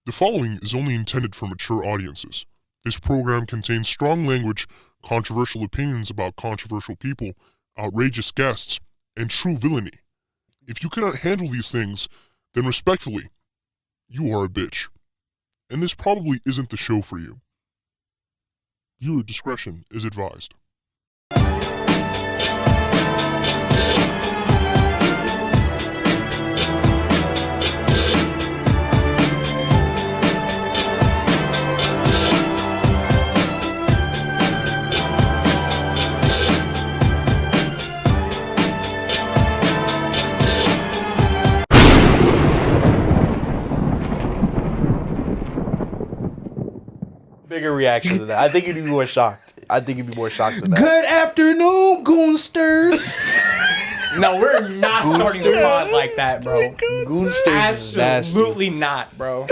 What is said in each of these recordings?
The following is only intended for mature audiences. This program contains strong language, controversial opinions about controversial people, outrageous guests, and true villainy. If you cannot handle these things, then respectfully, you are a bitch. And this probably isn't the show for you. Viewer discretion is advised. Bigger reaction to that. I think you'd be more shocked. than that. Good afternoon, Goonsters. No, we're not starting the pod like that, bro. Goonsters is nasty. Absolutely not, bro.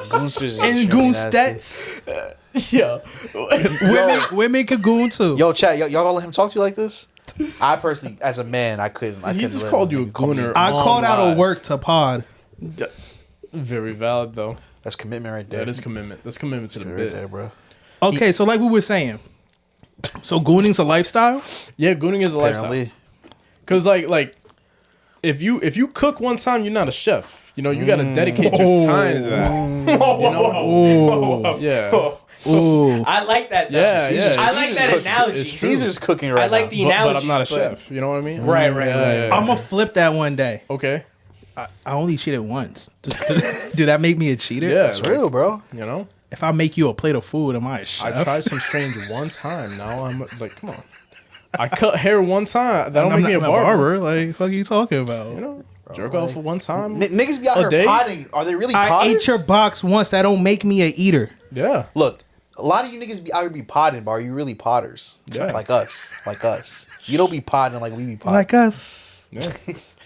Goonsters is And extremely nasty. Goonstets. Yeah. Women could goon too. Yo, chat, y'all gonna let him talk to you like this? I personally, as a man, I couldn't. He just called you a gooner. I called out of work to pod. Very valid, though. That's commitment right there. That is commitment. That's commitment to the right bit. there, bro. Okay, so like we were saying, so gooning's a lifestyle. Yeah, gooning is a Apparently. lifestyle. Cause like, if you cook one time, you're not a chef. You know, you gotta dedicate your time to that. You know? Yeah. Ooh. I like that. Yeah, Caesar's- I like that Caesar's analogy. It's Caesar's cooking right I like now. the But analogy. I'm not a chef. You know what I mean? Right. Yeah. I'm gonna flip that one day. Okay. I only cheated once. Do that make me a cheater? Yeah, That's real, bro. You know, If I make you a plate of food, am I a chef? I tried some strange one time. Now I'm like, come on. I cut hair one time. That don't I'm make me a not barber. Like, what are you talking about? You know, jerk off for one time. Niggas be out A here day? potting. Are they really I potters? ate your box once. That don't make me a eater. Yeah. Look, a lot of you niggas be out here be potting, but are you really potters? Yeah. Like us. You don't be potting like we be potting. Like us. Yeah.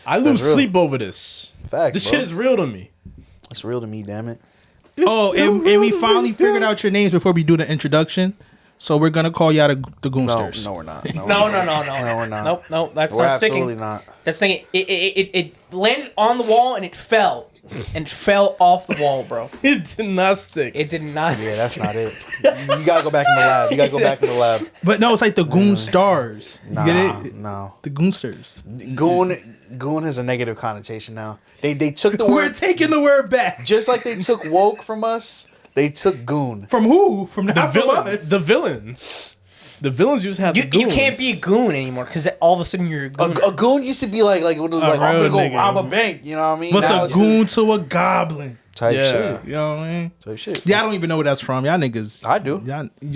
I lose real. sleep over this. Facts, This bro. shit is real to me. It's real to me, damn it. Oh, and we finally figured out your names before we do the introduction. So we're gonna call y'all the Goonsters. No, we're not. No, we're not. Nope. That's We're not sticking. absolutely not. That's sticking. It landed on the wall and it fell. And fell off the wall, bro. It did not stick. It did not. Yeah, that's not it. You gotta go back in the lab. But no, it's like the Goonstars. You Nah, get it? no. The Goonsters. Goon has a negative connotation now. They took the We're word taking the word back. just like they took woke from us. They took goon. From who? From not from us. The villains. The villains used to have the You goons. can't be a goon anymore because all of a sudden you're a goon. A goon used to be like when it was like I'm real gonna go nigga. rob a bank. You know what I mean? What's Now a it's goon to a goblin? type Yeah. shit. You know what I mean? Type shit. Yeah, I don't even know where that's from. Y'all niggas. I do.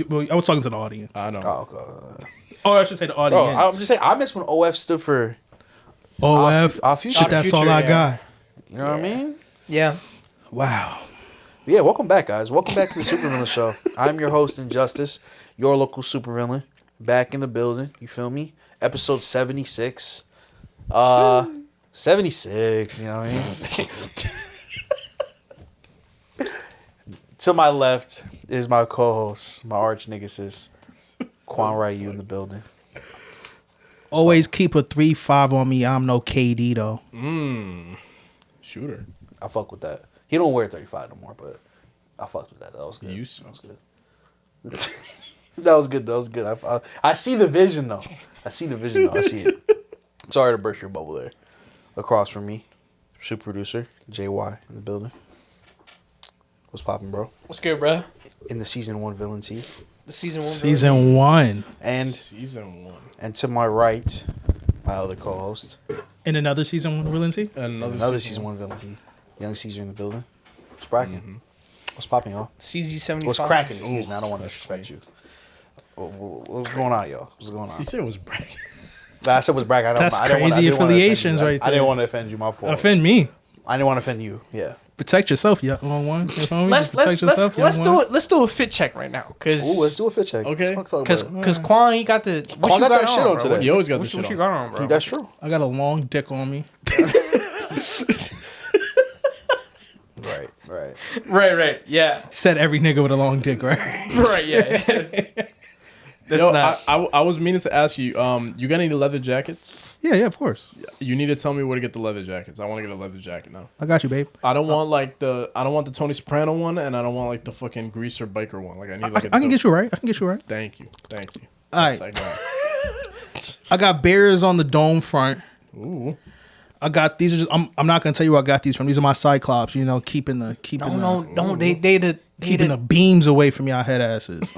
Well, I was talking to the audience. I don't. Oh, God. Oh, I should say the Bro, audience. I'm just saying. I miss when OF stood for. OF. Our future. Shit, that's all I yeah. got. You know what I mean? Yeah. Wow. Yeah, welcome back, guys. Welcome back to the Supervillain Show. I'm your host, Injustice, your local supervillain, back in the building. You feel me? Episode 76. 76, you know what I mean? To my left is my co-host, my arch niggas, Quan Ryu in the building. Always keep a 3-5 on me. I'm no KD though. Shooter. I fuck with that. He don't wear 35 no more, but I fucked with that. That was good. He used to. That was good. That was good. That was good. I see the vision though. I see it. Sorry to burst your bubble there. Across from me, super producer JY in the building. What's poppin', bro? What's good, bro? In the season 1 villain team. The season 1. Season 1. And Season 1. to my right, my other co-host. In another season 1 villain team? Another season 1 villain team. Young Caesar in the building. What's cracking? What's popping, y'all? CZ75. What's cracking? Excuse me. I don't want to disrespect you. What's going on, y'all? What's going on? He said it was bragging. I said was brag. That's I didn't crazy wanna offend affiliations you. right I didn't there. want to offend you. My fault. Offend me. I didn't want to offend you. Yeah. Protect yourself, young one. Let's do a fit check right now, cause Ooh, let's do a fit check. Okay. because Quan he got the Quan got that shit on today. You always got the What shit you on. got on, bro? That's true. I got a long dick on me. Right. Right, yeah, Said every nigga with a long dick, right? right, yeah. That's Yo, not. I was meaning to ask you. You got any leather jackets? Yeah, of course. You need to tell me where to get the leather jackets. I want to get a leather jacket now. I got you, babe. I don't want I don't want the Tony Soprano one, and I don't want like the fucking greaser biker one. Like I need like I can get you right. I can get you right. Thank you. All right. That's like, I got bears on the dome front. ooh. I got these. Are just, I'm not gonna tell you where I got these from. These are my Cyclops. You know, keeping the Don't. They keeping the beams away from y'all head asses.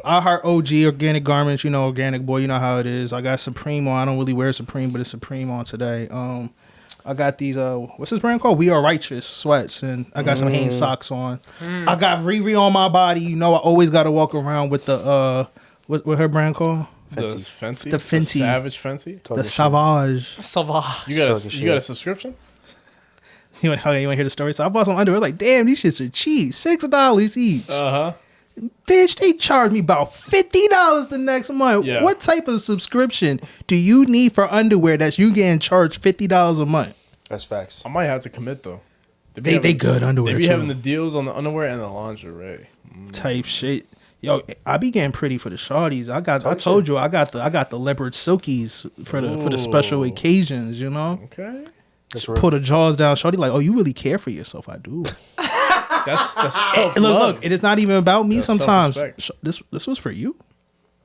I heart OG organic garments. You know, organic boy. You know how it is. I got Supreme on. I don't really wear Supreme, but it's Supreme on today. I got these. What's this brand called? We Are Righteous sweats, and I got some Hanes socks on. I got Riri on my body. You know, I always got to walk around with the what her brand called? Fenty. The Fenty. Savage Fenty. The Savage. Savage. You got a subscription? You want to hear the story? So I bought some underwear. Like, damn, these shits are cheap. $6 each. Bitch, they charged me about $50 the next month. Yeah. What type of subscription do you need for underwear that you getting charged $50 a month? That's facts. I might have to commit though. They good underwear They be too. having the deals on the underwear and the lingerie. Type shit. Yo, I be getting pretty for the shorties. I told you I got the leopard silkies for the special occasions, you know? Okay. That's real. Pull the jaws down, shorty, like, oh, you really care for yourself. I do. That's self And love. look, it is not even about me That's sometimes. self-respect. This was for you.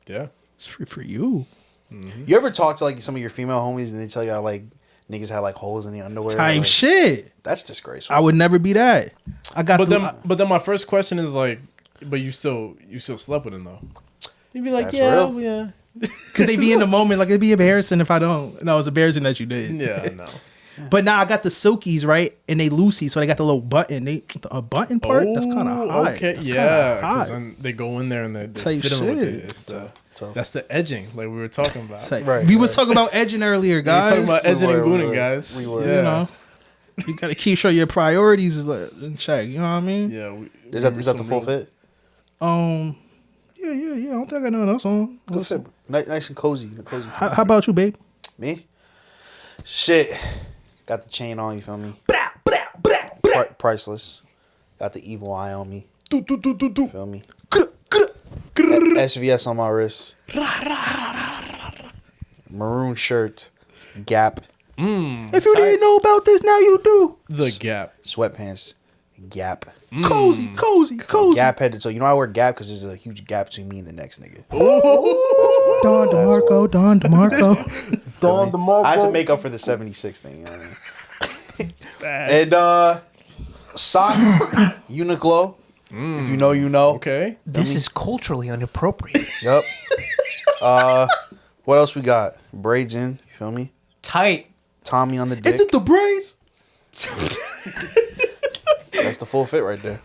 Yeah. It's for you. You ever talk to like some of your female homies and they tell y'all like niggas had like holes in the underwear? Type Like, shit. that's disgraceful. I would never be that. I got But then my first question is like, but you still slept with him though. You'd be like, That's yeah, real. yeah. because they be in the moment, like it'd be embarrassing if I don't. No, it's embarrassing that you did. Yeah, no. But now I got the silkies, right? And they loosey, so they got the little button. A button part? That's kind of hot. Okay, That's yeah. kinda hot. Because then they go in there and they Type fit them with shit. it. It's Tough. that's the edging, like we were talking about. It's like- Right, we was right. talking about edging earlier, We were guys. talking about edging and We were. gooning, guys. We were. Yeah. You know, you gotta keep sure your priorities is in check. You know what I mean? Yeah. Is that the full fit? Yeah. I don't think I got nothing else on. Good fit. Nice and cozy. Cozy. How about you, babe? Me? Shit. Got the chain on, you feel me? Priceless. Got the evil eye on me. Feel me? SVS on my wrist. Maroon shirt. Gap. If you didn't know about this, now you do. The Gap. Sweatpants. Gap. Cozy. Gap headed. So you know I wear Gap because there's a huge gap between me and the next nigga. Don DeMarco. Don DeMarco. I had to make up for the 76 thing. You know what I mean? And socks. Uniqlo. If you know, you know. Okay. This is culturally inappropriate. Yep. What else we got? Braids in. You feel me? Tight. Tommy on the dick. Is it the braids? That's the full fit right there.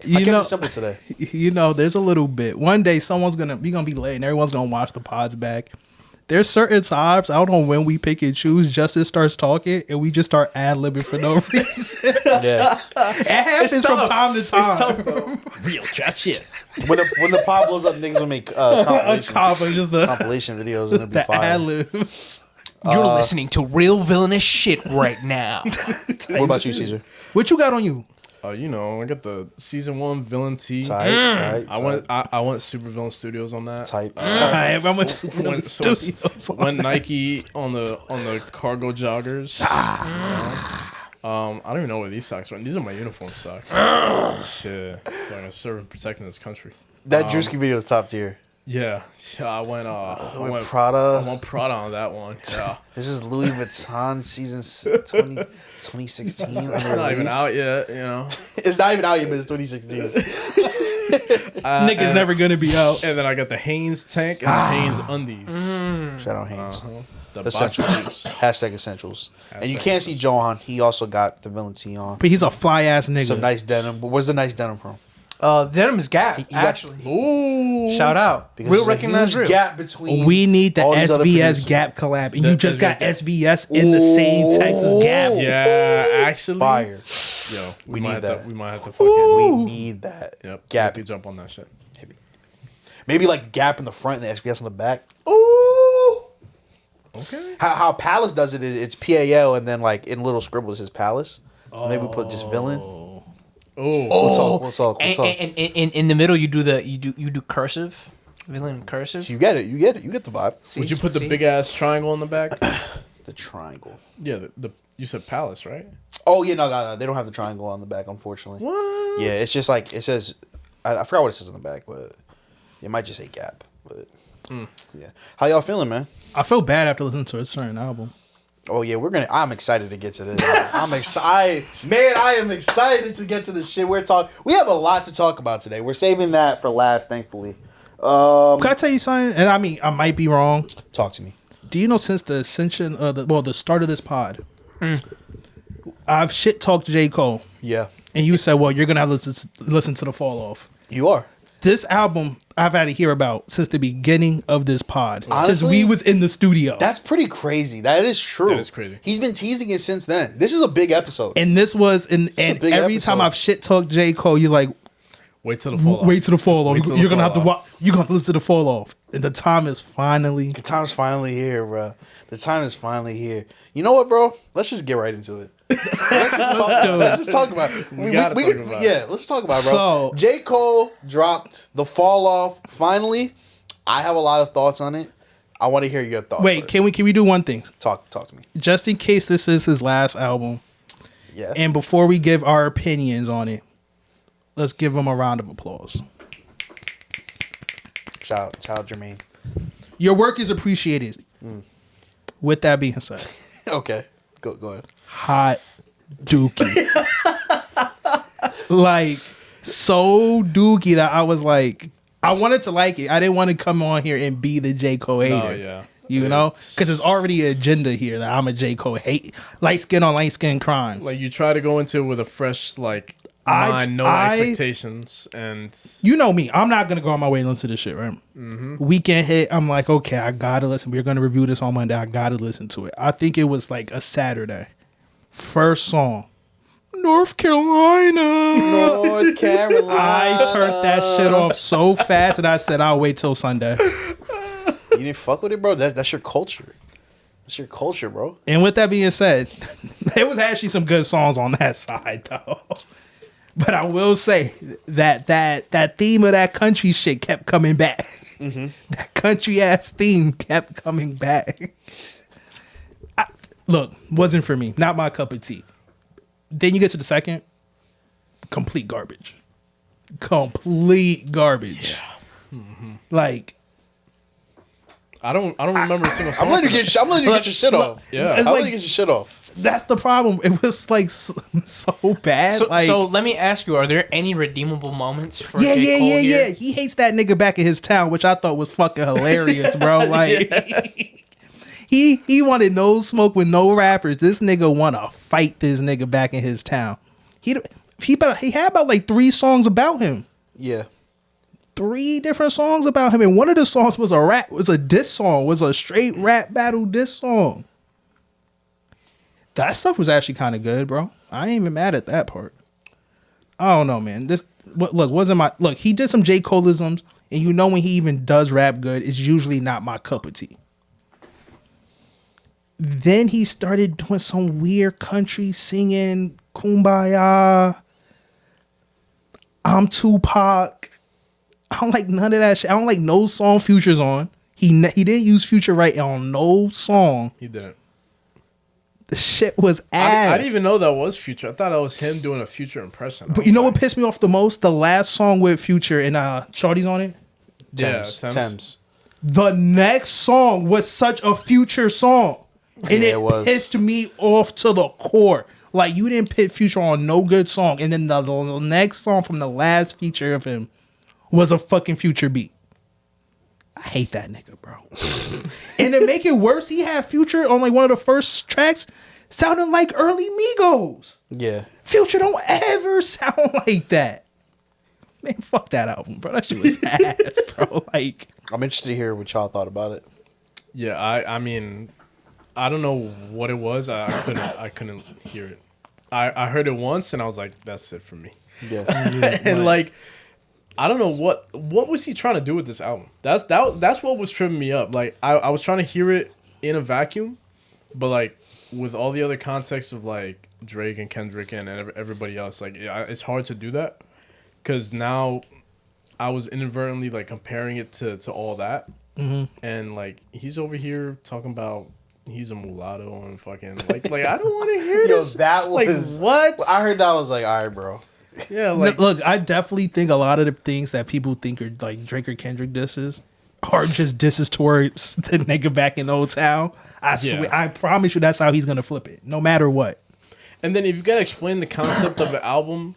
I You kept know, it simple today. you know, there's a little bit. One day, someone's gonna be late, and everyone's gonna watch the pods back. There's certain times I don't know when we pick and choose. Justice starts talking, and we just start ad libbing for no reason. Yeah. It happens from time to time. Real trap shit. When the pod blows up, niggas will make Just the compilation videos and it'll be ad fire. libs. You're listening to real villainous shit right now. What about you, Caesar? What you got on you? You know, I got the season 1 villain tee. Tight. I went Supervillain Studios on that. Type. I went to Went, the so studios. went Nike on the cargo joggers. I don't even know where these socks went. These are my uniform socks. Shit, like I serve and protecting this country. That Drewski video is top tier. Yeah, I went. With I Prada. went Prada on that one. Yeah, This is Louis Vuitton season 2016. it's not even out yet. You know, It's not even out yet, but it's 2016. Niggas never gonna be out. and then I got the Hanes tank and the Hanes undies. Shout out Haynes. The Essentials. boxer juice. Hashtag essentials. And you can't see Joe on. He also got the villain tee on. But he's a fly ass nigga. Some nice denim. But where's the nice denim from? Denim is Gap, He got- actually. Ooh, Shout out. Because Real there's a recognized huge real. gap between We need the all these other SVS producers. Gap collab, and The you just got SVS SVS in the same Texas Gap. Yeah, actually, Fire. Yo, We might need have that. To, we might have to fucking. We need that. Yep. Gap. You jump on that shit. Maybe like Gap in the front and the SVS on the back. Okay. How Palace does it is it's PAL and then like in little scribbles it says Palace. So maybe we put just villain. Oh. We'll talk. And in the middle, you do cursive. Villain cursive. You get it. You get the vibe. See? Would you put the See? big ass triangle on the back? The triangle. Yeah, you said palace, right? Oh yeah, no. They don't have the triangle on the back, unfortunately. What? Yeah, it's just like it says. I forgot what it says on the back, but it might just say Gap. But yeah, how y'all feeling, man? I feel bad after listening to a certain album. Oh yeah, I'm excited to get to this. I'm excited, man. I am excited to get to the shit we're talking. We have a lot to talk about today. We're saving that for last, thankfully. Can I tell you something? And I mean, I might be wrong. Talk to me. Do you know since the ascension of the start of this pod, I've shit talked J. Cole, Yeah, and you said, well, you're gonna have to listen to the fall off. you are. This album I've had to hear about since the beginning of this pod. Since Honestly, we was in the studio. That's pretty crazy. That is true. That is crazy. He's been teasing it since then. This is a big episode. And this was and a big every episode. time I've shit talked J. Cole, you're like, Wait till the fall off. wait till the fall off. Wait till You're the gonna have to fall off. you're gonna have to listen to the fall off. And the time is finally The time's finally here, bro. The time is finally here. You know what, bro? Let's just get right into it. Let's just talk about it. We gotta talk about it. Yeah, let's talk about it, bro. So- J. Cole dropped the fall off finally. I have a lot of thoughts on it. I want to hear your thoughts. wait, first. can we do one thing? talk to me? Just in case this is his last album, Yeah. and before we give our opinions on it, let's give him a round of applause. Shout out Jermaine. Your work is appreciated. With that being said, Okay. Go ahead. hot dookie. Like, so dookie that I was like, I wanted to like it. I didn't want to come on here and be the J. Cole hater. No, yeah. You know? Because there's already an agenda here that I'm a J. Cole hate. Light skin on light skin crimes. Like you try to go into it with a fresh like I- mind, no I- expectations, and You know me. I'm not going to go on my way and listen to this shit, right? Weekend hit. I'm like, okay, I got to listen. We're going to review this on Monday. I got to listen to it. I think it was like a Saturday. First song. North Carolina. North Carolina. I turned that shit off so fast and I said, I'll wait till Sunday. You didn't fuck with it, bro? That's your culture. That's your culture, bro. And with that being said, there was actually some good songs on that side, though. But I will say that theme of that country shit kept coming back. That country ass theme kept coming back. Look, wasn't for me. Not my cup of tea. Then you get to the second, complete garbage. Complete garbage. Like, I don't remember a single song. I'm letting you from get your shit off. Yeah. It's I'm like- letting you get your shit off. that's the problem. It was like so bad. So, like, so let me ask you: are there any redeemable moments for yeah, J. Cole here? yeah. He hates that nigga back in his town, which I thought was fucking hilarious, bro. Like, he wanted no smoke with no rappers. This nigga want to fight this nigga back in his town. He had about like 3 songs about him. Yeah. 3 different songs about him, and one of the songs was a diss song, was a straight rap battle diss song. That stuff was actually kind of good, bro. I ain't even mad at that part. I don't know, man. He did some J. Coleisms, and you know when he even does rap good, it's usually not my cup of tea. Then he started doing some weird country singing, Kumbaya, I'm Tupac. I don't like none of that shit. I don't like no song Future's on. He didn't use Future right on no song. He didn't. The shit was ass. I didn't even know that was Future. I thought that was him doing a Future impression. But you know what pissed me off the most? The last song with Future and Shawty's on it. Thames. The next song was such a Future song. And Yeah, it it was. pissed me off to the core. Like, you didn't put Future on no good song. And then the next song from the last feature of him was a fucking Future beat. I hate that nigga, bro. And to make it worse, he had Future on like one of the first tracks sounding like early Migos. Yeah. Future don't ever sound like that. Man, fuck that album, bro. That shit was ass, bro. Like, I'm interested to hear what y'all thought about it. Yeah, I mean, I don't know what it was. I couldn't hear it. I heard it once and I was like, that's it for me. Yeah. And like, I don't know what was he trying to do with this album. That's what was tripping me up. Like I was trying to hear it in a vacuum, but like with all the other context of like Drake and Kendrick and everybody else, like it's hard to do that because now I was inadvertently like comparing it to all that, and like he's over here talking about he's a mulatto and fucking like I don't want to hear Yo, this. that was like what? I heard that. I was like, all right, bro. Yeah, like Look, I definitely think a lot of the things that people think are like Drake or Kendrick disses are just disses towards the nigga back in Old Town. I swear, I promise you that's how he's gonna flip it, no matter what. and then if you gotta explain the concept of the album,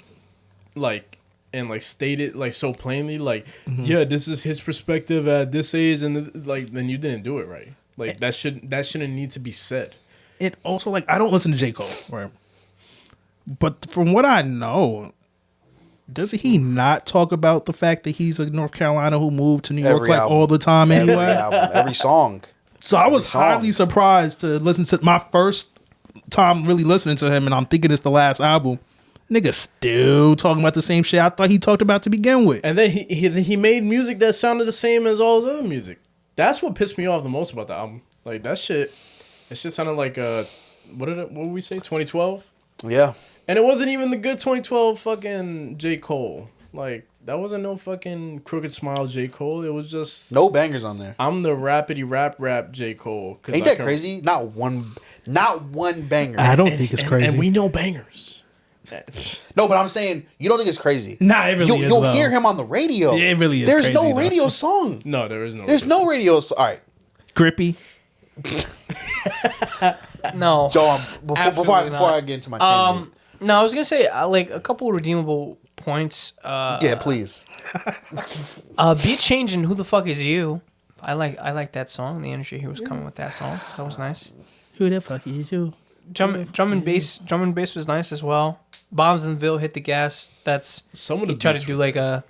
like and like state it like so plainly, like yeah, this is his perspective at this age, and like then you didn't do it right. Like that shouldn't need to be said. It also like I don't listen to J. Cole, right? But from what I know, doesn't he not talk about the fact that he's a North Carolina who moved to New York Every like album. all the time Every anyway? album, every song. So I was song. highly surprised to listen to my first time really listening to him, and I'm thinking it's the last album. Nigga still talking about the same shit I thought he talked about to begin with. And then he made music that sounded the same as all his other music. That's what pissed me off the most about the album. Like that shit sounded like what did we say 2012? Yeah. And it wasn't even the good 2012 fucking J. Cole. Like that wasn't no fucking Crooked Smile J. Cole. It was just No bangers on there. I'm the rapidy rap J. Cole. Ain't that crazy? Not one banger. I don't think it's crazy. And we know bangers. No, but I'm saying you don't think it's crazy. Nah, it really is, You'll though. hear him on the radio. Yeah, it really is There's crazy, no though. radio song. No, there is no. There's no radio. All right, Grippy. No. John. Before Absolutely before not. I get into my tangent. No, I was gonna say like a couple redeemable points. Yeah, please. Beat Change and Who the Fuck Is You? I like that song. The energy he was coming with that song. That was nice. Who the fuck is you? Drum and bass was nice as well. Bombs in the Ville, Hit the Gas. That's Some of the he tried beats to do like a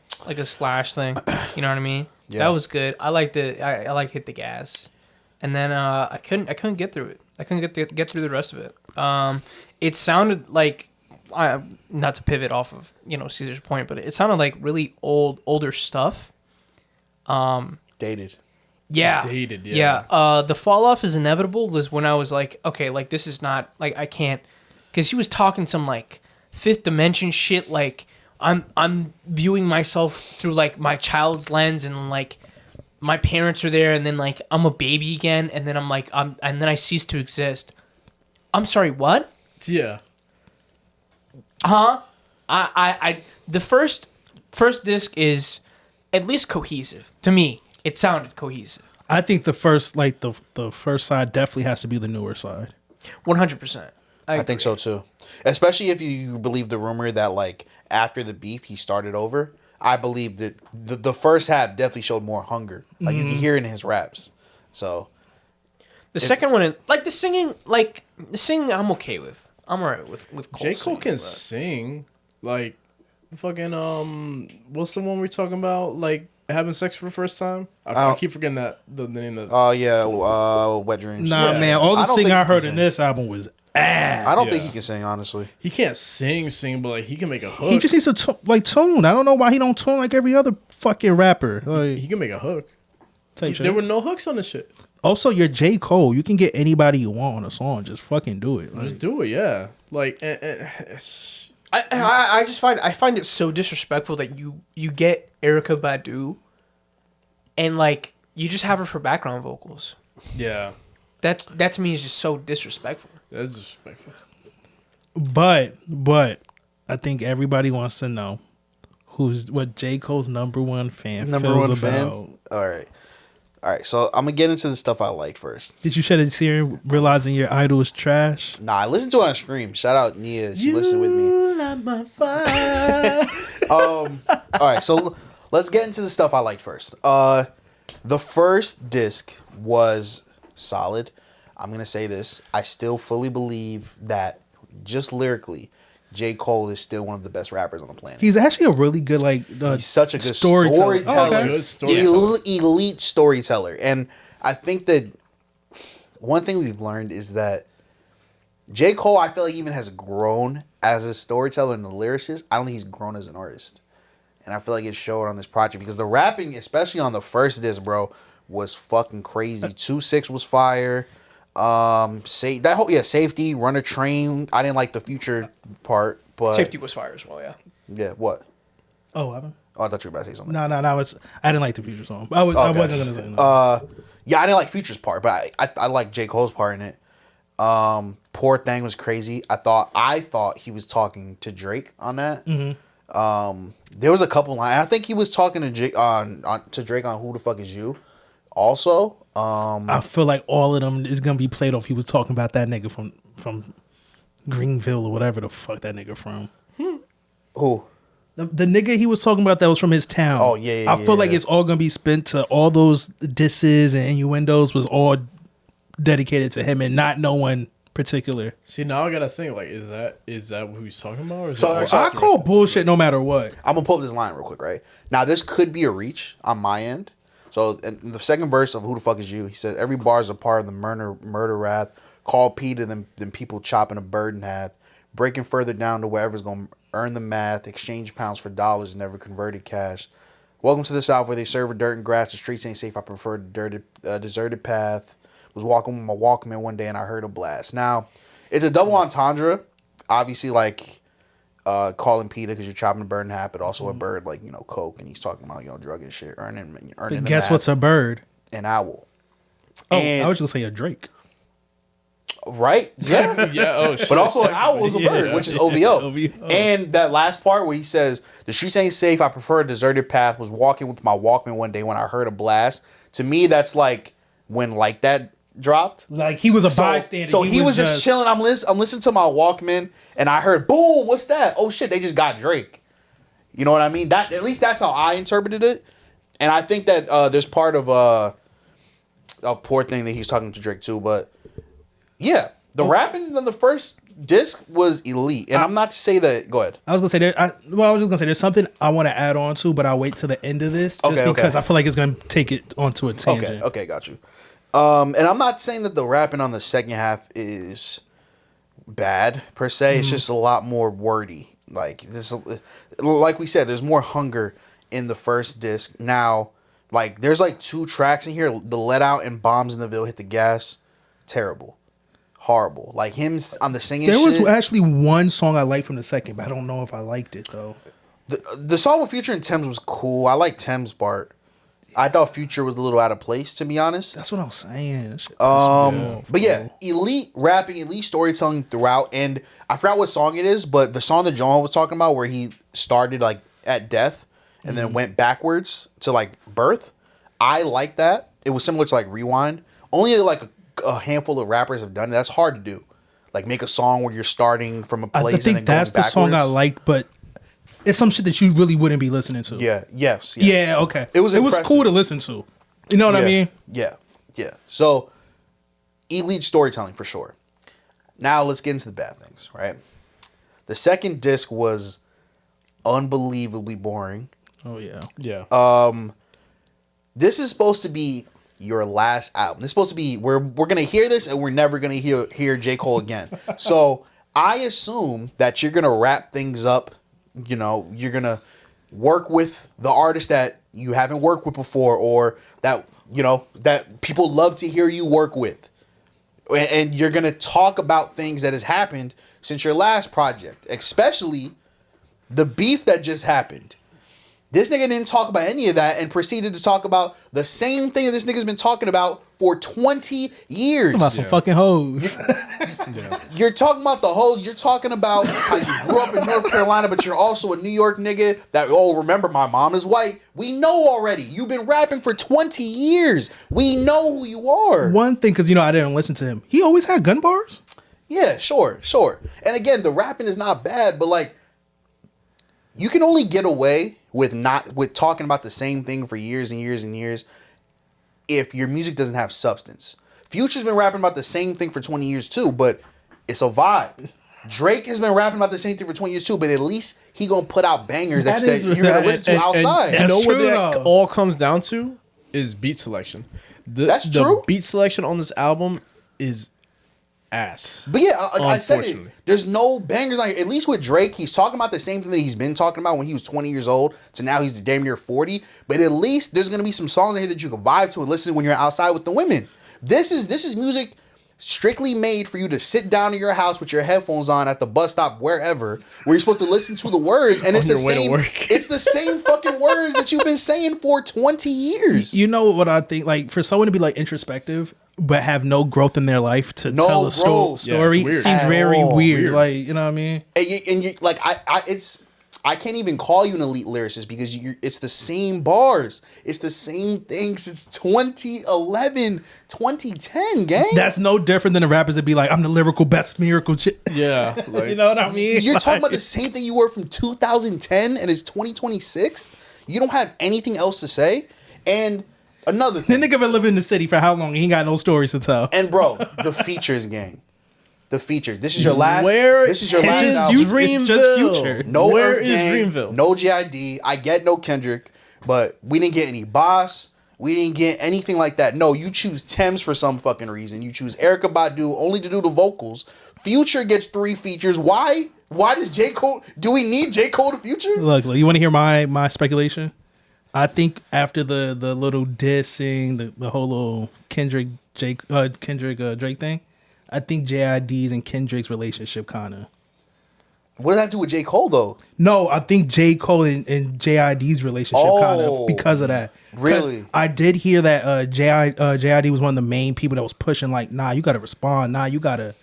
slash thing. You know what I mean? Yeah. That was good. I liked it. I like Hit the Gas. And then I couldn't get through it. I couldn't get through the rest of it. It sounded like not to pivot off of Caesar's point, but it sounded like really older stuff. Dated. Yeah. Dated, yeah. Yeah. The fall off is inevitable was when I was like, okay, like this is not like I can't, because he was talking some like fifth dimension shit. Like I'm viewing myself through like my child's lens, and like my parents are there, and then like I'm a baby again, and then I'm like and then I cease to exist. I'm sorry, what? Yeah. Huh? I the first disc is at least cohesive to me. It sounded cohesive. I think the first the first side definitely has to be the newer side. 100%. I think so too. Especially if you believe the rumor that like after the beef he started over. I believe that the first half definitely showed more hunger. Like you can hear it in his raps. So The second one, like the singing, I'm okay with. I'm alright with Cole. J. Cole singing, can but- sing. Like fucking what's the one we're talking about? Like having sex for the first time? I keep forgetting that the name of oh yeah, Wet Dreams. Nah, Yeah. man, all the I don't singing think I he heard can in sing. this album was ass. I don't think Yeah. he can sing, honestly. he can't sing, but like he can make a hook. He just needs to tune. I don't know why he don't tune like every other fucking rapper. Like, He can make a hook. type shit. There were no hooks on this shit. Also, you're J. Cole. You can get anybody you want on a song. Just fucking do it. Just Like, do it, yeah. Like I just find it so disrespectful that you get Erykah Badu, and like you just have her for background vocals. yeah, That to me is just so disrespectful. that's disrespectful. but I think everybody wants to know what J. Cole's number one fan Number feels one about. fan. All right. So I'm gonna get into the stuff I liked first. Did you shed a tear realizing your idol is trash? Nah, I listened to it on stream. Shout out Nia. She listened with me. Light my fire. All right, so let's get into the stuff I liked first. The first disc was solid. I'm gonna say this. I still fully believe that just lyrically, J. Cole is still one of the best rappers on the planet. He's actually a really good He's such a good storyteller. storyteller. Oh, okay. Good storyteller. Elite storyteller. And I think that one thing we've learned is that J. Cole, I feel like even has grown as a storyteller and a lyricist. I don't think he's grown as an artist. And I feel like it showed on this project because the rapping, especially on the first disc, bro, was fucking crazy. 2-6 was fire. Safety, Run a Train. I didn't like the Future part, but Safety was fire as well, yeah. yeah, what? Oh, I don't. Oh, I thought you were about to say something. No. I didn't like the Future song. I wasn't gonna say no. Yeah, I didn't like Future's part, but I like J. Cole's part in it. Poor Thing was crazy. I thought he was talking to Drake on that. There was a couple lines. I think he was talking to Drake on Who the Fuck Is You. Also, I feel like all of them is gonna be played off. He was talking about that nigga from Greenville or whatever the fuck that nigga from. who? The nigga he was talking about that was from his town. Oh, yeah, I feel like yeah. it's all gonna be spent to all those disses and innuendos was all dedicated to him and not no one particular. See, now I gotta think. Like, is that what he's talking about? Or is So- that so I call bullshit no matter what. I'm gonna pull up this line real quick, right? Now this could be a reach on my end. So in the second verse of Who the Fuck Is You, he says, every bar is a part of the murder wrath. Call Peter, then people chopping a bird in half. Breaking further down to wherever's gonna earn the math. Exchange pounds for dollars, never converted cash. Welcome to the South where they serve dirt and grass. The streets ain't safe. I prefer the deserted path. Was walking with my Walkman one day and I heard a blast. Now, it's a double entendre. Obviously, like calling Peter because you're chopping a bird in half, but also a bird like coke, and he's talking about drug and shit, earning But the guess math. what's a bird? An owl. Oh, And- I was just gonna say a Drake. Right? Yeah. Yeah. Oh shit. But also an owl is a bird, which is OVO. OVO. And that last part where he says, the streets ain't safe, I prefer a deserted path, was walking with my Walkman one day when I heard a blast. To me, that's like when like that dropped. Like he was a bystander. So he was just chilling. I'm listening to my Walkman and I heard, boom, what's that? Oh shit, they just got Drake. You know what I mean? That at least that's how I interpreted it. And I think that there's part of a Poor Thing that he's talking to Drake too, but yeah, the rapping on the first disc was elite. And I'm not to say that. Go ahead. I was gonna say I was just gonna say there's something I want to add on to, but I'll wait till the end of this just Okay, because okay. I feel like it's gonna take it onto a tangent. Okay, got you. And I'm not saying that the rapping on the second half is bad per se. It's just a lot more wordy. Like this, like we said, there's more hunger in the first disc. Now, like there's like 2 tracks in here. The Let Out and Bombs in the Ville Hit the Gas. Terrible, horrible. Like him on the singing. There was shit. actually one song I liked from the second, but I don't know if I liked it though. The song with Future and Thames was cool. I like Thames' part. I thought Future was a little out of place, to be honest. That's what I was saying. That shit But yeah, elite rapping, elite storytelling throughout. And I forgot what song it is, but the song that John was talking about where he started like at death and then went backwards to like birth. I like that. It was similar to like Rewind. Only like a handful of rappers have done it. That's hard to do. Like make a song where you're starting from a I place and think then that's going the song I backwards. liked, but it's some shit that you really wouldn't be listening to. Yeah, yes. Yeah, okay. It was impressive. cool to listen to. You know what I mean? Yeah. So, elite storytelling for sure. Now let's get into the bad things, right? The second disc was unbelievably boring. Oh yeah. Yeah. This is supposed to be your last album. This is supposed to be we're gonna hear this and we're never gonna hear J. Cole again. So I assume that you're gonna wrap things up. You're gonna work with the artist that you haven't worked with before, or that that people love to hear you work with, and you're gonna talk about things that has happened since your last project, especially the beef that just happened. This nigga didn't talk about any of that and proceeded to talk about the same thing that this nigga's been talking about for 20 years. About some fucking hoes. You're talking about the hoes. You're talking about how you grew up in North Carolina, but you're also a New York nigga that, remember, my mom is white. We know already. You've been rapping for 20 years. We know who you are. One thing, because I didn't listen to him. He always had gun bars. Yeah, sure. And again, the rapping is not bad, but like, you can only get away with talking about the same thing for years and years and years if your music doesn't have substance. Future's been rapping about the same thing for 20 years too, but it's a vibe. Drake has been rapping about the same thing for 20 years too, but at least he gonna put out bangers that you're gonna listen to outside. That's what true, that though. all comes down to is beat selection. That's the true. beat selection on this album is ass. But yeah, I said it. Unfortunately. There's no bangers on here. At least with Drake, he's talking about the same thing that he's been talking about when he was 20 years old to now he's damn near 40. But at least there's gonna be some songs in here that you can vibe to and listen to when you're outside with the women. This is music strictly made for you to sit down in your house with your headphones on at the bus stop, wherever, where you're supposed to listen to the words, and it's the your way to same. work. It's the same fucking words that you've been saying for 20 years. You know what I think? Like for someone to be like introspective but have no growth in their life to No tell a growth. story Yeah, it's weird. seems At very all. weird. Like, you know what I mean? And you like I can't even call you an elite lyricist because it's the same bars. It's the same thing since 2011, 2010, gang. That's no different than the rappers that be like, I'm the lyrical best miracle shit. Yeah, like, You know what I mean? You're talking about Like, the same thing you were from 2010 and it's 2026? You don't have anything else to say? And another The thing. nigga been living in the city for how long? He ain't got no stories to tell. And bro, the features, gang. The features. This is your last where this is your last is album. Dreamville? It's just Future. No Where Earth is Gang, Dreamville? no JID. I get no Kendrick, but we didn't get any Boss. We didn't get anything like that. No, you choose Thames for some fucking reason. You choose Erykah Badu only to do the vocals. Future gets 3 features. Why? Why does J. Cole? Do we need J. Cole to Future? Look, you want to hear my speculation? I think after the little dissing, the whole little Kendrick Drake thing, I think JID's and Kendrick's relationship kind of. What does that do with J. Cole though? No, I think J. Cole and JID's relationship kind of because of that. 'Cause Really? I did hear that JID was one of the main people that was pushing like, nah, you got to respond. Nah, you got to.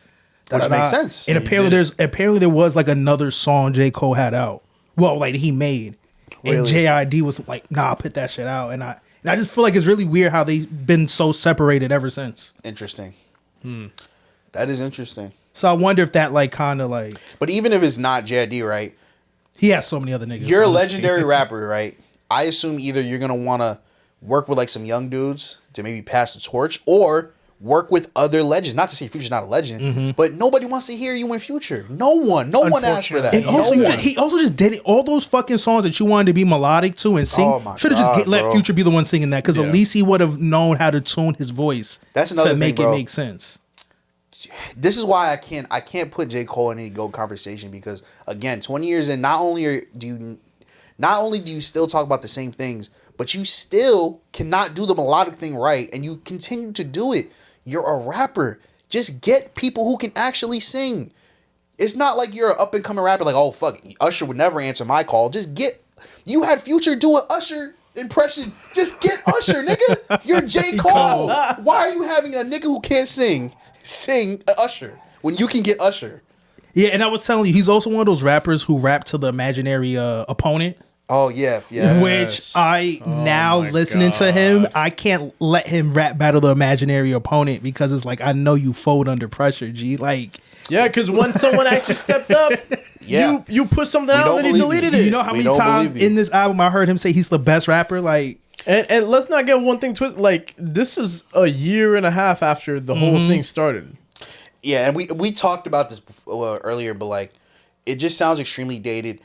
Which makes sense. And apparently there was like another song J. Cole had out. Well, like he made. And Really? JID was like, nah, put that shit out. And I just feel like it's really weird how they've been so separated ever since. Interesting. That is interesting. So I wonder if that like kind of like But even if it's not JID, right? he has so many other niggas. You're a honestly. legendary rapper, right? I assume either you're gonna want to work with like some young dudes to maybe pass the torch, or work with other legends. Not to say Future's not a legend, but nobody wants to hear you in Future. No one asked for that. And No also, one. he also just did it. All those fucking songs that you wanted to be melodic to and sing. Oh my Should have just God, let bro. Future be the one singing that, because Yeah. at least he would have known how to tune his voice. That's another to thing, make bro. it make sense. This is why I can't put J. Cole in any GOAT conversation, because again, 20 years in, not only do you still talk about the same things, but you still cannot do the melodic thing right, and you continue to do it. You're a rapper. Just get people who can actually sing. It's not like you're an up and coming rapper like, oh fuck, Usher would never answer my call. Just get, you had Future do an Usher impression. Just get Usher, nigga. You're J. Cole. Why are you having a nigga who can't sing Usher when you can get Usher? Yeah, and I was telling you, he's also one of those rappers who rap to the imaginary opponent. Oh yeah, yeah. Which I now my listening to him, God. I can't let him rap battle the imaginary opponent, because it's like I know you fold under pressure, G. Like, yeah, because when someone actually stepped up, Yeah. you put something We out don't and he believe you. deleted it. you know how We many don't times believe you. in this album I heard him say he's the best rapper? Like, And let's not get one thing twisted. Like, this is a year and a half after the whole thing started. Yeah, and we talked about this earlier, but like, it just sounds extremely dated.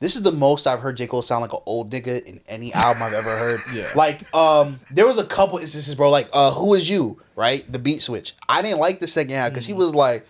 This is the most I've heard J. Cole sound like an old nigga in any album I've ever heard. Yeah. Like, there was a couple instances, bro, like, Who Is You, right? The beat switch. I didn't like the second half because he was like,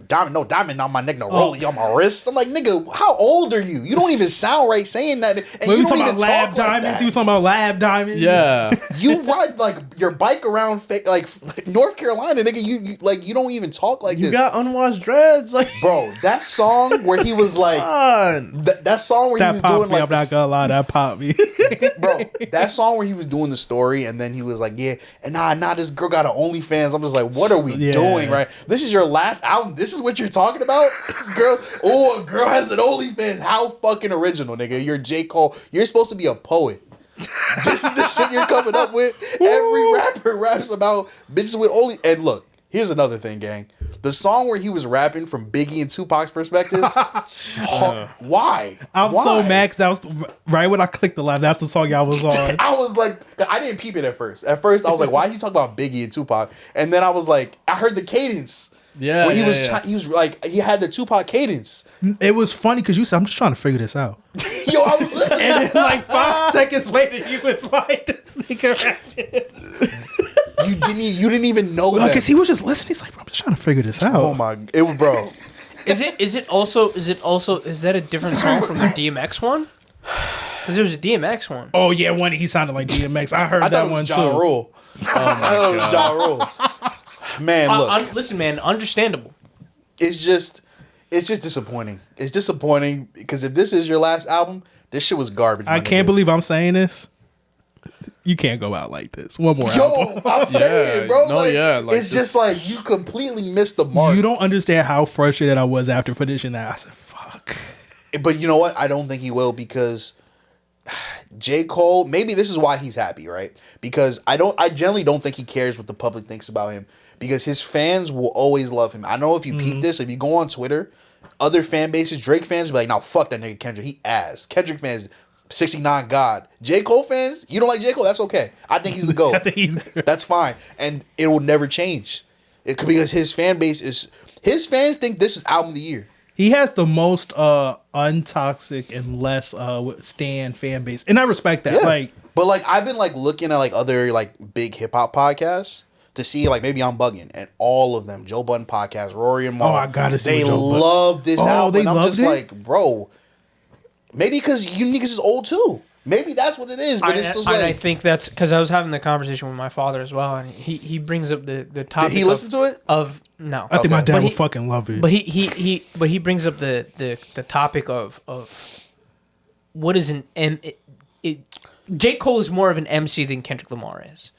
diamond on my neck, no rolling on my wrist. I'm like, nigga, how old are you? You don't even sound right saying that. And when you we don't talking even about lab talk like diamonds, that. he was talking about lab diamonds. Yeah. You ride like your bike around like North Carolina, nigga. You don't even talk like You this. got unwashed dreads. Like, Bro, that song where he was like, on. that song where he That was popped doing me. like I'm not gonna lie, that popped me. bro, that song where he was doing the story, and then he was like, yeah, and nah, this girl got an OnlyFans. I'm just like, what are we Yeah. doing, right? This is your last album. This is what you're talking about, girl. Oh, a girl has an OnlyFans. How fucking original, nigga. You're J. Cole. You're supposed to be a poet. This is the shit you're coming up with. Every rapper raps about bitches with only. And look, here's another thing, gang. The song where he was rapping from Biggie and Tupac's perspective. Why? I'm Why? so mad 'cause that was right when I clicked the live. That's the song y'all was on. I was like, I didn't peep it at first. At first, I was like, why is he talking about Biggie and Tupac? And then I was like, I heard the cadence. Yeah, Where he yeah, was, yeah. he was like, he had the Tupac cadence. It was funny because you said, I'm just trying to figure this out. Yo, I was listening. And then like 5 seconds later, you was like, this nigga rapping. You didn't even know that. Because he was just listening. He's like, bro, I'm just trying to figure this out. Oh my, it was, bro. Is that a different song from the DMX one? Because there was a DMX one. Oh, yeah, when he sounded like DMX. I heard I that thought it one was Ja too. Rule. I thought it was Ja Rule. Man, look, listen, man, understandable. it's just disappointing. It's disappointing because if this is your last album, this shit was garbage. I my can't nigga. believe I'm saying this. You can't go out like this. One more album. Yo, I'm saying, bro. no, like, yeah, like it's just like you completely missed the mark. You don't understand how frustrated I was after finishing that. I said, fuck. But you know what? I don't think he will because J. Cole, maybe this is why he's happy, right? Because I generally don't think he cares what the public thinks about him because his fans will always love him. I know if you peep this, if you go on Twitter, other fan bases, Drake fans will be like, no, fuck that nigga Kendrick. He ass. Kendrick fans, 69 God. J. Cole fans, you don't like J. Cole? That's okay. I think he's the GOAT. I think he's good. That's fine. And it will never change. It could because his fan base is his fans think this is album of the year. He has the most untoxic and less stan fan base. And I respect that. Yeah. Like, but like I've been like looking at like other like big hip hop podcasts to see like maybe I'm bugging, and all of them, Joe Budden podcast, Rory and Mal, Oh, I gotta see they Joe Budden. love this Oh, album. they And I'm loved just it? like, bro, maybe because you niggas is old too. Maybe that's what it is. But it's just I like, think that's because I was having the conversation with my father as well, and he brings up the topic. did he listen to it? Of no, I think my Okay. dad But would he- fucking love it. but he brings up the topic of what is an J. Cole is more of an MC than Kendrick Lamar is.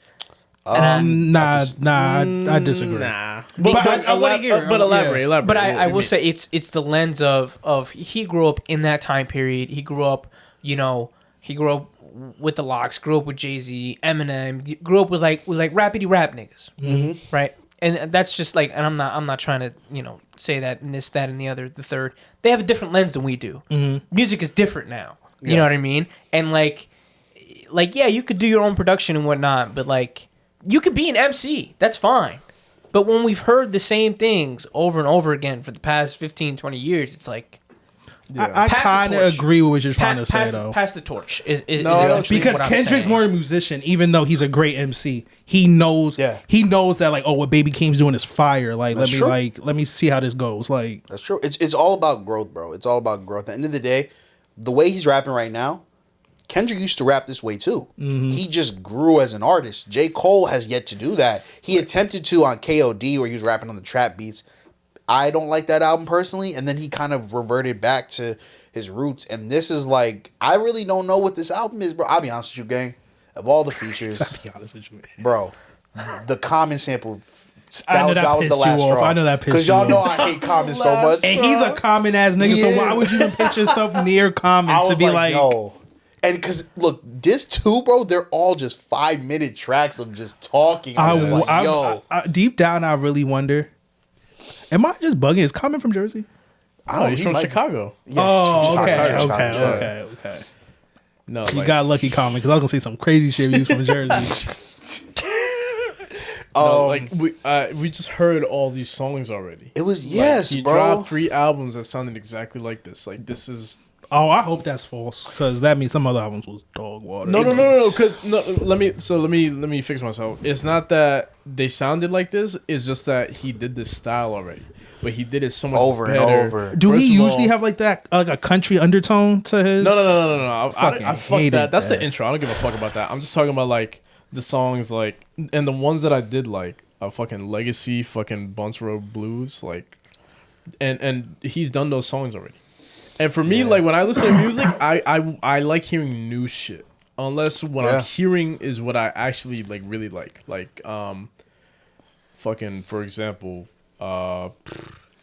I disagree. Nah, Because I wanna hear. But elaborate. But What I do you will mean? say it's the lens of he grew up in that time period. He grew up, he grew up with the Locks, grew up with Jay-Z, Eminem, grew up with like rappity rap niggas, right? And that's just like, and I'm not trying to say that and this, that, and the other, the third. They have a different lens than we do. Music is different now. You know what I mean? And like yeah, you could do your own production and whatnot, but like you could be an MC. That's fine. But when we've heard the same things over and over again for the past 15, 20 years, it's like I Pass the kind of torch. agree with what you're trying to say, pass, though. pass the torch is No, essentially Because what I'm Kendrick's saying. more a musician, even though he's a great MC. He knows. Yeah. He knows that, like, oh, what Baby Keem's doing is fire. Like, That's true. let me see how this goes. Like, That's true. It's all about growth, bro. It's all about growth. At the end of the day, the way he's rapping right now, Kendrick used to rap this way too. He just grew as an artist. J. Cole has yet to do that. He attempted to on KOD where he was rapping on the trap beats. I don't like that album personally. And then he kind of reverted back to his roots. And this is like, I really don't know what this album is, bro. I'll be honest with you, gang. Of all the features, to be honest with you, bro, the Common sample, I know that that was the pissed you last off. straw. I know that pissed Because you y'all know off. I hate Common so much. and he's a common ass nigga. He So why is. would you even pitch yourself near common I to was be like, yo. And because look, this too, bro, they're all just 5-minute tracks of just talking. I'm just like, yo, deep down, I really wonder, am I just bugging? Is Common from Jersey? I Oh, don't he's he from might- Chicago. Yes, Oh, from okay, Chicago, okay, Chicago. okay. No, You like, got lucky, Common, because I was gonna say some crazy shit. He's from Jersey. no, like we just heard all these songs already. It was Like, yes, he bro. dropped 3 albums that sounded exactly like this. Like this is Oh, I hope that's false, because that means some other albums was dog water. no. Because let me fix myself. It's not that they sounded like this. It's just that he did this style already, but he did it so much Over better. and over. Do First he of usually all- have like that, like a country undertone to his? No. Fucking I fuck hated that. That's that. the intro. I don't give a fuck about that. I'm just talking about like the songs, like, and the ones that I did like, fucking Legacy, fucking Bunts Road Blues, like, and he's done those songs already. And for me, like when I listen to music, I like hearing new shit. Unless what Yeah. I'm hearing is what I actually like really like. Like fucking for example, I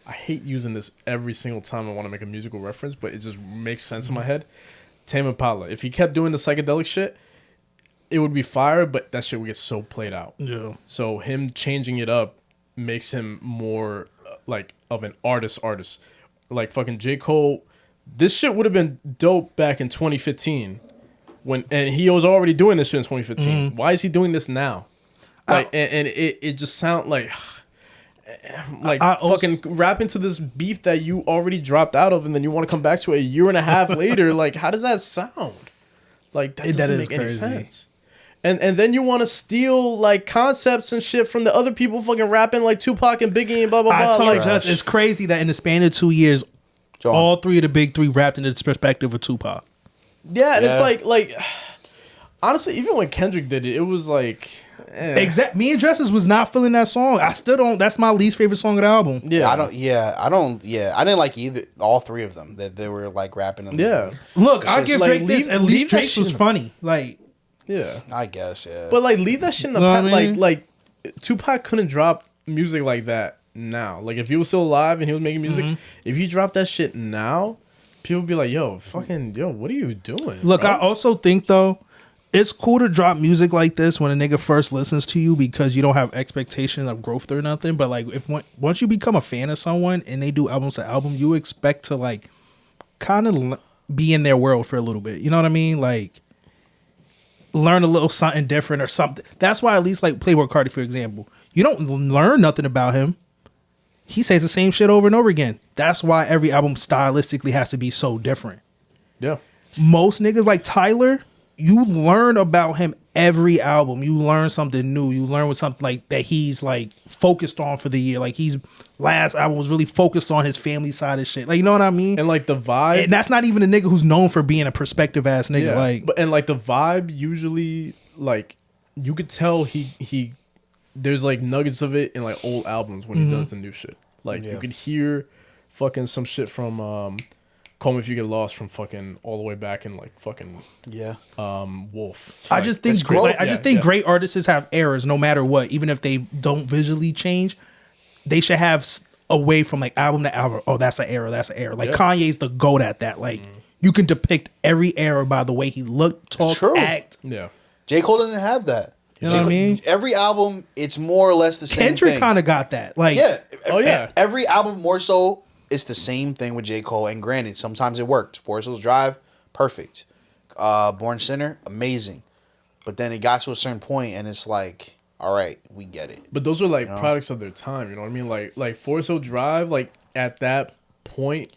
hate using this every single time I want to make a musical reference, but it just makes sense in my head. Tame Impala. If he kept doing the psychedelic shit, it would be fire, but that shit would get so played out. Yeah. So him changing it up makes him more like of an artist. Like fucking J. Cole, this shit would have been dope back in 2015 and he was already doing this shit in 2015. Why is he doing this now? Like and it just sound like I also- fucking rapping to this beef that you already dropped out of and then you want to come back to it a year and a half later. Like, how does that sound? Like that That doesn't is make any crazy. sense. And then you want to steal like concepts and shit from the other people fucking rapping like Tupac and Biggie and blah blah I blah. told Like, you, just, it's crazy that in the span of 2 years, John. all 3 of the big 3 rapped in the perspective of Tupac. yeah, and Yeah. it's like honestly, even when Kendrick did it, it was like Me and Dresses was not feeling that song. I still don't. That's my least favorite song of the album. Yeah, I didn't like all three of them that they were like rapping. Look, I give like, Drake this. At least Drake was funny. Like, yeah, I guess, yeah. but like leave that shit in the Know what past. I mean? Like Tupac couldn't drop music like that now. Like if he was still alive and he was making music, if he dropped that shit now, people would be like, yo, what are you doing? look, bro? I also think though, it's cool to drop music like this when a nigga first listens to you because you don't have expectation of growth or nothing. But like, once you become a fan of someone and they do albums to album, you expect to like kind of be in their world for a little bit. You know what I mean? Like, learn a little something different or something. That's why at least like Playboy Cardi, for example, you don't learn nothing about him. He says the same shit over and over again. That's why every album stylistically has to be so different. Yeah, Most niggas like Tyler, you learn about him every album. You learn something new. You learn with something like that he's like focused on for the year. Like he's last album was really focused on his family side of shit. Like, you know what I mean? and like the vibe. And that's not even a nigga who's known for being a perspective ass nigga. Yeah, Like, but and like the vibe usually like you could tell he there's like nuggets of it in like old albums when he does the new shit. Like you could hear fucking some shit from Call Me If You Get Lost from fucking all the way back in like fucking Wolf. I just think it's growth. great artists have errors no matter what, even if they don't visually change. They should have away from like album to album. Oh, that's an error. That's an error. Like Kanye's the GOAT at that. Like you can depict every error by the way he looked, talked, true. act. Yeah. J. Cole doesn't have that. You know what I mean? Every album, it's more or less the same Kendrick thing. kind of got that. Like, Yeah. Oh, yeah. Every album more so, it's the same thing with J. Cole. And granted, sometimes it worked. Forest Hills Drive, perfect. Born Sinner, amazing. But then it got to a certain point and it's like, all right, we get it. But those are like products of their time, you know what I mean? Like Forest Hill Drive, like at that point,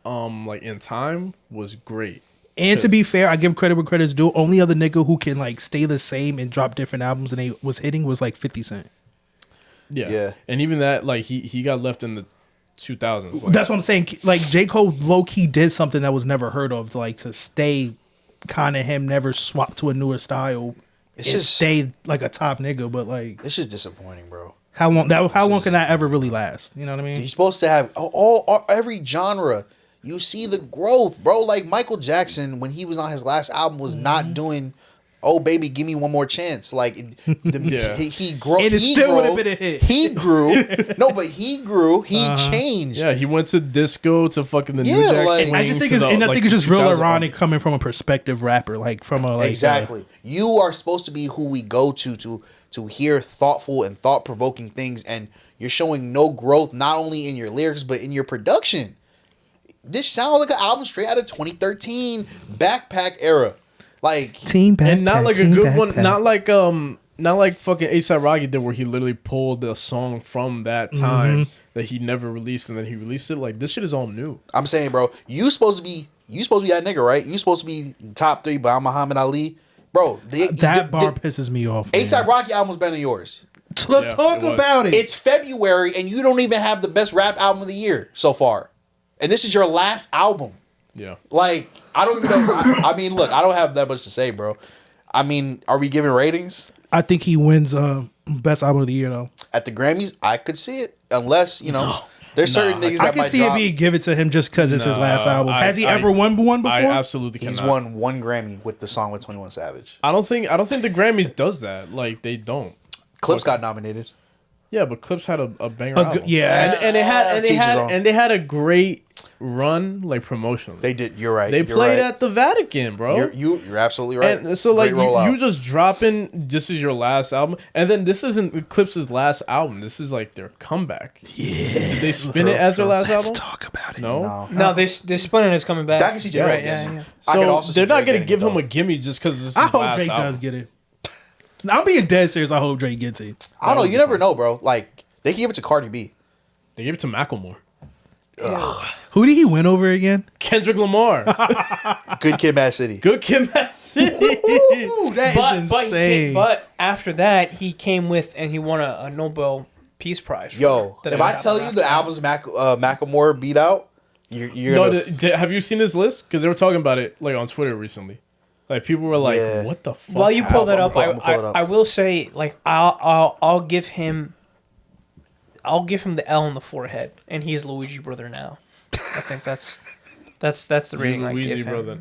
like in time was great. and to be fair, I give credit where credit's due. Only other nigga who can like stay the same and drop different albums and they was hitting was like 50 Cent. Yeah. And even that, like he got left in the 2000s. Like, That's what I'm saying. Like J. Cole low key did something that was never heard of, like to stay kind of him, never swap to a newer style. It's and just stay like a top nigga, but like it's just disappointing, bro. how long can that ever really last? You know what I mean? You're supposed to have every genre. You see the growth, bro. Like Michael Jackson, when he was on his last album, was not doing "Oh Baby, Give Me One More Chance." Like he grew. And it he still grew, would've been a hit. He grew. No, but he grew. He changed. yeah, he went to disco to fucking the New Yeah, Jack like- Swing. I just think to it's, the, and I like, think it's just real 2000 ironic coming from a perspective rapper, like from a like Exactly. You are supposed to be who we go to hear thoughtful and thought provoking things, and you're showing no growth not only in your lyrics but in your production. This sounds like an album straight out of 2013 backpack era. Like team backpack, and not like a team good one, backpack. not like fucking A$AP Rocky did, where he literally pulled a song from that time that he never released and then he released it. Like this shit is all new. I'm saying, bro, you supposed to be that nigga, right? You supposed to be top 3 by Muhammad Ali, bro. That bar pisses me off. man. A$AP Rocky album was better than yours. Let's Yeah, talk it was. about it. It's February and you don't even have the best rap album of the year so far, and this is your last album. Yeah. Like, I don't even know. I mean, look, I don't have that much to say, bro. I mean, are we giving ratings? I think he wins best album of the year though. At the Grammys, I could see it. Unless, there's certain niggas that I can might see drop. it being given to him just because it's his last album. Has he ever won one before? I absolutely He's cannot. won 1 Grammy with the song with 21 Savage. I don't think the Grammys does that. Like they don't. Clips got nominated. Yeah, but Clips had a banger album. yeah. And they had a great run, like promotionally. They did. You're right. They You're played right. at the Vatican, bro. You're absolutely right. And so like Great rollout. you just dropping this is your last album, and then this isn't Clips' last album. This is like their comeback. Yeah, did they spin it as their last Let's album? talk about it. Oh. No. No, they're spinning is coming back. I can see Jay You're Cole right, getting yeah, it. yeah. I could So also see they're not Drake gonna getting give it, him a though. gimme just because this is I his hope last Drake album. does get it. I'm being dead serious. I hope Drake gets it. I don't know. You never know, bro. Like, they can give it to Cardi B. They gave it to Macklemore. Who did he win over again? Kendrick Lamar. Good Kid, Mad City. Good Kid, Mad City. Ooh, that is insane. But after that, he came with and he won a Nobel Peace Prize. Yo, for if I tell you the albums Macklemore beat out, you're No, gonna... have you seen this list? Because they were talking about it like on Twitter recently. Like people were like, Yeah. "What the fuck?" While you pull that up, I'm gonna pull it up. I will say like I'll give him the L on the forehead, and he's Luigi brother now. I think that's the rating I Luigi give him. brother.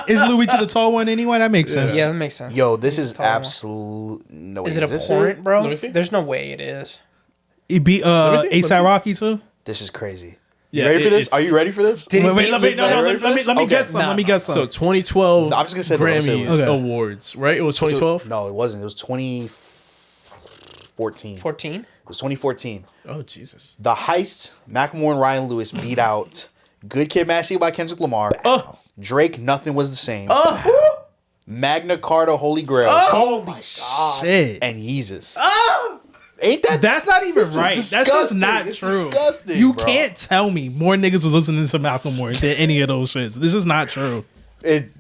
Is Luigi the tall one anyway? That makes sense. Yeah, that makes sense. Yo, this He's is the tall one. absolute. No, Is wait, it this abhorrent, bro? Let me see. There's no way it is. He beat me see, let me see. ASAP Rocky too. This is crazy. You Yeah, ready for this? it's- Are you ready for this? Did Wait, it let beat me no, Lethal? let me Okay. guess some. Nah. Let me guess some. So 2012 No, I'm just gonna say the one. Grammys Okay. awards, right? It was 2012. No, it wasn't. It was 2014. 14. It was 2014. Oh Jesus. The Heist, Macklemore and Ryan Lewis beat out Good Kid, Mad City by Kendrick Lamar. Oh. Drake, Nothing Was the Same. Oh. Magna Carta, Holy Grail. Oh my god! Shit. And Yeezus. Ain't that? That's not even This is right. That's just disgusting. not It's true. disgusting, You bro. can't tell me more niggas was listening to Macklemore than any of those shits. This is not true.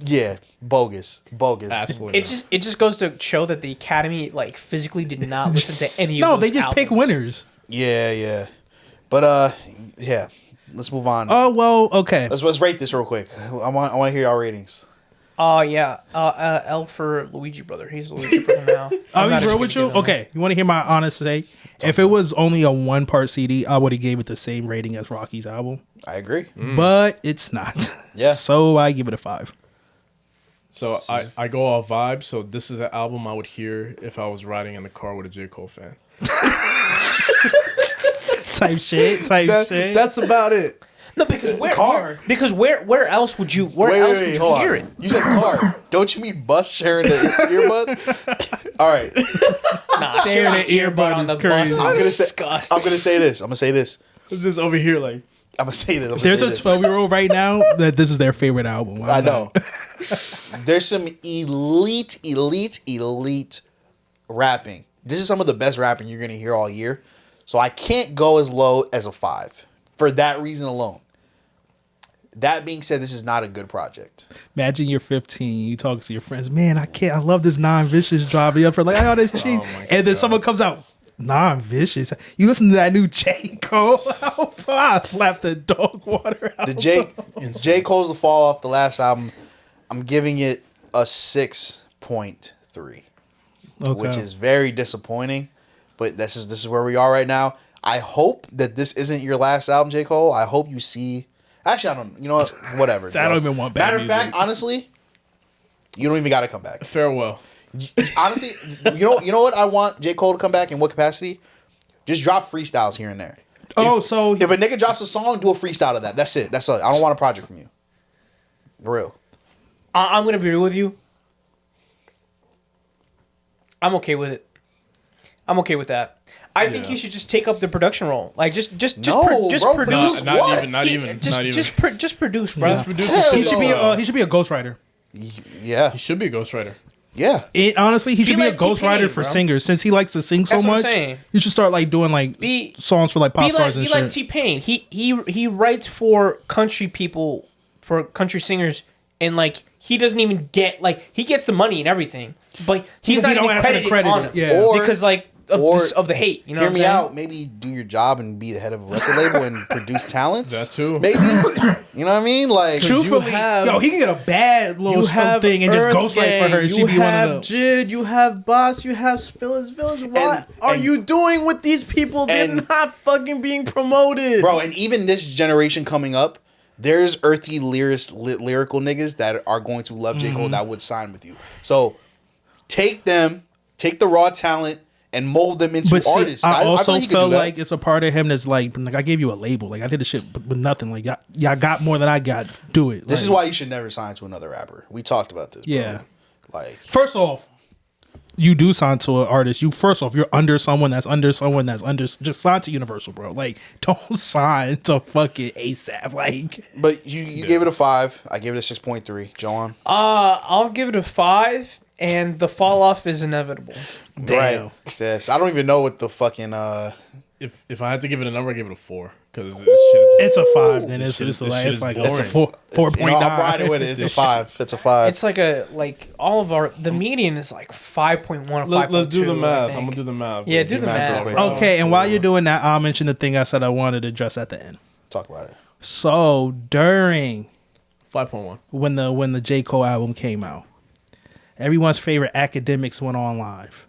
Yeah, bogus. Absolutely. It just goes to show that the Academy like physically did not listen to any of No, those they just pick albums. winners. Yeah. But yeah. Let's move on. Oh well, okay. Let's rate this real quick. I want to hear y'all ratings. Oh yeah, L for Luigi brother. He's Luigi brother now. I'll not be real even with you. gonna give him Okay, you want to hear my honest today? If it was only a 1-part CD, I would have gave it the same rating as Rocky's album, I agree. but it's not. Yeah. So I give it a 5. So I go off vibe. So this is an album I would hear if I was riding in the car with a J. Cole fan. Type shit. Shit. That's about it. No, because Car. where else would you would you hold hear on. it? You said car. Don't you mean bus sharing the earbud? All right. Nah, Sharing an earbud on is the crazy. bus I'm is gonna say. disgusting. I'm gonna say this. I'm just over here like. There's a 12-year-old right now that this is their favorite album. I know. There's some elite rapping. This is some of the best rapping you're gonna hear all year. So I can't go as low as a 5 for that reason alone. That being said, this is not a good project. Imagine you're 15, you talk to your friends, man, I love this Non-Vicious drop. You're like, oh, this cheap. my And then someone comes out, Non-Vicious. You listen to that new J. Cole album, I slapped the dog water out. The J. Cole's The Fall Off, the last album, I'm giving it a 6.3, which is very disappointing. But this is where we are right now. I hope that this isn't your last album, J. Cole. I hope you see. Actually, I don't. You know what? Whatever. I don't even want bad Matter of music. fact, honestly, you don't even got to come back. Farewell. Honestly, you know what I want J. Cole to come back in what capacity? Just drop freestyles here and there. So If a nigga drops a song, do a freestyle of that. That's it. That's it. I don't want a project from you. For real. I'm gonna be real with you. I'm okay with it. I'm okay with that. I think you should just take up the production role. Like just No, bro, produce. produce what? Just produce, bro. Just produce Hell it. he should be a ghostwriter. Yeah. He should be a ghostwriter. Yeah. Honestly, he should be a like ghostwriter T-Pain, for bro. singers since he likes to sing so That's what I'm much. saying. You should start like doing like Be- songs for like pop stars and Be like shit. T-Pain. He writes for country people, for country singers, and like he doesn't even get like he gets the money and everything, but he's He not don't even ask for the credited credit, on it. yeah. Or- because like of the hate. You know Hear what I'm me saying? out. Maybe do your job and be the head of a record label and produce talents. That too. Maybe. You know what I mean? Like, Truthfully, have- he can get a bad little thing and just ghostwrite for her. And she'd be one of them. Jid, you have Boss, you have Spiller's Village. What are and- you doing with these people? They're and- not fucking being promoted. bro, and even this generation coming up, there's earthy lyrical niggas that are going to love J. Cole that would sign with you. So take the raw talent and mold them into But see, artists. I feel also like you could do felt that. like it's a part of him that's like I gave you a label. Like I did the shit with nothing. Like y'all got more than I got. Do it. This Like, is why you should never sign to another rapper. We talked about this. Bro. Yeah. Like, First off, you do sign to an artist. You're under someone that's under someone that's under. Just sign to Universal, bro. Like don't sign to fucking ASAP. Like but you gave it a 5. I gave it a 6.3. Joan. I'll give it a 5, and the fall off is inevitable. damn. Right. Yes. I don't even know what the fucking If I had to give it a number, I give it a 4 because this shit is. It's a 5. Then it's shit is like boring. it's a 4.9. you know, I'm riding with it. It's a 5. It's a 5. It's like all of the median is like 5.1 or 5.2. Let's do the math. I I'm think. gonna do the math. Yeah, do the math math. real bro. quick. Okay, and while you're doing that, I'll mention the thing I said I wanted to address at the end. Talk about it. So during 5.1. when the J. Cole album came out. Everyone's favorite academics went on live.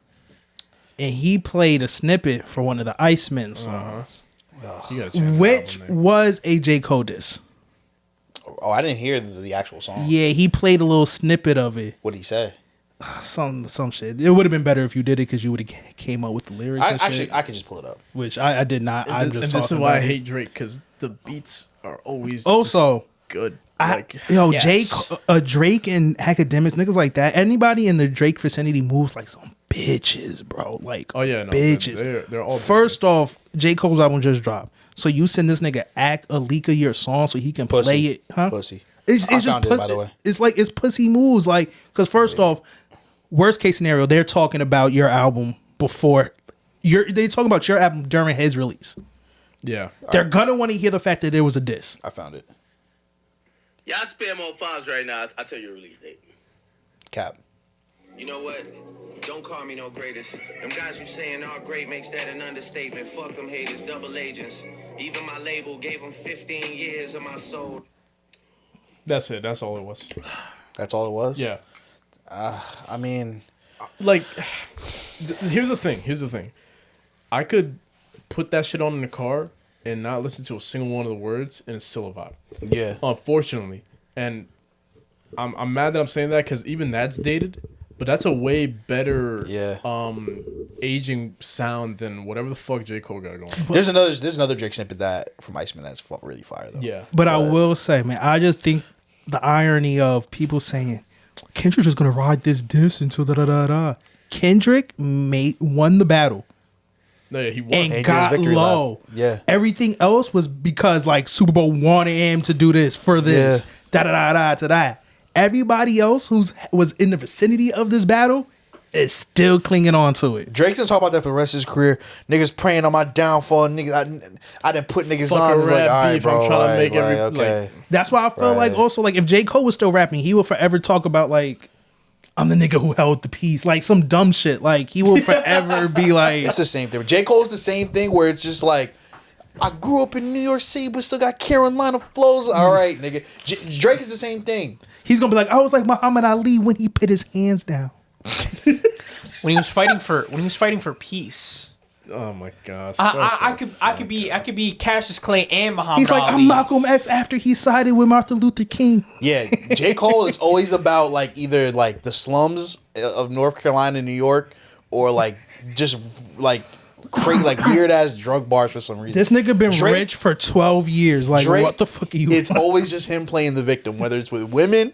And he played a snippet for one of the Icemen songs, You gotta change which the album name. was a J. Cole diss. Oh, I didn't hear the actual song. Yeah, he played a little snippet of it. What did he say? Some shit. It would have been better if you did it because you would have came up with the lyrics. And Actually, shit, I could just pull it up. which I did not. I'm just and talking this is why I about it. hate Drake, because the beats are always Also, just good. Yes. Drake and academics, niggas like that. Anybody in the Drake vicinity moves like some bitches, bro. Like, Oh yeah, no, bitches. They're all First off, J. Cole's album just dropped, so you send this nigga a leak of your song so he can Pussy. play it, huh? Pussy. It's I just found it, pussy. by the way. It's like it's pussy moves, like because first off, worst case scenario, they're talking about your album before they talking about your album during his release. Yeah. They're gonna want to hear the fact that there was a diss. I found it. Y'all spam on fives right now. I'll tell you a release date. Cap. You know what? Don't call me no greatest. Them guys who saying all great makes that an understatement. Fuck them haters, double agents. Even my label gave them 15 years of my soul. That's it. That's all it was. That's all it was? Yeah. I mean, Like, here's the thing. I could put that shit on in the car and not listen to a single one of the words, and it's still a vibe. yeah. Unfortunately, and I'm mad that I'm saying that because even that's dated, but that's a way better aging sound than whatever the fuck J. Cole got going. There's another Drake snippet that from Iceman that's really fire though. Yeah, But I will say, man, I just think the irony of people saying Kendrick is gonna ride this diss until da da da da. Kendrick won the battle no, yeah, he won. and did his got victory low. lap. Yeah. Everything else was because like Super Bowl wanted him to do this for this. Yeah. Da da da da to that. Everybody else was in the vicinity of this battle is still clinging on to it. Drake's gonna talk about that for the rest of his career. Niggas praying on my downfall. Niggas, I didn't put niggas Fuck on. a It's like, rap all right, beef, bro. I'm trying to like, make every- okay. like- That's why I feel like Right. also like if J. Cole was still rapping, he will forever talk about like I'm the nigga who held the peace, like some dumb shit. Like he will forever be like It's the same thing. J. Cole's the same thing where it's just like, I grew up in New York City, but still got Carolina flows. All right, nigga. Drake is the same thing. he's gonna be like I was like Muhammad Ali when he put his hands down. When he was fighting for peace. Oh my gosh. I could be Cassius Clay and Muhammad He's like Ali. I'm Malcolm X after he sided with Martin Luther King. Yeah, J. Cole is always about like either like the slums of North Carolina, New York, or like just like like weird ass drug bars for some reason. This nigga been Drake- rich for 12 years. Like Drake, what the fuck are you? It's always just him playing the victim, whether it's with women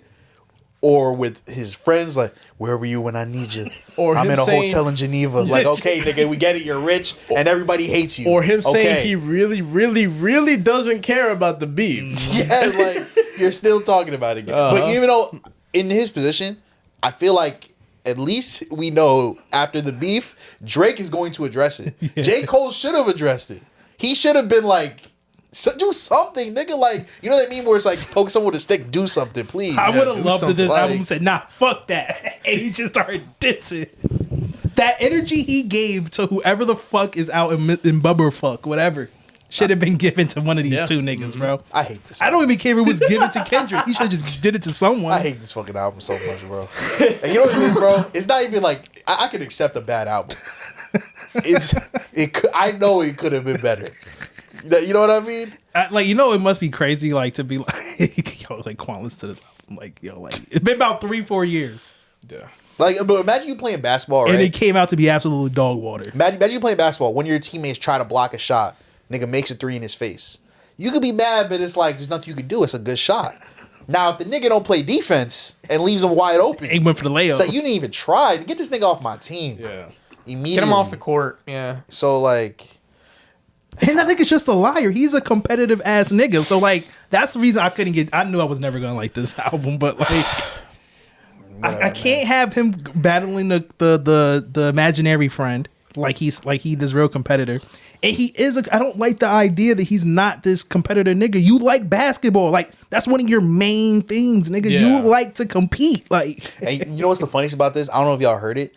or with his friends. Like, where were you when I need you? Or I'm him in a saying- hotel in Geneva. Like, okay, nigga, we get it. You're rich, and everybody hates you. Or him saying Okay. he really, really, really doesn't care about the beef. Yeah, like you're still talking about it again. But even though in his position, I feel like at least we know after the beef, Drake is going to address it. J. Cole should have addressed it. He should have been like, do something, nigga. Like, you know what I mean? Where it's like, poke someone with a stick, do something, please. I would have do loved if something. this Like- album said, nah, fuck that. And he just started dissing. That energy he gave to whoever the fuck is out in Bubba fuck, whatever, should have been given to one of these Yeah. two niggas, bro. I hate this. I don't even care if it was given to Kendrick. He should have just did it to someone. I hate this fucking album so much, bro. And you know what it is, bro? It's not even like I could accept a bad album. I know it could have been better. You know what I mean? Like, you know, it must be crazy, like, to be like, yo, like, Quan, listen to this album. Like, yo, like, it's been about 3-4 years. Yeah. Like, but imagine you playing basketball, right? And it came out to be absolutely dog water. Imagine you playing basketball. One of your teammates try to block a shot. Nigga makes a three in his face. You could be mad, but it's like there's nothing you can do. It's a good shot. Now, if the nigga don't play defense and leaves him wide open, He went for the layup. it's like you didn't even try. Get this nigga off my team. Yeah. Immediately. Get him off the court. Yeah. So like, And that nigga's just a liar. He's a competitive ass nigga. So like that's the reason I couldn't get. I knew I was never gonna like this album, but like I can't have him battling the imaginary friend like he this real competitor. And he is. I don't like the idea that he's not this competitor nigga. You like basketball, like that's one of your main things, nigga. Yeah. You like to compete, like. and you know what's the funniest about this? I don't know if y'all heard it.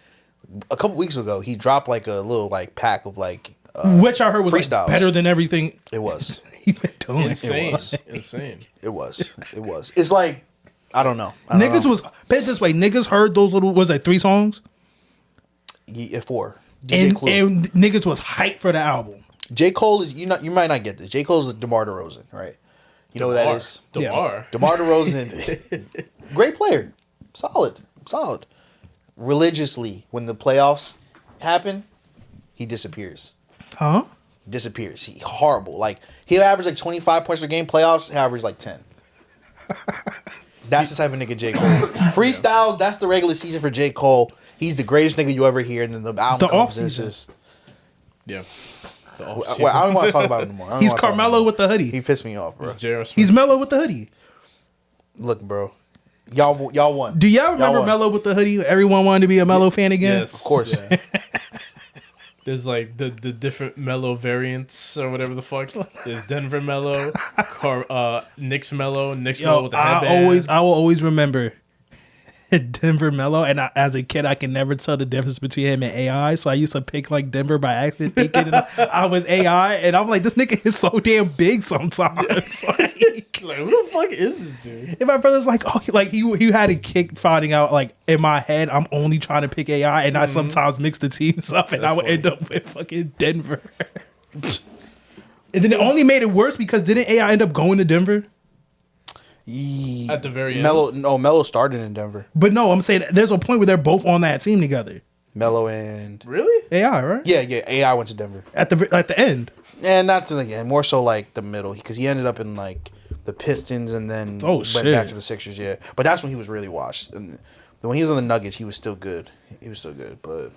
A couple weeks ago, he dropped like a little like pack of like which I heard was like, freestyles. better than everything It was. he been doing. Insane. was. Insane. It was. It's like I don't know. Niggas was put it this way. Niggas heard those little was like 3 songs, 4. DJ Clue. and niggas was hyped for the album. J. Cole is you might not get this. J. Cole is DeMar DeRozan, right? You know who that is? DeMar. DeMar DeRozan, great player, solid. Religiously, when the playoffs happen, he disappears. Huh? Disappears. He horrible. Like he'll average like 25 points per game. Playoffs, he'll average like 10. That's the type of nigga J. Cole. Freestyles, that's the regular season for J. Cole. He's the greatest nigga you ever hear, and then the album comes and it's just. Yeah. Well, I don't want to talk about it anymore. He's Carmelo with the hoodie. He pissed me off, bro. J.R. Smith. He's Mello with the hoodie. Look, bro, y'all won. Do y'all remember won. Mello with the hoodie? Everyone wanted to be a Mello fan again. Yes. Of course. Yeah. There's like the different Mellow variants or whatever the fuck. There's Denver Mellow, Knicks Mellow, Knicks Mellow with the headband. I will always remember Denver Mellow, and as a kid, I can never tell the difference between him and AI. So I used to pick like Denver by accident, thinking I was AI, and I'm like, this nigga is so damn big sometimes. Like, who the fuck is this dude? And my brother's like, oh, like he had a kick finding out like in my head, I'm only trying to pick AI, and I sometimes mix the teams up, and I would end up with fucking Denver. And then it only made it worse because didn't AI end up going to Denver? At the very end. Melo started in Denver. But no, I'm saying there's a point where they're both on that team together. Melo and Really? AI, right? yeah, AI went to Denver, At the end. and not to the end, more so like the middle, because he ended up in like the Pistons and then went shit. back to the Sixers. Yeah, but that's when he was really washed. And when he was on the Nuggets, he was still good. But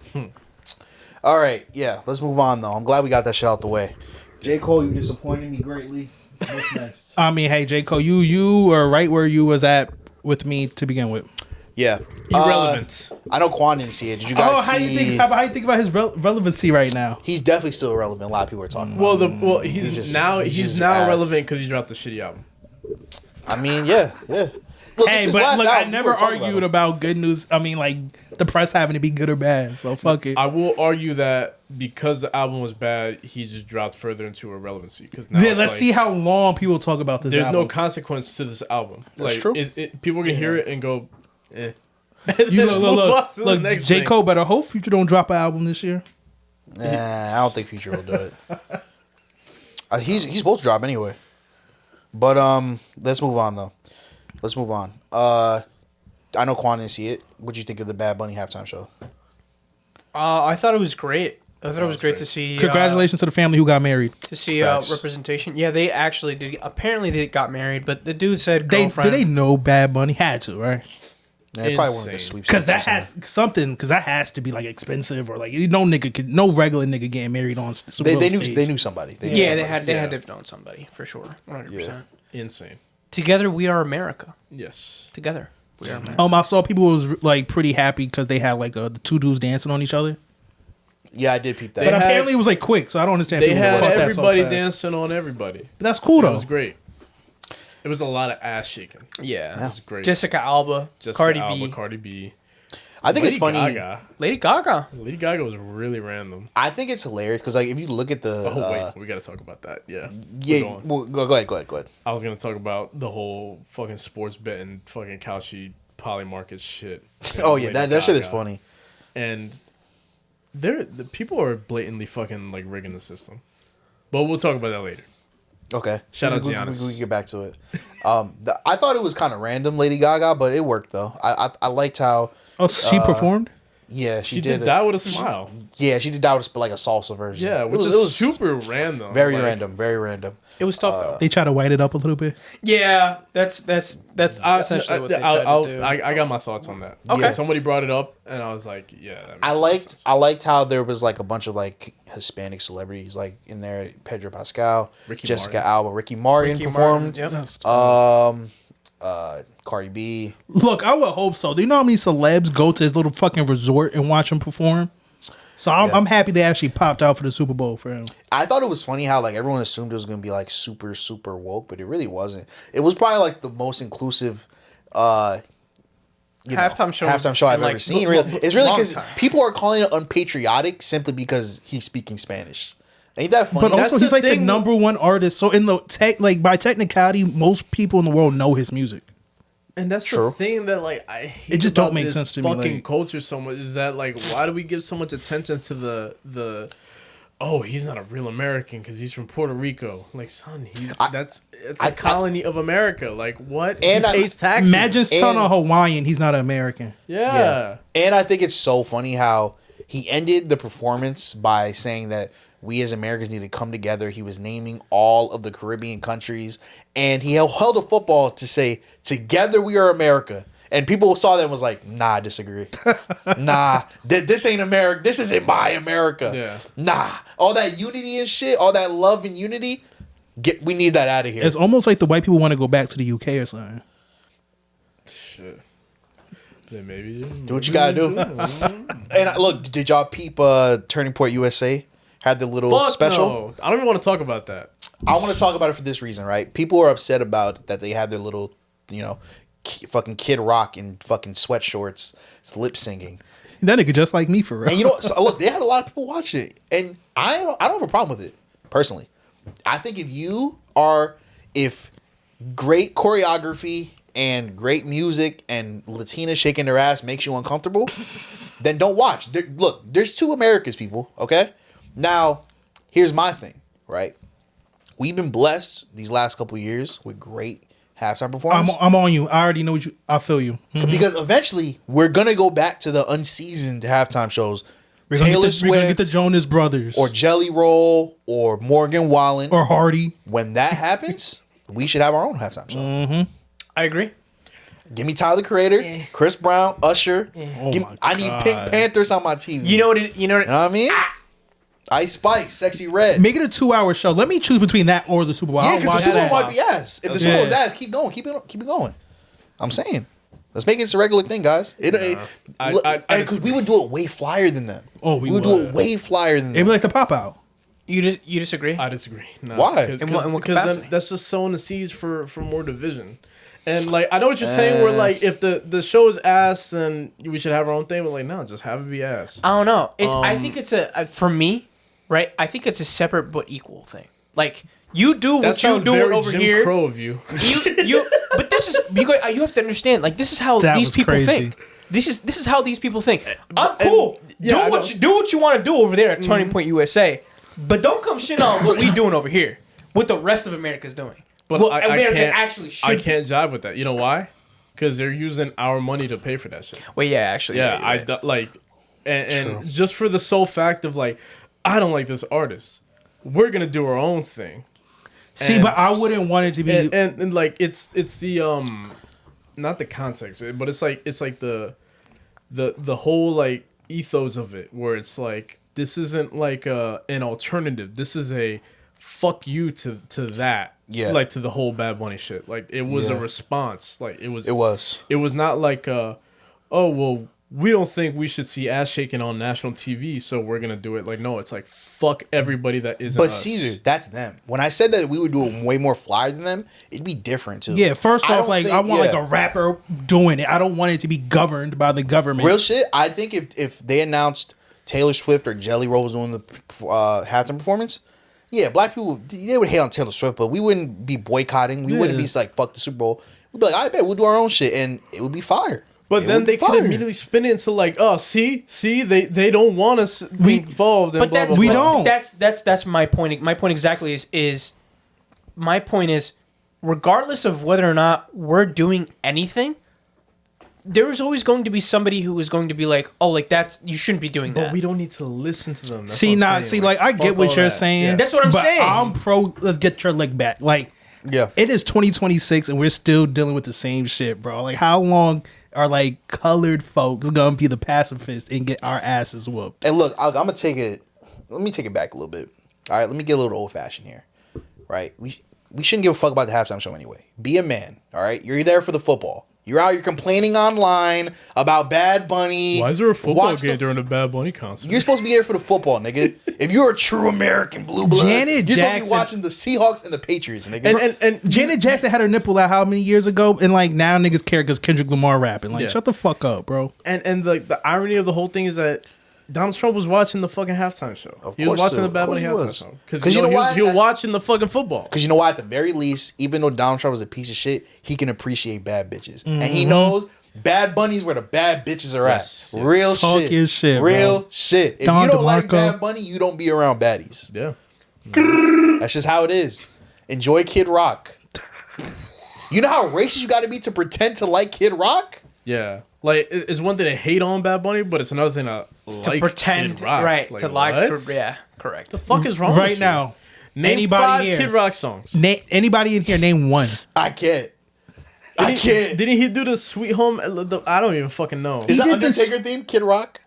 all right, yeah, let's move on though. I'm glad we got that shit out the way. J. Cole, you disappointed me greatly. What's next? I mean, hey, J. Cole, you are right where you was at with me to begin with. Yeah, Irrelevant. I know Quan didn't see it. Did you guys How you see? think about his relevancy right now? He's definitely still irrelevant. A lot of people are talking about. Well, He's he's just now ass. relevant because he dropped the shitty album. I mean, yeah. Look, Hey, but look, I never argued about good news. I mean, like the press having to be good or bad. So fuck it. I will argue that because the album was bad, he just dropped further into irrelevance. Because Yeah, let's see how long people talk about this. There's album. no consequence to this album. That's like, true. People are gonna hear it and go, eh. You look, To the next J. thing. Cole better hope Future don't drop an album this year. Nah, I don't think Future will do it. He's supposed to drop anyway. But let's move on though. I know Quan didn't see it. What'd you think of the Bad Bunny halftime show? I thought it was great. I thought it was great to see. Congratulations to the family who got married. To see Facts. representation. Yeah, they actually did. Apparently, they got married, but the dude said Did girlfriend. they know Bad Bunny had to, right? Yeah, probably one of the Insane. sweepstakes. Because or that something. has something. Because that has to be like expensive or like no regular nigga getting married on Super They Bowl knew stage. they knew somebody. They knew Yeah, somebody. they had Yeah. to have known somebody for sure. 100%. Yeah. Insane. Together, we are America. Yes. Together, we are America. I saw people was like pretty happy because they had like the two dudes dancing on each other. Yeah, I did peep that. But had- apparently it was like quick, so I don't understand. They people that had watch that so everybody fast. dancing on everybody. But that's cool It though. was great. It was a lot of ass shaking. Yeah. It was great. Jessica Alba, Jessica Cardi Alba, B, Cardi B. I think it's funny. Gaga. Lady Gaga. Lady Gaga was really random. I think it's hilarious because like if you look at the Oh wait, we gotta talk about that. Yeah. yeah, Go on. well, go ahead. I was gonna talk about the whole fucking sports betting, fucking Couchy polymarket shit. Oh yeah, Lady that shit is Gaga. funny. And the people are blatantly fucking like rigging the system. But we'll talk about that later. Okay. Shout out We Giannis. can get back to it. I thought it was kind of random, Lady Gaga, but it worked though. I liked how. Oh, she performed. Yeah, She did that with a smile. Yeah, she did that with like a salsa version. Yeah, it which was is super random. very Like, random, very random. It was tough though. They try to white it up a little bit. Yeah, that's essentially what they tried to do. I got my thoughts on that. Okay. Somebody brought it up, and I was like, yeah. That makes I liked how there was like a bunch of like Hispanic celebrities like in there. Pedro Pascal, Ricky Jessica Martin. Alba, Ricky Martin Ricky performed. Martin, yep. Cardi B. Look, I would hope so. Do you know how many celebs go to his little fucking resort and watch him perform? So I'm happy they actually popped out for the Super Bowl for him. I thought it was funny how like everyone assumed it was gonna be like super woke, but it really wasn't. It was probably like the most inclusive halftime show I've ever seen. It's really long because time. people are calling it unpatriotic simply because he's speaking Spanish. Ain't that funny? But That's also, the he's like the thing. #1 artist. So in the by technicality, most people in the world know his music. And that's True. the thing that like I hate It just about don't make this sense to me, fucking like- culture so much is that like why do we give so much attention to the oh he's not a real American because he's from Puerto Rico, like son it's a colony of America, like what, And he pays taxes. Imagine telling a Hawaiian he's not an American. yeah. And I think it's so funny how he ended the performance by saying that we as Americans need to come together. He was naming all of the Caribbean countries, and he held a football to say, "Together we are America." And people saw that and was like, "Nah, I disagree. Nah, this ain't America. This isn't my America. Yeah. Nah, all that unity and shit, all that love and unity, we need that out of here." It's almost like the white people want to go back to the UK or something. Shit. Then maybe Do what you gotta do. And look, did y'all peep Turning Point USA? Had the little Fuck special. no. I don't even want to talk about that. I want to talk about it for this reason, right? People are upset about that they have their little, fucking Kid Rock in fucking sweatshorts, lip syncing. That nigga just like me for real. And you know, so look, they had a lot of people watch it, and I don't have a problem with it personally. I think if great choreography and great music and Latina shaking their ass makes you uncomfortable, then don't watch. Look, there's two Americas, people. Okay, now here's my thing, right? We've been blessed these last couple years with great halftime performances. I'm on you. I already know what you. I feel you. Because eventually we're gonna go back to the unseasoned halftime shows. We're gonna, Taylor get the, we're gonna get the Swift Jonas Brothers or Jelly Roll or Morgan Wallen. or Hardy. When that happens, we should have our own halftime show. I agree. Give me Tyler, the Creator, Chris Brown, Usher. Oh I need Pink Panthers on my TV. You know what? You know what? You know what I mean? Ice Spice, Sexy Red. Make it a 2-hour show. Let me choose between that or the Super Bowl. Yeah, I'll because the watch Super Bowl that. might be ass. If the Super Bowl's ass, keep going. Keep it going. I'm saying. Let's make it a regular thing, guys. I Because we would do it way flyer than them. Oh, we would do it way flyer than It'd them. be like the pop out. You disagree? I disagree. No, Why? Because In what capacity? then that's just sowing the seeds for more division. And like I know what you're saying, where like if the show is ass, then we should have our own thing. But like no, just have it be ass. I don't know. I think it's for me, right? I think it's a separate but equal thing. Like you do That what you sounds do very over Jim here. Crow of you. But this is you have to understand. Like this is how That these was people crazy. think. This is how these people think. I'm cool. yeah, I know. Do what you want to do over there at Turning Point USA, but don't come shit on what we doing over here. What the rest of America's doing. But what I America can't actually should. I can't jive with that. You know why? Because they're using our money to pay for that shit. Well, yeah, actually. Yeah, you're right. like, and just for the sole fact of like, I don't like this artist. We're gonna do our own thing. See, And- but I wouldn't want it to be. and like it's the not the context, but it's like the whole like ethos of it, where it's like this isn't like an alternative. This is a fuck you to that. Yeah. Like to the whole Bad Bunny shit. Like it was a Yeah. response. Like it was not like oh well, we don't think we should see ass shaking on national TV, so we're gonna do it. Like no, it's like fuck everybody that isn't But us. Caesar, that's them. When I said that we would do it way more flyer than them, it'd be different too. Yeah, first I off, don't like think- I want like yeah. a rapper doing it. I don't want it to be governed by the government. Real shit. I think if they announced Taylor Swift or Jelly Roll was doing the halftime performance, yeah, black people they would hate on Taylor Swift, but we wouldn't be boycotting. We wouldn't be like fuck the Super Bowl. We'd be like, I bet we'll do our own shit, and it would be fire. But It then would be they could fire. immediately spin it into like, oh, see, they don't want us involved. And But blah, that's blah, we blah. don't. That's my point. My point exactly is my point is, regardless of whether or not we're doing anything, there is always going to be somebody who is going to be like, oh, like that's you shouldn't be doing But that. we don't need to listen to them. That's See, what I'm saying. I get fuck what all you're that. saying. Yeah. That's what I'm but saying. I'm pro. Let's get your lick back. Like, Yeah. it is 2026 and we're still dealing with the same shit, bro. Like, how long are like colored folks gonna be the pacifists and get our asses whooped? And look, I'm gonna take it. Let me take it back a little bit. All right, let me get a little old fashioned here. Right, we shouldn't give a fuck about the halftime show anyway. Be a man. All right, you're there for the football. You're out. You're complaining online about Bad Bunny. Why is there a football Watch game the- during a Bad Bunny concert? You're supposed to be there for the football, nigga. If you're a true American blue blood, Janet you're supposed to Jackson- be watching the Seahawks and the Patriots, nigga. and Janet Jackson had her nipple out how many years ago, and like now niggas care because Kendrick Lamar rapping. Like, Yeah. shut the fuck up, bro. and like the irony of the whole thing is that Donald Trump was watching the fucking halftime show. Of He was course watching so. the Bad Of Bunny course he halftime was. show. Because 'Cause you know why? he was watching the fucking football. Because you know what? At the very least, even though Donald Trump is a piece of shit, he can appreciate bad bitches. And he knows Bad Bunny's where the bad bitches are Yes, at. yes. Real Talk shit. your shit, Real bro. shit. If Don you don't like DeMarco. Bad Bunny, you don't be around baddies. Yeah. That's just how it is. Enjoy Kid Rock. You know how racist you got to be to pretend to like Kid Rock? Yeah. Like, it's one thing to hate on Bad Bunny, but it's another thing to like Pretend, Kid Rock. right? Like, To like, what? yeah, correct. The fuck is wrong with Right you? now, Name anybody 5 here? Kid Rock songs. Anybody in here name one? I can't. I can't. Didn't he do the Sweet Home? I don't even fucking know. Is that did this- Undertaker theme, Kid Rock?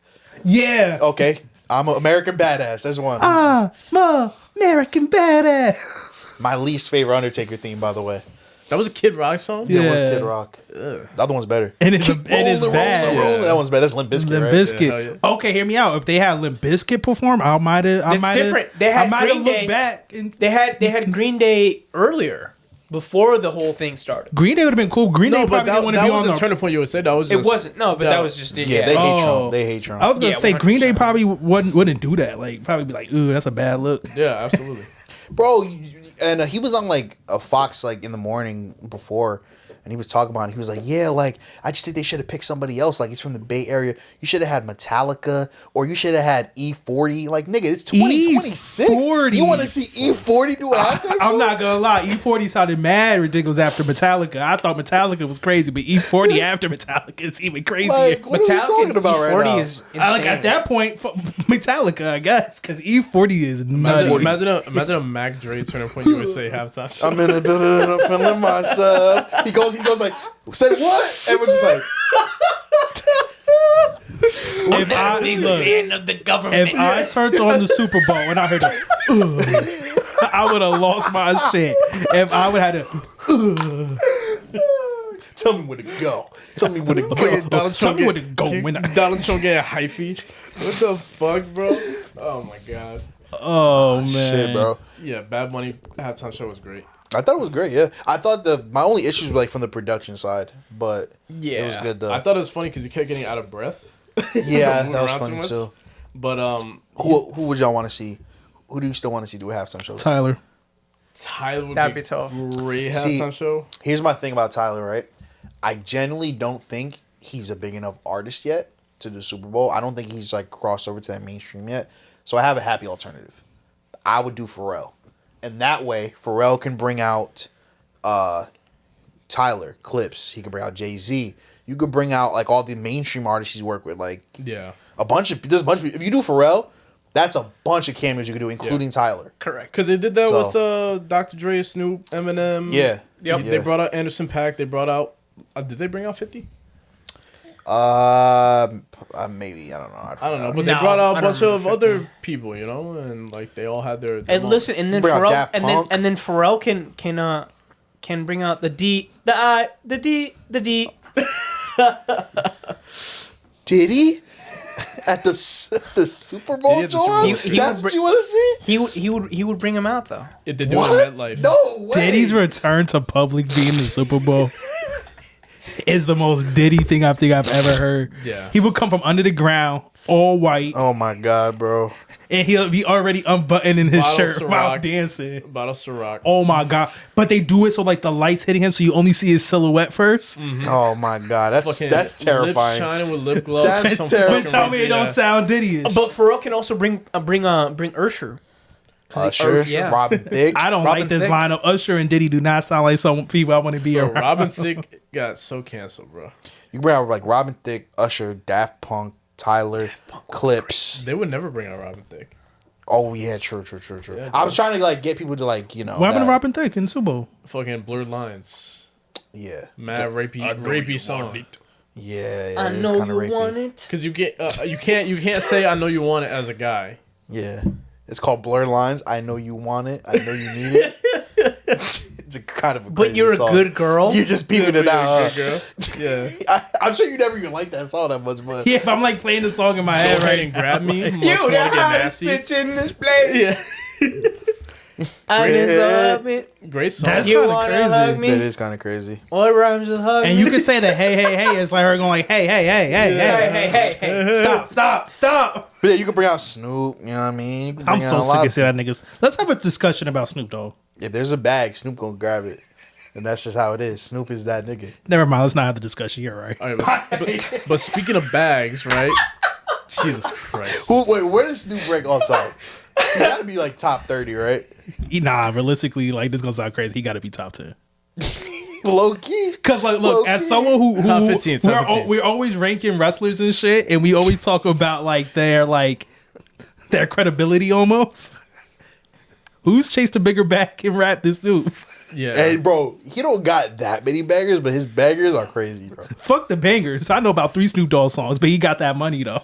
Yeah. Okay. I'm an American Badass. That's one. I'm a American badass. My least favorite Undertaker theme, by the way. That was a Kid Rock song? Yeah. That was Kid Rock. The other one's better. And it's Keep and it's rolling, bad. rolling, rolling. That one's bad. That's Limp Bizkit, Limp right? Bizkit. Yeah, hell Okay, hear me out. If they had Limp Bizkit perform, I might have. It's different. They had I might have Green looked Day. back. And They had Green Day earlier, before the whole thing started. Green Day would have been cool. Green Day No, but probably didn't want to that be was on the the. turning point you would say. That was It just, wasn't. No, but that was just it. Yeah, they hate Oh. Trump. They hate Trump. I was gonna Yeah, say Green Day 100%. probably wouldn't do that. Like probably be like, ooh, that's a bad look. Yeah, absolutely. Bro, and he was on like a Fox like in the morning before, and he was talking about it. He was like, yeah, like I just think they should have picked somebody else. Like he's from the Bay Area. You should have had Metallica, or you should have had E40. Like nigga, it's 2026. E40. You want to see E40 do a halftime I'm show? not gonna lie, E40 sounded mad ridiculous after Metallica. I thought Metallica was crazy, but E40 after Metallica is even crazier. Like, what are we talking about E40 right now? is insane. I like at that point, Metallica, I guess, because E40 is nutty. Imagine a Mac Dre turning point USA halftime show. I'm in a building and I'm feeling myself. He goes like, say what? Everyone's just like, If I look, fan of the government. if I turned on the Super Bowl and I heard a, I would have lost my shit. If I would have had a, tell me where to go. Tell me where to go. Donald tell Trump me where to go when I, Donald Trump getting hyphy. What the fuck, bro? Oh my god. oh man, Shit, bro. Yeah, Bad Bunny halftime show was great. I thought it was great. Yeah, I thought my only issues were like from the production side, but it was good though. I thought it was funny because he kept getting out of breath. Yeah, Moving that was around funny too much. too. But Who would y'all want to see? Who do you still want to see do a halftime show? Tyler. Tyler would That'd be be tough. great See, halftime show. Here's my thing about Tyler, right? I genuinely don't think he's a big enough artist yet to do Super Bowl. I don't think he's like crossed over to that mainstream yet. So I have a happy alternative. I would do Pharrell. And that way, Pharrell can bring out Tyler, Clips. He can bring out Jay-Z. You could bring out like all the mainstream artists he's worked with. Like Yeah. there's a bunch of, if you do Pharrell, that's a bunch of cameos you could do, including Tyler. Correct. Because they did that So- with Dr. Dre, Snoop, Eminem. Yeah. Yep. They brought out Anderson .Paak. They brought out. Did they bring out 50? Maybe, I don't know. I don't know, but No, they brought out I a don't bunch of remember 50. other people, you know, and like they all had their. And moment. listen, and then Bring out Pharrell, Daft Punk. and then Pharrell can bring out the D, the I, the D, the D. Did he? At the Super Bowl, Did he at the Super John? Bowl? He That's would what you want to see? He would bring him out though. If they do it What? in MetLife. No way. Diddy's return to public being the Super Bowl is the most Diddy thing I think I've ever heard. Yeah. He would come from under the ground, all white, Oh my God, bro. and he'll be already unbuttoning his Bottle shirt Ciroc. while dancing. Bottle Ciroc. Oh my God. But they do it so like the light's hitting him so you only see his silhouette first. Oh my God. That's Fucking that's Lips terrifying. shining with lip gloss. That's some terrifying. But fucking tell me it rigid don't ass- sound Diddy-ish. But Pharrell can also bring Usher. Usher, yeah. Robin Thicke. I don't Robin like this Thicke. lineup. Usher and Diddy do not sound like some people I want to be Bro, around. Robin Thicke got so canceled, bro. You can bring out like Robin Thicke, Usher, Daft Punk, Tyler, Clips. They would never bring out Robin Thicke. Oh yeah, true. Yeah, I was trying to like get people to like, you know. What happened to that- Robin Thicke in Super Bowl? Fucking Blurred Lines. Yeah. Mad rapey song. Yeah, I it's know kinda you rapey. want it. Because you can't say I know you want it as a guy. Yeah. It's called Blurred Lines. I know you want it. I know you need it. It's a kind of a But crazy you're a song. good girl. You just peeping it out. Good huh? girl. Yeah. I'm sure you never even liked that song that much, but Yeah, if I'm like playing the song in my Go head ahead right and now. grab me. Must You want to the get hottest nasty. bitch in this place. Yeah. I just love it. Great song. That's You kinda wanna crazy. hug me? That is kind of crazy. What rhymes with hug And me? you can say that hey, hey, hey, it's like her going like, hey, hey, hey, hey, hey. hey. Stop. But yeah, you can bring out Snoop. You know what I mean? You can I'm bring so out a sick lot of seeing that niggas. Let's have a discussion about Snoop Dogg. If there's a bag, Snoop gonna grab it, and that's just how it is. Snoop is that nigga. Never mind, let's not have the discussion. You're right. All right, but speaking of bags, right? Jesus Christ. Wait, where does Snoop rank all time? He gotta be like top 30, right? Nah, realistically, like this gonna sound crazy. He got to be top 10. Low key. Cause like, look, Low-key. as someone who Top 15, top 15. we're always ranking wrestlers and shit, and we always talk about their credibility almost. Who's chased a bigger bag in rap than Snoop? Yeah. Hey, bro, he don't got that many bangers, but his bangers are crazy, bro. Fuck the bangers. I know about 3 Snoop Dogg songs, but he got that money though.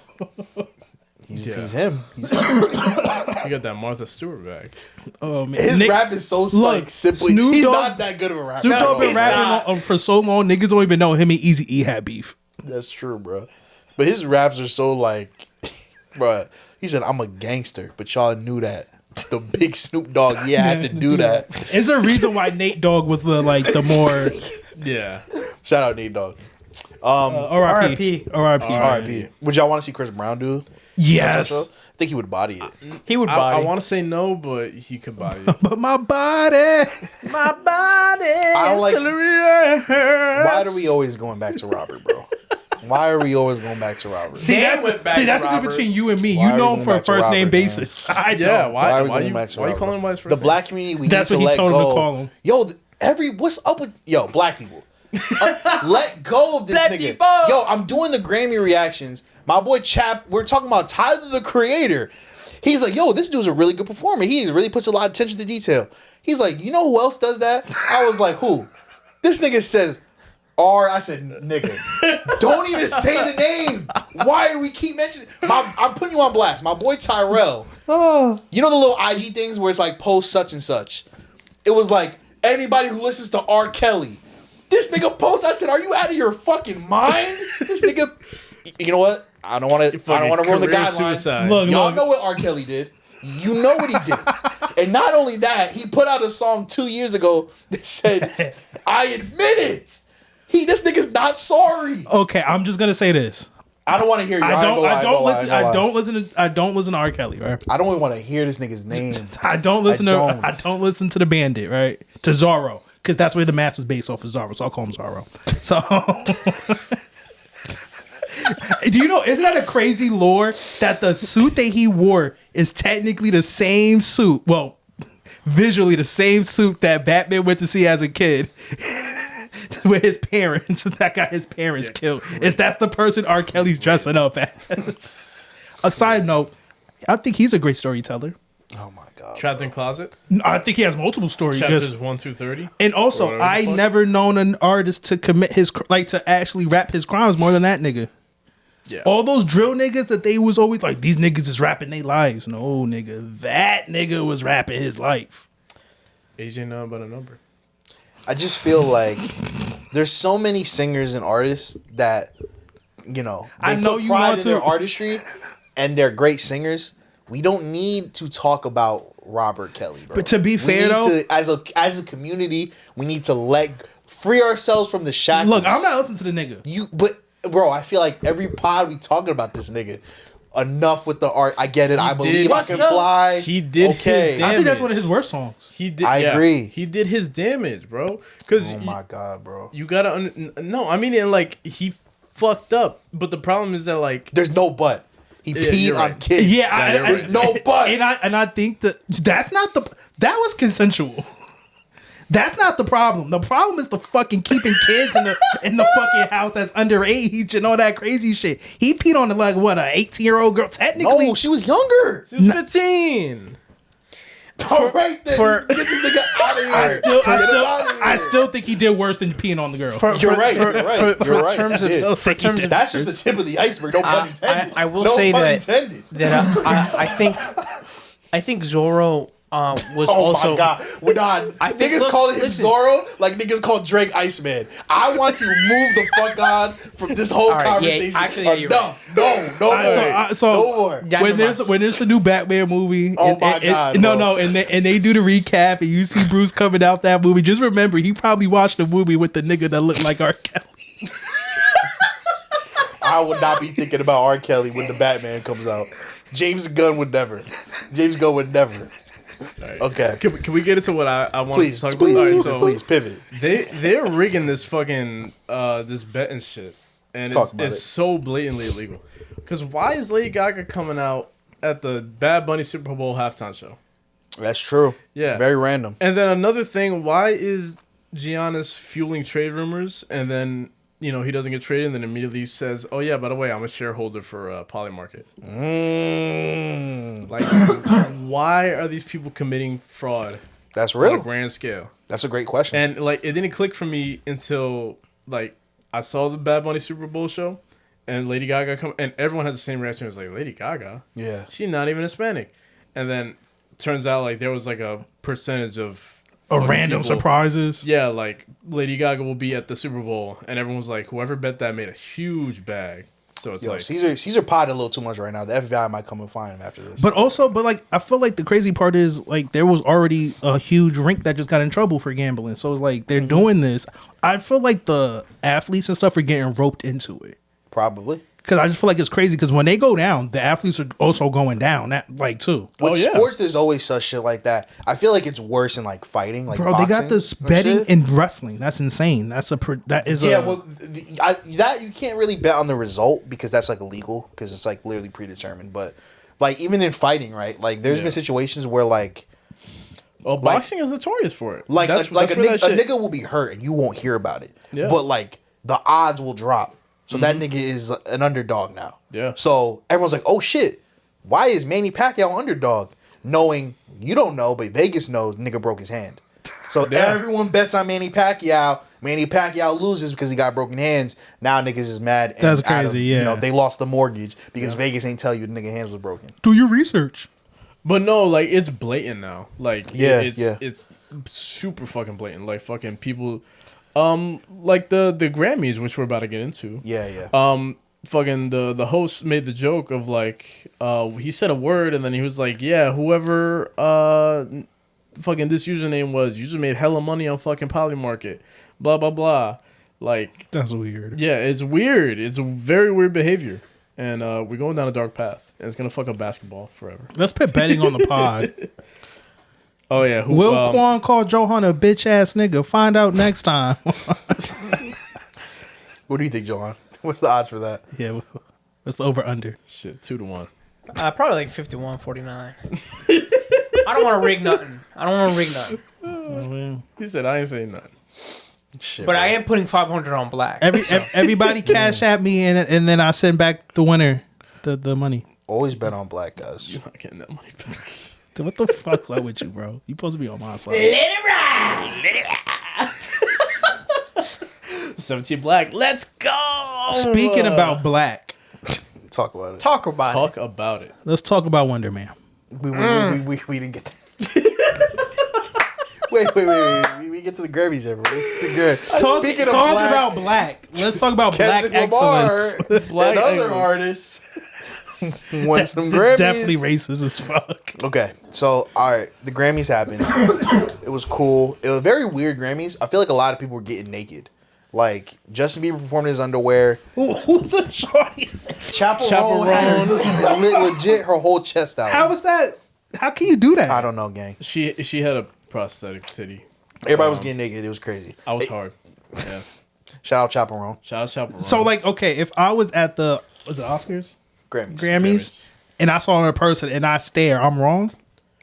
He's Yeah. him. He's him. You got that Martha Stewart bag. Oh man, His Nick- rap is so look, simply. Snoop He's Dogg- not that good of a rapper. Snoop Dogg been he's rapping for so long, niggas don't even know him and Eazy-E had beef. That's true, bro. But his raps are so like, bro. He said, "I'm a gangster," but y'all knew that. The big Snoop Dogg, I had to do that. Is there a reason why Nate Dogg was the more Yeah. Shout out Nate Dogg. R.I.P. R.I.P. R.I.P. Would y'all want to see Chris Brown do? Yes, I think he would body it. He would I body. want to say no, but he could body it. but my body. my body. I don't like. Why are we always going back to Robert, bro? Why are we always going back to Robert? See, Dan went back that's to the difference Robert. between you and me. Why You are know we him going for a back to first name Robert, man? basis. I don't. Yeah, Why are we why going you back to why you Robert? calling him by his first The name? black community, we That's need to what he let told him to go. call him. Yo, what's up with black people? Let go of this Black nigga. people. Yo, I'm doing the Grammy reactions. My boy Chap, we're talking about Tyler the Creator. He's like, yo, this dude's a really good performer. He really puts a lot of attention to detail. He's like, you know who else does that? I was like, who? This nigga says I said, nigga, don't even say the name. Why do we keep mentioning? I'm putting you on blast. My boy Tyrell. You know the little IG things where it's like post such and such. It was like anybody who listens to R. Kelly. This nigga post. I said, are you out of your fucking mind? This nigga. You know what? I don't want to ruin the guidelines. Suicide. Look, Y'all know what R. Kelly did. You know what he did. And not only that, he put out a song 2 years ago that said, I admit it. This nigga's not sorry. Okay, I'm just gonna say this. I don't want to hear you. I don't listen listen to R. Kelly, right? I don't even want to hear this nigga's name. I don't listen don't. I don't listen to the Bandit, right? To Zorro, because that's where the match was based off of Zorro, so I'll call him Zorro. So, do you know? Isn't that a crazy lore that the suit that he wore is technically the same suit? Well, visually the same suit that Batman went to see as a kid. With his parents, that got his parents killed. Is that the person R. Kelly's dressing up as? A side note, I think he's a great storyteller. Oh my god. Trapped in Closet? I think he has multiple stories. Chapters 1 through 30? And also, Or whatever the I fuck. never known an artist to commit to actually rap his crimes more than that nigga. Yeah. All those drill niggas that they was always like, these niggas is rapping their lives. No, nigga, that nigga was rapping his life. AJ nothing but a number. I just feel like there's so many singers and artists that, they I know put you pride want in their to- artistry and they're great singers. We don't need to talk about Robert Kelly, bro. But to be We fair, need though- as a community, we need to free ourselves from the shackles. Look, I'm not listening to the nigga. But bro, I feel like every pod we talking about this nigga. Enough with the art. I get it. I believe I can fly. He did his I think that's damage. one of his worst songs. He did. I agree. He did his damage, bro. Because Oh my god, bro. you gotta no. I mean, and he fucked up. But the problem is that There's no but. He Yeah, peed you're on right. kids. Yeah, you're there's right. no but. And I think that that was consensual. That's not the problem. The problem is the fucking keeping kids in the fucking house that's underage and all that crazy shit. He peed on an 18-year-old girl. Technically, No, she was younger. he was 15. All right then. Get this nigga out of here. I still think he did worse than peeing on the girl. You're right. You're right. For You're right. terms He did. of, for terms of That's just the tip of the iceberg. No pun intended. I will no say pun that intended. I think Zorro was Oh also. my god, we're not. I think- Niggas look, calling him listen. Zorro like niggas called Drake Iceman. I want to move the fuck on from this whole All right, yeah, conversation. actually, yeah, you're Enough. No more. So No more. Yeah, when never there's a new Batman movie, Oh my God, no, bro. and they do the recap, and you see Bruce coming out that movie. Just remember, he probably watched the movie with the nigga that looked like R. Kelly. I would not be thinking about R. Kelly when the Batman comes out. James Gunn would never. James Gunn would never. Okay. Can we get into what I want Please, to talk please, about? All right, Caesar, so please pivot. they're rigging this fucking this betting shit, and Talk about it's it. so blatantly illegal. Because why is Lady Gaga coming out at the Bad Bunny Super Bowl halftime show? That's true. Yeah. Very random. And then another thing, why is Giannis fueling trade rumors and then he doesn't get traded and then immediately says, "Oh yeah, by the way, I'm a shareholder for Polymarket." Like, why are these people committing fraud That's on a real. grand scale? That's a great question. And like, it didn't click for me until like I saw the Bad Bunny Super Bowl show, and Lady Gaga come, and everyone had the same reaction. It was like, Lady Gaga, Yeah. she's not even Hispanic. And then turns out like there was like a percentage of Random people- surprises. Yeah, like Lady Gaga will be at the Super Bowl, and everyone was like, whoever bet that made a huge bag. So it's Yo, like, Caesar potted a little too much right now. The FBI might come and find him after this. But like, I feel like the crazy part is like there was already a huge rink that just got in trouble for gambling. So it's like they're doing this. I feel like the athletes and stuff are getting roped into it. Probably. Because I just feel like it's crazy. Because when they go down, the athletes are also going down. That like too. With Oh, yeah. sports, there's always such shit like that. I feel like it's worse in like fighting, like Bro, boxing. they got this and betting shit. in wrestling. That's insane. That is Yeah, a, well, that you can't really bet on the result because that's like illegal because it's like literally predetermined. But like even in fighting, right? Like there's been situations where like boxing is notorious for it. like That's a where that shit- nigga will be hurt and you won't hear about it. Yeah. But like the odds will drop. So that nigga is an underdog now. Yeah. So everyone's like, oh shit, why is Manny Pacquiao underdog? Knowing you don't know, but Vegas knows nigga broke his hand. So everyone bets on Manny Pacquiao. Manny Pacquiao loses because he got broken hands. Now niggas is mad. And That's crazy, yeah. You know, they lost the mortgage because Vegas ain't tell you the nigga hands was broken. do your research. But no, like it's blatant now. Like Yeah. it's super fucking blatant. Like fucking people, like the Grammys, which we're about to get into. Yeah. Fucking the host made the joke of like, he said a word and then he was like, yeah, whoever fucking this username was, you just made hella money on fucking Polymarket, blah blah blah. Like, That's weird. yeah, it's weird. It's a very weird behavior, and we're going down a dark path, and it's gonna fuck up basketball forever. Let's put betting on the pod. Oh yeah, who, Will Quan call Johan a bitch ass nigga? Find out next time. What do you think, Johan? What's the odds for that? Yeah, what's the over under? shit 2-1. Probably like 51-49. I don't want to rig nothing. He said I ain't saying nothing. Shit, But bro. I am putting 500 on black. Everybody cash at me and then I send back the winner the money. Always bet on black guys. You're not getting that money back. So what the fuck's up with you, bro? You supposed to be on my side. 17 black. Let's go. Speaking about black, Talk about it. Talk about Talk about it. let's talk about Wonderman. We didn't get that. wait. We get to the Grammys here, bro. It's a good. Speaking of black, about black, let's talk about black Kendrick Lamar excellence. Black and other excellence. artists won some Grammys. Definitely racist as fuck. Okay, so all right, the Grammys happened. It was cool. It was very weird Grammys. I feel like a lot of people were getting naked. Like Justin Bieber performed in his underwear. Who's the shorty? Chapel Roan had her, legit her whole chest out. How was that? How can you do that? I don't know, gang. She had a prosthetic titty. Everybody was getting naked. It was crazy. I was hard. Yeah. Shout out Chapel Roan. Shout out Chapel Roan. So like, okay, if I was at the Oscars, Grammys. Grammys, and I saw her in person and I stare, I'm wrong.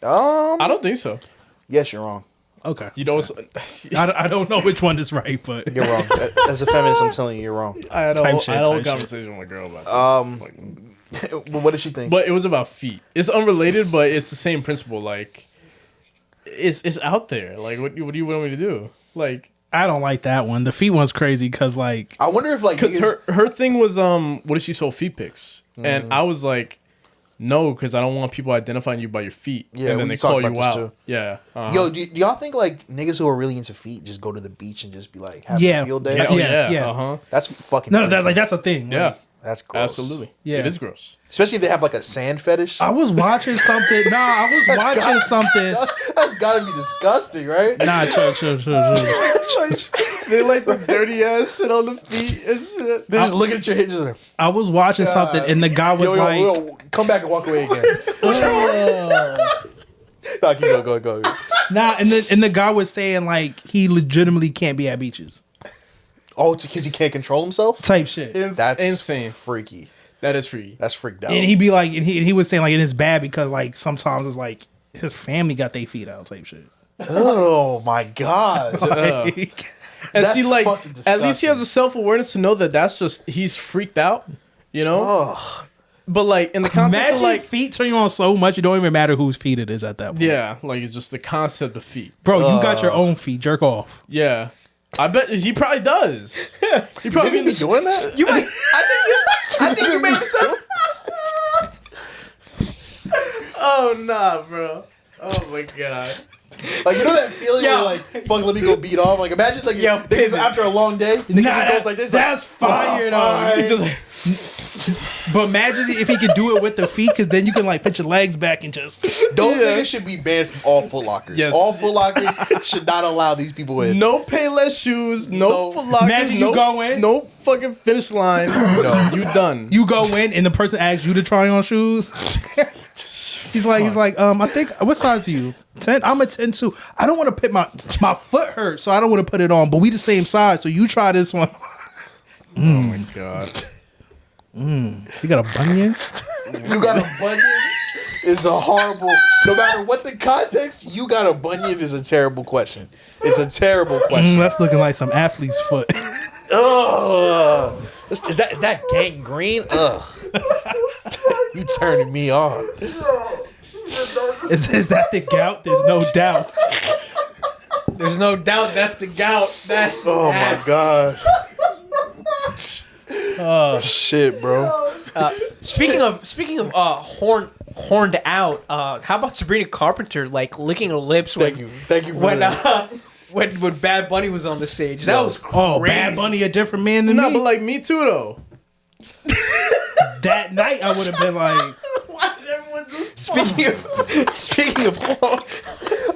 I don't think so. Yes, you're wrong. Okay, You know, I don't know which one is right, but You're wrong. As a feminist, I'm telling you, you're wrong. I had a Type whole, shit, I had a whole type shit. conversation with a girl about this. What did she think? But it was about feet. It's unrelated, but it's the same principle. Like, it's out there. Like, what do you want me to do? Like, I don't like that one. The feet one's crazy because like I wonder if like because niggas- her thing was what if she sold feet pics? And I was like, No, because I don't want people identifying you by your feet. Yeah, and we then they talked call you about this out. too. Yeah. Uh-huh. Yo, do y'all think like niggas who are really into feet just go to the beach and just be like having Yeah. a field day? Yeah, oh, Yeah, yeah. yeah. Uh-huh. That's fucking No, freaky. that's a thing. Yeah. Like, That's gross. Absolutely. Yeah. It is gross. Especially if they have like a sand fetish. I was watching something. Nah, I was That's watching something. That's gotta be disgusting, right? Nah, chill. They like the dirty ass shit on the feet and shit. They're just looking at your hinges. And I was watching something, and the guy was like, yo, come back and walk away again. Nah, keep going, go. nah, and the guy was saying like he legitimately can't be at beaches, Oh, it's because he can't control himself? type shit. That's insane. freaky. That is freaky. That's freaked out. And he'd be like, and he was saying like it is bad because like sometimes it's like his family got their feet out, type shit. Oh my god. Like, And That's see, like, fucking at least he has disgusting. a self-awareness to know that that's just, he's freaked out, you know? But, like, in the context imagine of, like, feet turn you on so much it don't even matter whose feet it is at that point. yeah, like, it's just the concept of feet. Bro, you got your own feet. Jerk off. Yeah. I bet he probably does. He probably Niggas be doing that? You might. I think you made yourself. Oh, nah, bro. Oh, my God. Like, you know that feeling Yo. where like, fuck, let me go beat off? Like, imagine like Yo, niggas pivot. after a long day, nigga just goes like this. That's fire, though. It's just like, But imagine if he could do it with the feet, because then you can like put your legs back and just. Those niggas should be banned from all Foot Lockers. Yes. All Foot Lockers should not allow these people in. no Payless shoes, no No. Foot Lockers, Imagine you no, go in. no fucking finish line. No, you done. You go in and the person asks you to try on shoes. he's like, I think what size are you? 10. I'm a 10 too. I don't want to put my foot hurt, so I don't want to put it on. But we the same size, so you try this one. Oh, my God. You got a bunion? You got a bunion is a horrible. No matter what the context, you got a bunion is a terrible question. It's a terrible question. That's looking like some athlete's foot. Ugh. Is that gangrene? Ugh. You turning me on. Is that the gout? There's no doubt. There's no doubt that's the gout. That's Oh my ass. god. Shit, bro. Speaking of horned out, how about Sabrina Carpenter like licking her lips Thank you for when that. when Bad Bunny was on the stage? That Yo. was crazy. Oh, Bad Bunny, a different man than No, me. but, like, me too, though. That night, I would have been like, Speaking of horn,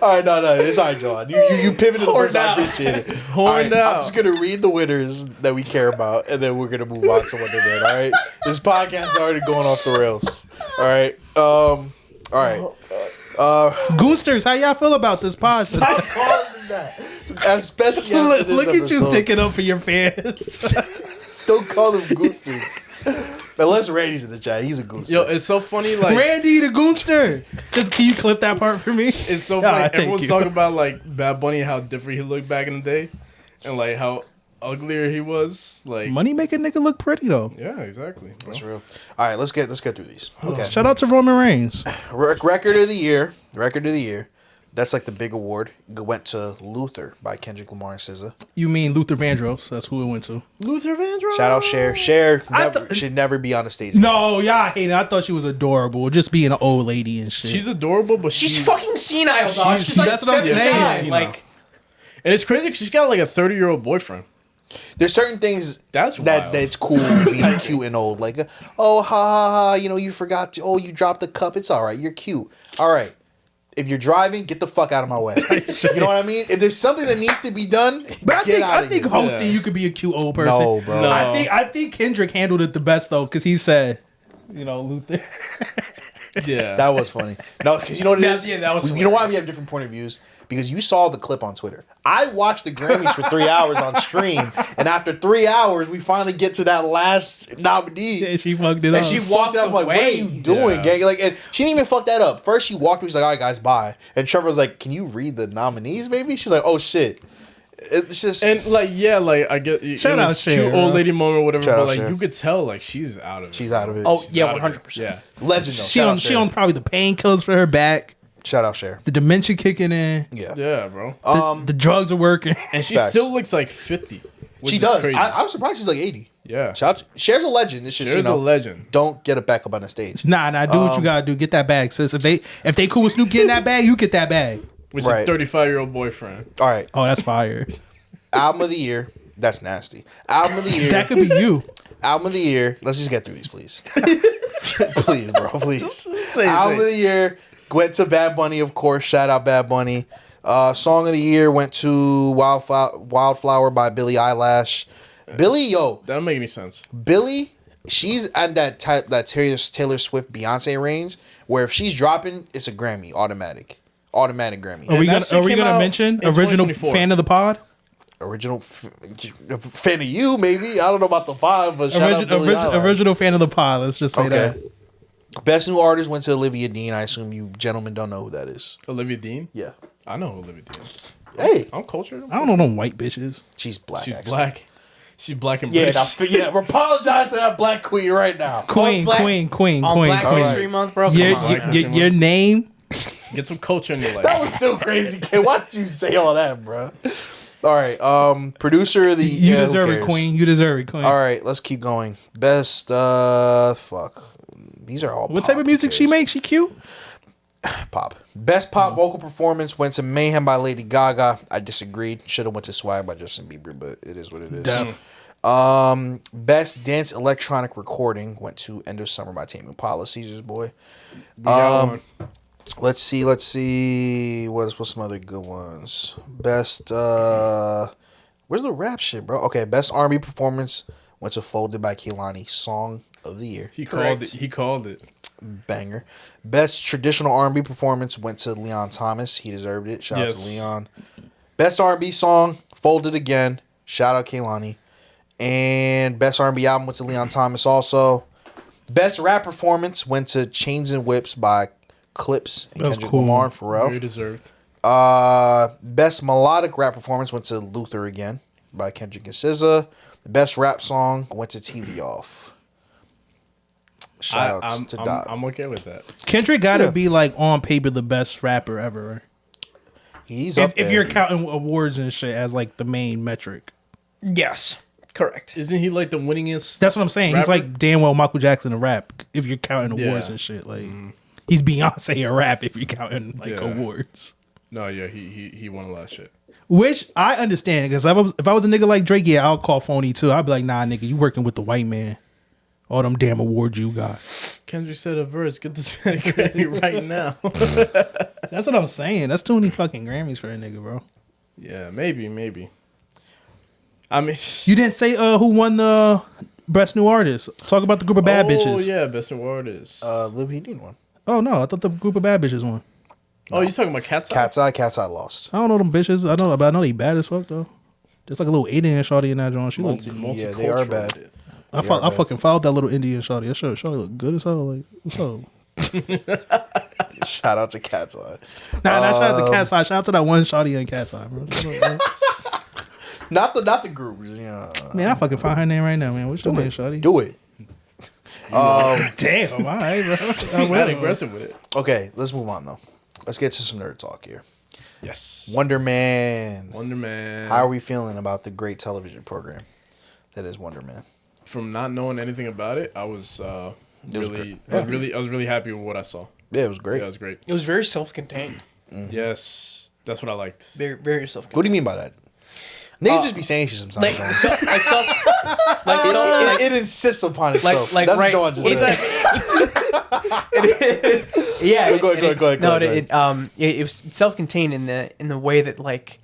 All right, no, it's all right, John. You pivoted the Horned first. I out. appreciate it. Horned All right, out. I'm just gonna read the winners that we care about, and then we're gonna move on to Wonderman. All right, this podcast is already going off the rails. All right, all right. Goonsters, how y'all feel about this podcast? Stop calling them that. Especially after Look, this look at you episode. sticking up for your fans. Don't call them Goonsters. Unless Randy's in the chat, he's a Goonster. Yo, it's so funny, like, Randy the Goonster. Can you clip that part for me? it's so Ah, funny. thank Everyone's you. talking about, like, Bad Bunny and how different he looked back in the day. And, like, how uglier he was. Like, Money make a nigga look pretty though. yeah, exactly. Bro. That's real. All right, let's get through these. Okay. Shout out to Roman Reigns. Record of the year. That's like the big award. It went to Luther by Kendrick Lamar and SZA. You mean Luther Vandross? That's who it went to. Luther Vandross. Shout out Cher. Cher I should never be on the stage. No, y'all hate it. I thought she was adorable, just being an old lady and shit. She's adorable, but she's fucking senile, dog. She's like that's what I'm 79. saying. Like, And it's crazy because she's got, like, a 30-year-old boyfriend. There's certain things That's that wild. that's cool being cute and old. Like, oh, ha, ha, ha, you forgot to, you dropped the cup. It's all right. You're cute. All right. If you're driving, get the fuck out of my way. You know what I mean? If there's something that needs to be done, But get out I of think here. hosting you could be a cute old person. No, bro. No. I think Kendrick handled it the best though, because he said, Luther. Yeah. That was funny. No, because you know what it is? Yeah, that was You know why we have different point of views? Because you saw the clip on Twitter. I watched the Grammys for 3 hours on stream, and after 3 hours, we finally get to that last nominee. Yeah, she fucked it And up. she walked fucked it up. I'm like, what are away. you doing, Yeah. gang? Like, and she didn't even fuck that up. First, she walked away. She's like, all right, guys, bye. And Trevor was like, can you read the nominees, maybe? She's like, oh, shit. It's just... And, like, yeah, like, I get it. Shout It out was Cher, cute old bro. lady moment or whatever, Shout but, out like, Cher. you could tell, like, she's out of it. she's out of it. oh She's yeah, out of it. 100%. Yeah. Legend, though. she Shout on out she Cher. on probably the painkillers for her back, Shout out Cher. the dementia kicking in, Yeah. Yeah, bro. the drugs are working. And she Facts. still looks like 50. Which She is does. Crazy. I'm surprised she's like 80. Yeah. Shout out, Cher's a legend. It's just Cher's a legend. Don't get it back up on the stage. Nah, do what you gotta do. Get that bag, sis. If they cool with Snoop getting that bag, you get that bag. With your 35-year-old boyfriend. All right. Oh, that's fire. Album of the year. That's nasty. Album of the year. That could be you. Album of the year. Let's just get through these, please. Please, bro. Please. Album of the year went to Bad Bunny, of course. Shout out Bad Bunny. Song of the year went to Wildflower by Billie Eilish. Billie, yo. That don't make any sense. Billie, she's at that Taylor Swift Beyonce range where if she's dropping, it's a Grammy, automatic Grammy. Are we that shit gonna came mention out in original 2024. fan of the pod? Original fan of you, maybe. I don't know about the pod, but shout out Billie Eilish. Original fan of the pod. Let's just say that. Best new artist went to Olivia Dean. I assume you gentlemen don't know who that is. Olivia Dean? Yeah. I know who Olivia Dean is. Hey, I'm cultured. I don't know them white bitches. she's black. She's actually. black. She's black and Yeah, British. yeah. Apologize to that black queen right now. Queen. On Black History Month, bro. Come on. Your name. Get some culture in your life. That was still crazy, kid. Why did you say all that, bro? All right. Producer of the You who deserve it, cares? Queen. You deserve it, Queen. All right, let's keep going. Best fuck. These are all What pop. type of music she makes? She cute. Pop. Best pop vocal performance went to Mayhem by Lady Gaga. I disagreed. Should have went to Swag by Justin Bieber, but it is what it is. Best dance electronic recording went to End of Summer by Tame Impala, Caesar's Boy. Let's see. What's some other good ones? Best where's the rap shit, bro? Okay, best R&B performance went to Folded by Kehlani, Song of the Year. He called it. Banger. Best traditional R&B performance went to Leon Thomas. He deserved it. Shout out to Leon. Best R&B song, Folded again. Shout out Kehlani. And best R&B album went to Leon Thomas also. Best rap performance went to Chains and Whips by Clips and Kendrick Lamar and Pharrell. Very deserved. Best melodic rap performance went to Luther again by Kendrick and SZA. The best rap song went to TV Off. Shout outs to Dot. I'm okay with that. Kendrick gotta be like on paper the best rapper ever. He's up there. If you're counting awards and shit as like the main metric. Yes. Correct. Isn't he like the winningest? That's what I'm saying. rapper? He's like damn well Michael Jackson of rap. If you're counting awards and shit, like he's Beyonce of rap. If you're counting like awards. No, yeah, he won a lot of shit. Which I understand because if I was a nigga like Drake, yeah, I'll call phony too. I'd be like, nah, nigga, you working with the white man. All them damn awards you got. Kendrick said a verse. Get this man a Grammy right now. That's what I'm saying. That's too many fucking Grammys for a nigga, bro. Yeah, maybe. I mean, You didn't say who won the best new artist. Talk about the group of bad bitches. Oh yeah, best new artist. Lil Dean won. Oh no, I thought the group of bad bitches won. Oh, you talking about Cat's Eye? Cat's Eye lost. I don't know them bitches. I know they bad as fuck though. There's like a little Indian shawty in that joint. She looks. Yeah, they are bad. I fucking followed that little Indian shawty. That shawty look good as hell. Like what's up? Shout out to Cat's Eye. Nah, shout out to Cat's Eye. Shout out to that one shawty in Cat's Eye, bro. Not the group. Yeah. Man, I fucking find her name right now, man. What's your name, shawty? Do it. Damn, all right, bro. I'm not aggressive with it. Okay, let's move on though. Let's get to some nerd talk here. Yes. Wonderman. How are we feeling about the great television program that is Wonderman? From not knowing anything about it, I was really happy with what I saw. Yeah, it was great. Yeah, it was great. It was very self-contained. Yes, that's what I liked. Very, very self-contained. What do you mean by that? Niggas just be saying shit sometimes. It insists upon itself. Like That's right. what John just said. Yeah. Go ahead. No, it was self-contained in the way that like.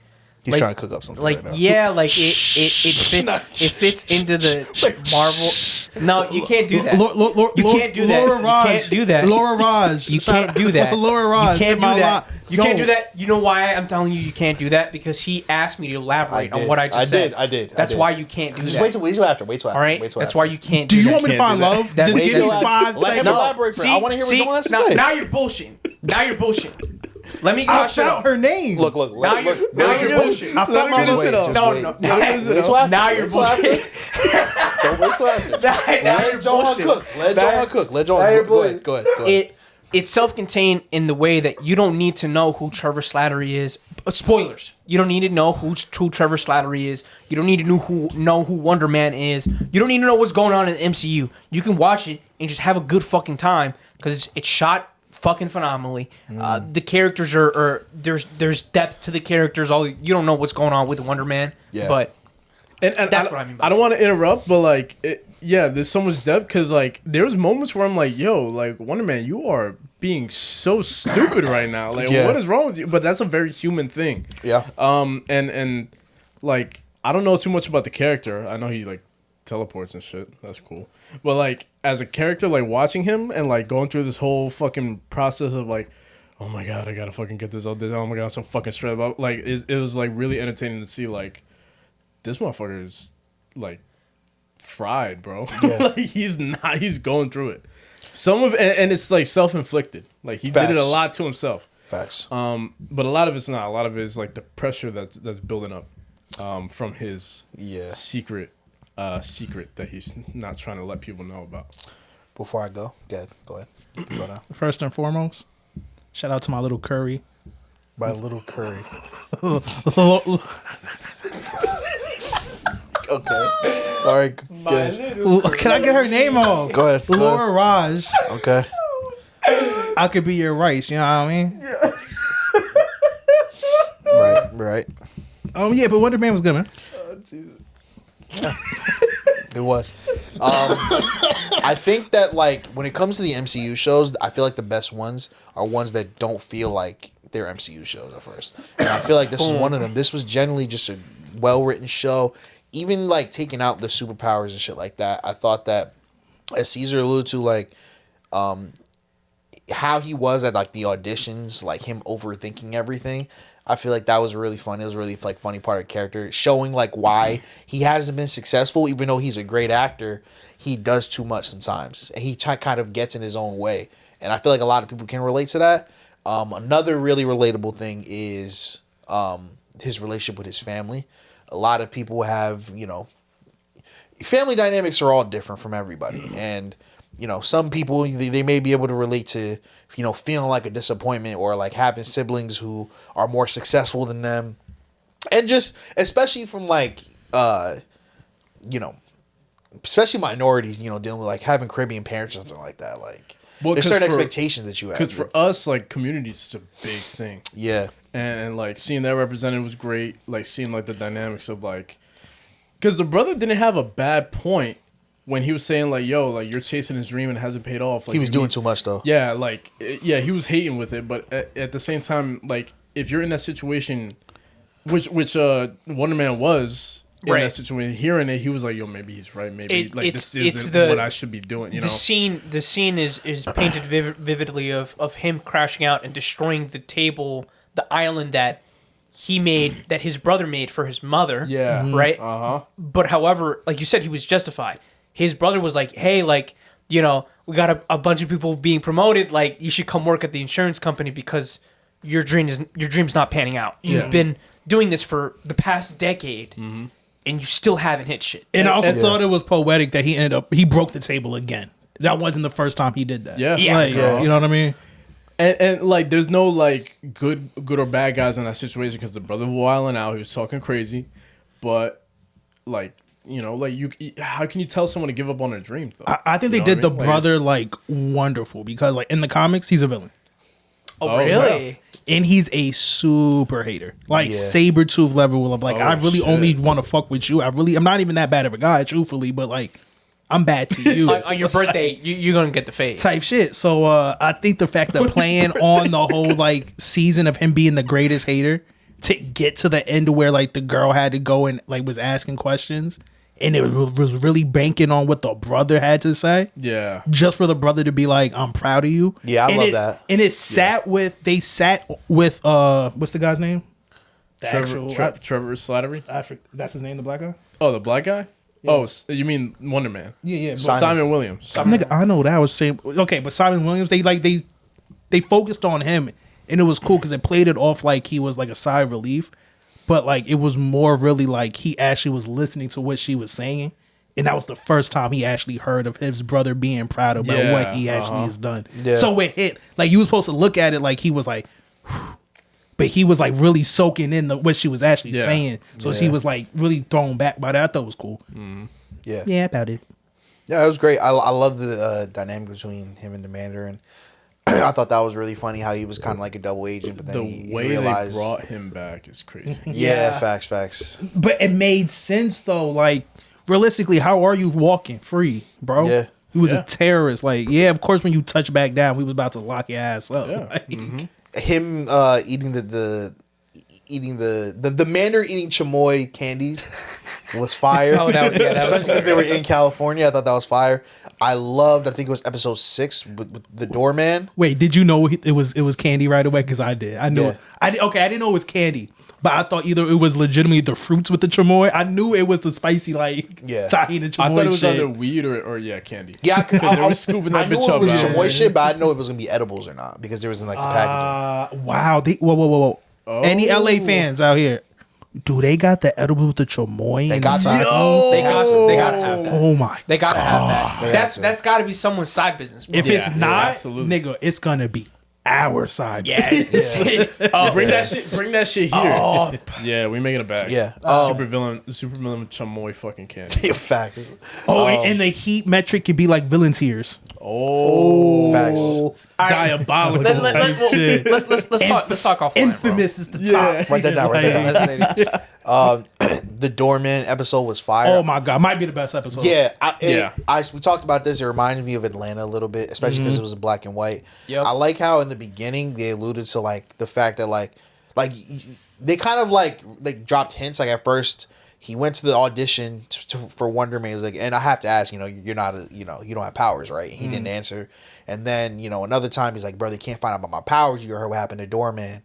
He's trying to cook up something right now. Yeah, like it fits into the Marvel. No, you can't do that. You can't do that. You can't do that. Laura Raj. You can't do that. Laura Raj. You can't do that. You can't do that. You know why I'm telling you can't do that? Because he asked me to elaborate on what I just said. I did. That's why you can't do that. Just wait till after. All right. That's why you can't do that. Do you want me to find love? Just give me 5 Let him seconds. elaborate for I want to hear what John has to say. Now you're bullshitting. Let me get my I shit found off. her name. Look. Now you're bullshitting. I found my Just bullshit. Now you're bullshitting. Don't wait till after. Now you're Let John bullshitting. cook. Let John cook. Go ahead. It's self-contained in the way that you don't need to know who Trevor Slattery is spoilers. You don't need to know who Trevor Slattery is. You don't need to know who Wonder Man is. You don't need to know what's going on in the MCU. You can watch it and just have a good fucking time because it's shot fucking phenomenally. The characters are there's depth to the characters. You don't know what's going on with Wonder Man, but and that's what I mean by I don't want to interrupt, but like, there's so much depth because like there's moments where I'm like, yo, like Wonder Man, you are being so stupid right now. Like, what is wrong with you? But that's a very human thing. Yeah. And like I don't know too much about the character. I know he like teleports and shit. That's cool. But like as a character, like watching him and like going through this whole fucking process of like, oh my god, I gotta fucking get this out. Oh my god, I'm so fucking stressed out. Like it was like really entertaining to see like this motherfucker is like fried, bro. Like he's going through it. Some of it, and it's like self-inflicted. Like he did it a lot to himself. Facts. But a lot of it's not. A lot of it is like the pressure that's building up from his secret that he's not trying to let people know about. Before I go ahead. Go now. First and foremost, shout out to my little Curry. My little Curry. Okay. All right. Good. Can I get her name on? Go ahead. Laura Raj. Okay. I could be your rice. You know what I mean? Right. Yeah, but Wonder Man was good, man. It was. I think that like when it comes to the MCU shows, I feel like the best ones are ones that don't feel like they're MCU shows at first. And I feel like this is one of them. This was generally just a well-written show. Even like taking out the superpowers and shit like that, I thought that, as Caesar alluded to, like how he was at like the auditions, like him overthinking everything. I feel like that was really fun. It was really like funny part of the character, showing like why he hasn't been successful, even though he's a great actor. He does too much sometimes, and he kind of gets in his own way. And I feel like a lot of people can relate to that. Another really relatable thing is his relationship with his family. A lot of people have, family dynamics are all different from everybody. And, some people, they may be able to relate to, feeling like a disappointment or like having siblings who are more successful than them. And just, especially from like, especially minorities, dealing with like having Caribbean parents or something like that. Like, there's certain expectations that you have. Because for us, like, community is such a big thing. Yeah. And like seeing that represented was great. Like seeing like the dynamics of like, because the brother didn't have a bad point when he was saying like, "Yo, like you're chasing his dream and it hasn't paid off." Like, he was doing too much though. Yeah, like he was hating with it, but at the same time, like if you're in that situation, which Wonder Man was in that situation, hearing it, he was like, "Yo, maybe he's right. Maybe this isn't what I should be doing." The scene is painted vividly of him crashing out and destroying the table. The island that he made, that his brother made for his mother. Yeah. Right? But however, like you said, he was justified. His brother was like, hey, like, we got a bunch of people being promoted. Like, you should come work at the insurance company because your dream's not panning out. You've been doing this for the past decade and you still haven't hit shit. And I also thought it was poetic that he broke the table again. That wasn't the first time he did that. Yeah. Like, you know what I mean? And like, there's no like good or bad guys in that situation because the brother was wilding out. He was talking crazy, but like how can you tell someone to give up on their dream though? I think they did the brother like wonderful because like in the comics he's a villain. Oh really? Wow. And he's a super hater, like Sabretooth level of like I really only want to fuck with you. I'm not even that bad of a guy, truthfully, but like. I'm bad to you. On your birthday, you're gonna get the fade type shit. So I think the fact that playing on the whole like season of him being the greatest hater to get to the end where like the girl had to go and like was asking questions and it was really banking on what the brother had to say. Yeah. Just for the brother to be like, I'm proud of you. Yeah, I love that. And it sat with what's the guy's name? Trevor Slattery. That's his name, the black guy. Oh, the black guy. Yeah. Oh, you mean Wonder Man? Yeah. Simon Williams. Nigga, I know that was saying okay, but Simon Williams, they focused on him, and it was cool because it played it off like he was like a sigh of relief, but like it was more really like he actually was listening to what she was saying, and that was the first time he actually heard of his brother being proud about what he actually has done. Yeah. So it hit like you was supposed to look at it like he was like. but he was like really soaking in what she was actually Yeah. saying. So she was like really thrown back by that. I thought it was cool. Yeah. Yeah, about it. Yeah, it was great. I love the dynamic between him and the Mandarin. I thought that was really funny how he was kind of like a double agent, but then The he way realized. they brought him back is crazy. Yeah, facts. But it made sense though. Like realistically, how are you walking free, bro? Yeah. He was Yeah. a terrorist. Like, yeah, of course, when you touch back down, we was about to lock your ass up. Yeah. Like, Him eating the Mandarin eating chamoy candies was fire. Oh, that was Especially because they were in California. I thought that was fire. I think it was episode 6 with the doorman. wait, did you know it was candy right away? Because I did. I knew. Yeah. I didn't know it was candy, but I thought either it was legitimately the fruits with the chamoy. I knew it was the spicy tahini chamoy. I thought it was shit. either weed or candy. Yeah, They were scooping that I knew bitch it up was out. chamoy shit, but I didn't know if it was gonna be edibles or not because there was in like the packaging. Wow. Whoa. Any LA Oh. fans out here? Do they got the edible with the chamoy? They in got it? some. They got to. They got to have that. Oh my. They got to have that. They That's have to. got to be someone's side business. Bro. If Yeah, it's yeah, not, absolutely. nigga, it's gonna be our side. yeah, Bring that shit. Bring that shit here. Yeah, we making a bag. Yeah. Supervillain chamoy fucking candy. Facts. Oh, and the heat metric could be like villain tears. Oh, Facts. diabolical. Let's talk offline. Infamous is the top. Write that down. Write that down. Bro. The doorman episode was fire. Oh my god, might be the best episode. Yeah, Yeah. we talked about this. It reminded me of Atlanta a little bit, especially because it was in black and white. Yep. I like how in the beginning they alluded to like the fact that like they kind of like dropped hints. Like at first he went to the audition for Wonderman. He was like, and I have to ask, you're not you don't have powers, right? And he didn't answer. And then another time he's like, bro, they can't find out about my powers. You heard what happened to Doorman.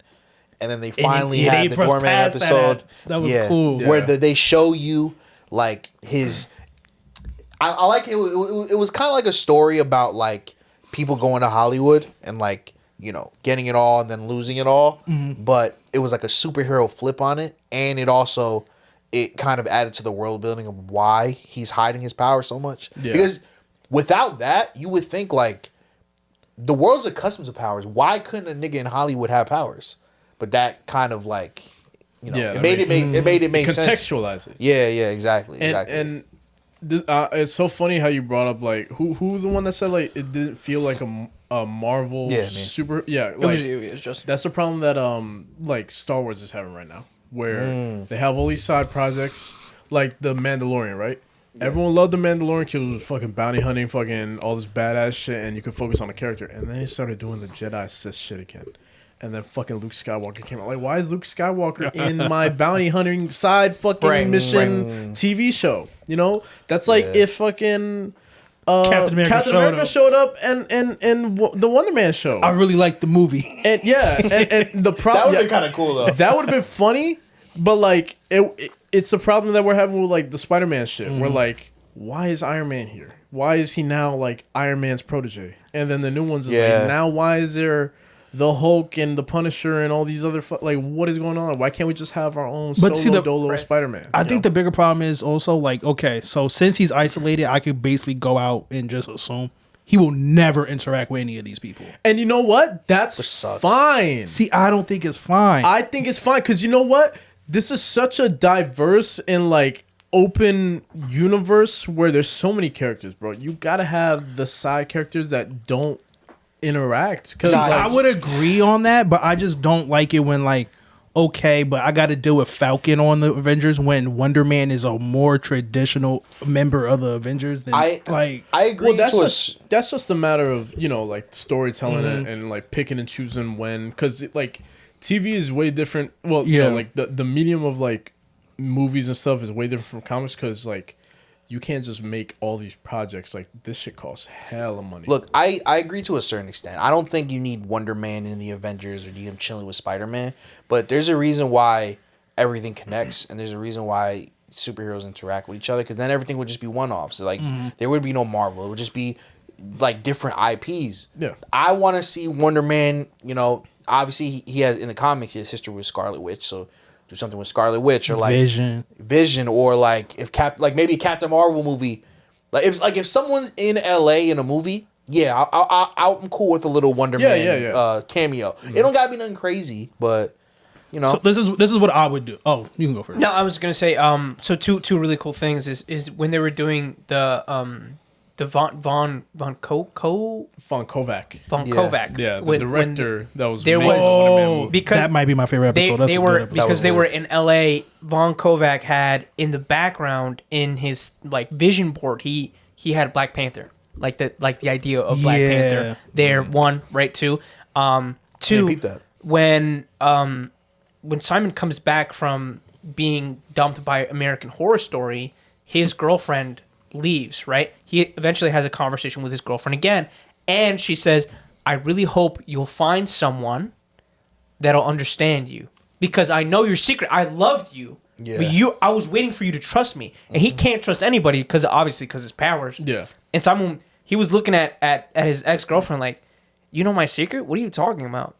And then they finally yeah, had they the pressed Doorman past episode. that was cool. Where Yeah. they show you like his. I like it. It was kind of like a story about like people going to Hollywood and like getting it all and then losing it all. But it was like a superhero flip on it, and it kind of added to the world building of why he's hiding his power so much. Yeah. Because without that, you would think like the world's accustomed to powers. Why couldn't a nigga in Hollywood have powers? But that kind of like, Yeah, it that made it make sense. contextualize it. Yeah, exactly. And it's so funny how you brought up like who the one that said like it didn't feel like a Marvel Yeah, man. super It like was just that's the problem that like Star Wars is having right now, where they have all these side projects like the Mandalorian, right? Everyone loved the Mandalorian because it was fucking bounty hunting, fucking all this badass shit, and you could focus on the character. And then he started doing the Jedi Sith shit again. And then fucking Luke Skywalker came out. Like, why is Luke Skywalker in my bounty hunting side fucking mission TV show? That's like if fucking Captain America showed up and the Wonder Man show. I really liked the movie. And yeah, and the That problem would have been kind of cool though. that would have been funny, but like it's the problem that we're having with like the Spider-Man shit. We're like, why is Iron Man here? Why is he now like Iron Man's protege? And then the new ones is Yeah. like, now why is there the Hulk and the Punisher and all these other like what is going on? Why can't we just have our own But see, solo dolo Spider-Man? I think the bigger problem is also like, okay, so since he's isolated, I could basically go out and just assume he will never interact with any of these people. and you know what? That's Which sucks. fine. See, I don't think it's fine. I think it's fine because you know what? This is such a diverse and like open universe where there's so many characters, bro. You gotta have the side characters that don't interact. Because See, I would agree on that, but I just don't like it when like, okay, but I got to deal with Falcon on the Avengers when Wonder Man is a more traditional member of the Avengers. Than, I agree well, to that's just a matter of like storytelling and like picking and choosing when, because like TV is way different. Well, Yeah. like the medium of like movies and stuff is way different from comics because like you can't just make all these projects. Like this shit costs hella money. Look, I agree to a certain extent. I don't think you need Wonder Man in the Avengers or need him chilling with Spider-Man. But there's a reason why everything connects, and there's a reason why superheroes interact with each other, because then everything would just be one-offs. So, like, there would be no Marvel. It would just be, like, different IPs. Yeah. I want to see Wonder Man, obviously he has, in the comics, his history with Scarlet Witch, so do something with Scarlet Witch or like Vision, or like if maybe a Captain Marvel movie, if someone's in LA in a movie, I'm cool with a little Wonder Man cameo. It don't gotta be nothing crazy, but you know. So this is what I would do. Oh, you can go first. No, I was gonna say. So two really cool things is when they were doing the Von Kovac. Kovac. Yeah, the when director that was there making was- Wonderman movie. because that might be my favorite episode. That's they a were good episode. because was they good. were in L.A. Von Kovac had in the background in his like vision board he had Black Panther like the idea of Black Yeah. Panther there one right two two peep that. when Simon comes back from being dumped by American Horror Story, his girlfriend leaves, right? He eventually has a conversation with his girlfriend again, and she says, I really hope you'll find someone that'll understand you. Because I know your secret. I loved you. Yeah. But I was waiting for you to trust me. And he can't trust anybody because his powers. Yeah. And Simon, he was looking at his ex-girlfriend like, you know my secret? What are you talking about?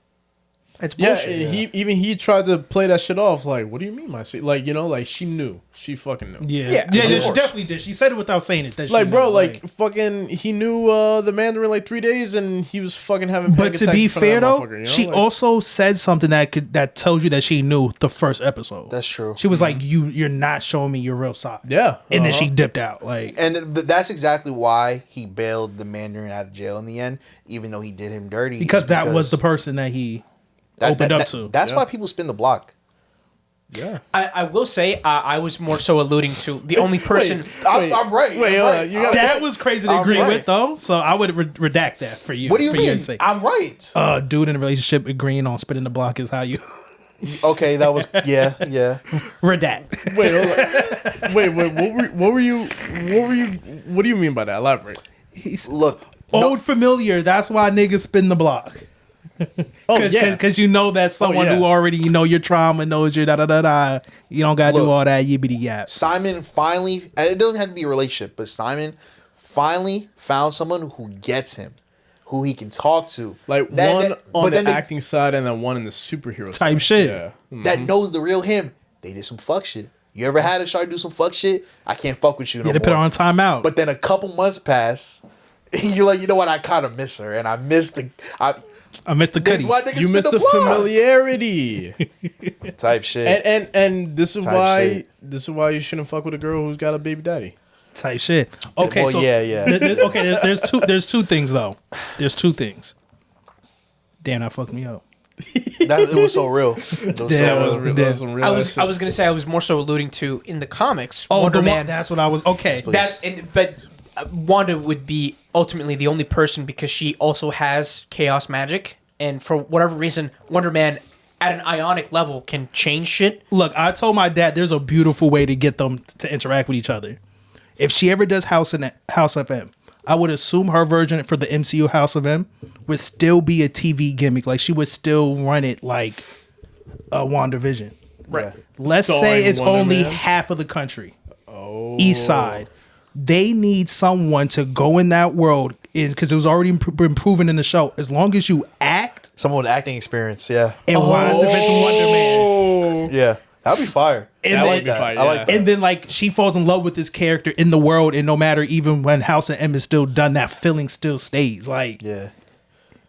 It's Yeah, bullshit. he tried to play that shit off. Like, what do you mean, my like, you know, like she knew, she fucking knew. Yeah, of she course. definitely did. She said it without saying it. That she Like, bro, knew, like fucking, he knew the Mandarin like 3 days, and he was fucking having. But panic to attacks be in front of fair that though, motherfucker, you know? she Like, also said something that tells you that she knew the first episode. That's true. She was like, "You're not showing me your real side." yeah, and then she dipped out. Like, And that's exactly why he bailed the Mandarin out of jail in the end, even though he did him dirty. because is that was the person that he opened up to. That's Yeah. why people spin the block. yeah. I will say I was more so alluding to the only person. Wait, I'm right. wait, I'm hold right. on, you gotta- That was crazy to I'm agree right. with, though. So I would redact that for you. What do you for mean? your sake. I'm right. Dude in a relationship agreeing on spinning the block is how you Okay, that was yeah. redact. Wait, hold on. wait. What do you mean by that? Elaborate. Look, Old familiar. That's why niggas spin the block. Oh yeah. Because you know that's someone yeah. who already your trauma, knows your da da da da. You don't gotta do Look. all that yibbity yap. Simon finally, and it doesn't have to be a relationship, but Simon finally found someone who gets him, who he can talk to. Like That- one that- on but the then they- acting side and then one in the superhero Type side. shit. Yeah. that knows the real him. They did some fuck shit. You ever had to try to do some fuck shit? I can't fuck with you no Yeah, they more. put her on timeout. But then a couple months pass, you're like, you know what? I kind of miss her, and I miss the. I missed the That's cutty. why niggas You spin missed the the block. familiarity. Type shit. and this is Type why shit. you shouldn't fuck with a girl who's got a baby daddy. Type shit. Okay, Well, so yeah. There's two things though. There's two things. Damn, that fucked me up. It was so real. It was Yeah, so it real. was real. That was some real I ass was shit. I was gonna say I was more so alluding to in the comics. Oh, Wonder the Man. one, that's what I was. Okay, Please. But Wanda would be ultimately the only person because she also has chaos magic, and for whatever reason, Wonder Man at an ionic level can change shit. look, I told my dad there's a beautiful way to get them to interact with each other. If she ever does House of M, I would assume her version for the MCU House of M would still be a TV gimmick. Like she would still run it like a WandaVision. Right. Let's say Starring it's Wonder only Man? half of the country. East side. They need someone to go in that world because it was already been proven in the show. As long as you act, Someone with acting experience. Yeah. and why is it's Wonder Man? Oh, Yeah. That'd be fire. And that then- would be fire. I like yeah. that. And then like she falls in love with this character in the world, and no matter even when House of M is still done, that feeling still stays. Like Yeah.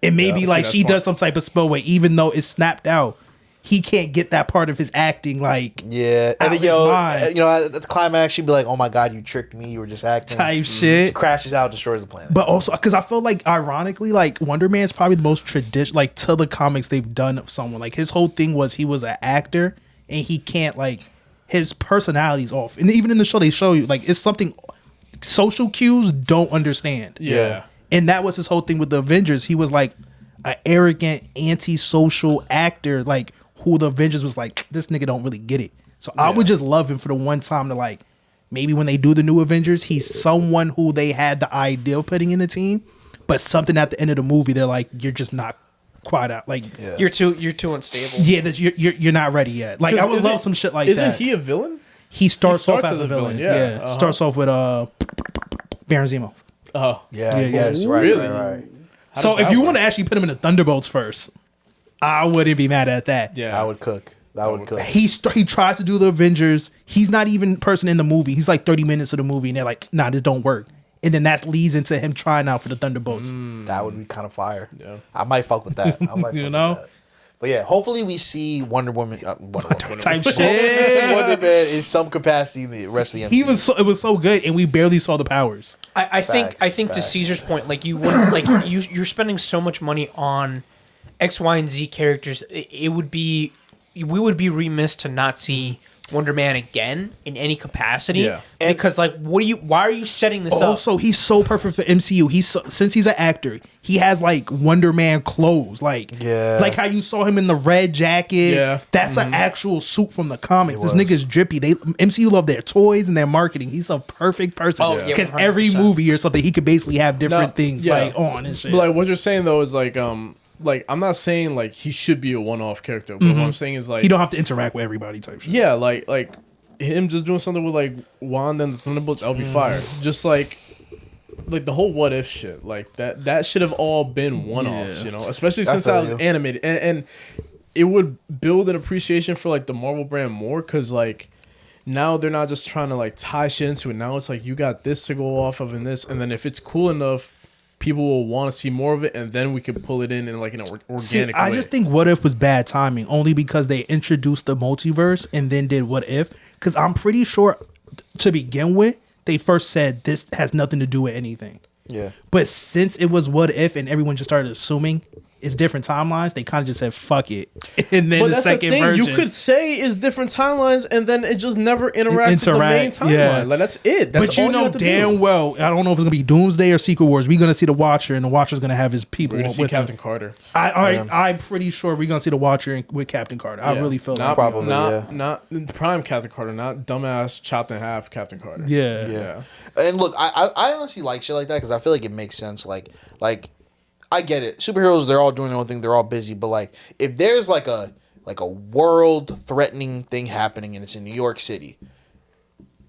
it may be like that's she smart. does some type of spell where even though it's snapped out, he can't get that part of his acting. Like Yeah. Out And of then, his mind. at the climax, she'd be like, oh my God, you tricked me. You were just acting. type shit. Crashes out, destroys the planet. But also, because I feel like, ironically, like Wonder Man is probably the most traditional, like to the comics they've done of someone. Like his whole thing was he was an actor, and he can't like his personality's off. And even in the show, they show you like it's something social cues don't understand. yeah. And that was his whole thing with the Avengers. He was like an arrogant, antisocial actor, like who the Avengers was like, this nigga don't really get it. So I would just love him for the one time to like, maybe when they do the new Avengers, he's someone who they had the idea of putting in the team, but something at the end of the movie, they're like, you're just not quite out. Like, Yeah. You're too unstable. yeah, that you're not ready yet. Like, I would love some shit like that. Isn't he a villain? He starts off as a villain. yeah. Uh-huh. Starts off with Baron Zemo. Oh, Yeah, Yeah, yes, yeah. right, Really? right. So does if that you work? want to actually put him in the Thunderbolts first, I wouldn't be mad at that. yeah. I would cook. That would cook. He tries to do the Avengers. He's not even person in the movie. He's like 30 minutes of the movie, and they're like, "Nah, this don't work." And then that leads into him trying out for the Thunderbolts. That would be kind of fire. Yeah. I might fuck with that. I might You fuck know? with that. But yeah, hopefully we see Wonder Woman type We see shit. Wonder Man in some capacity in the rest of the MCU. It was so good, and we barely saw the powers. I think Facts, to facts. Caesar's point, like you wouldn't like you're spending so much money on X, Y, and Z characters. We would be remiss to not see Wonder Man again in any capacity. Yeah. Because like, why are you setting this up? Also, he's so perfect for MCU. Since he's an actor, he has like Wonder Man clothes, like how you saw him in the red jacket. Yeah. That's an actual suit from the comics. It This was. nigga's drippy. MCU love their toys and their marketing. He's a perfect person. Oh, yeah, because 100%. every movie or something, he could basically have different No, things yeah. like on and shit. But like what you're saying though is like I'm not saying like he should be a one-off character, but what I'm saying is like he don't have to interact with everybody type shit. yeah, like him just doing something with like Wanda and the Thunderbolts, that'll be fire. Just like the whole what if shit, like that should have all been one-offs, Yeah. you know, especially I since feel I was you. animated, and it would build an appreciation for like the Marvel brand more, because like now they're not just trying to like tie shit into it. Now it's like you got this to go off of and this, and then if it's cool enough, people will want to see more of it, and then we can pull it in like an organic See, way. I just think What If was bad timing, only because they introduced the multiverse and then did What If. Because I'm pretty sure, to begin with, they first said this has nothing to do with anything. Yeah. But since it was What If and everyone just started assuming it's different timelines, they kind of just said fuck it. And then But the that's second the thing. version, You could say it's different timelines, and then it just never interacts with the main Interact, timeline. yeah. Like that's it. That's but you all know have to damn do. well, I don't know if it's gonna be Doomsday or Secret Wars. We're gonna see the Watcher, and the Watcher's gonna have his people We're gonna see with Captain him. Carter. I'm pretty sure we're gonna see the Watcher with Captain Carter. I Yeah. really feel not, like Probably, not, yeah. not prime Captain Carter, not dumbass chopped in half Captain Carter. yeah. Yeah. And look, I honestly like shit like that because I feel like it makes sense. Like I get it. Superheroes, they're all doing their own thing. They're all busy. But like, if there's like a world threatening thing happening and it's in New York City,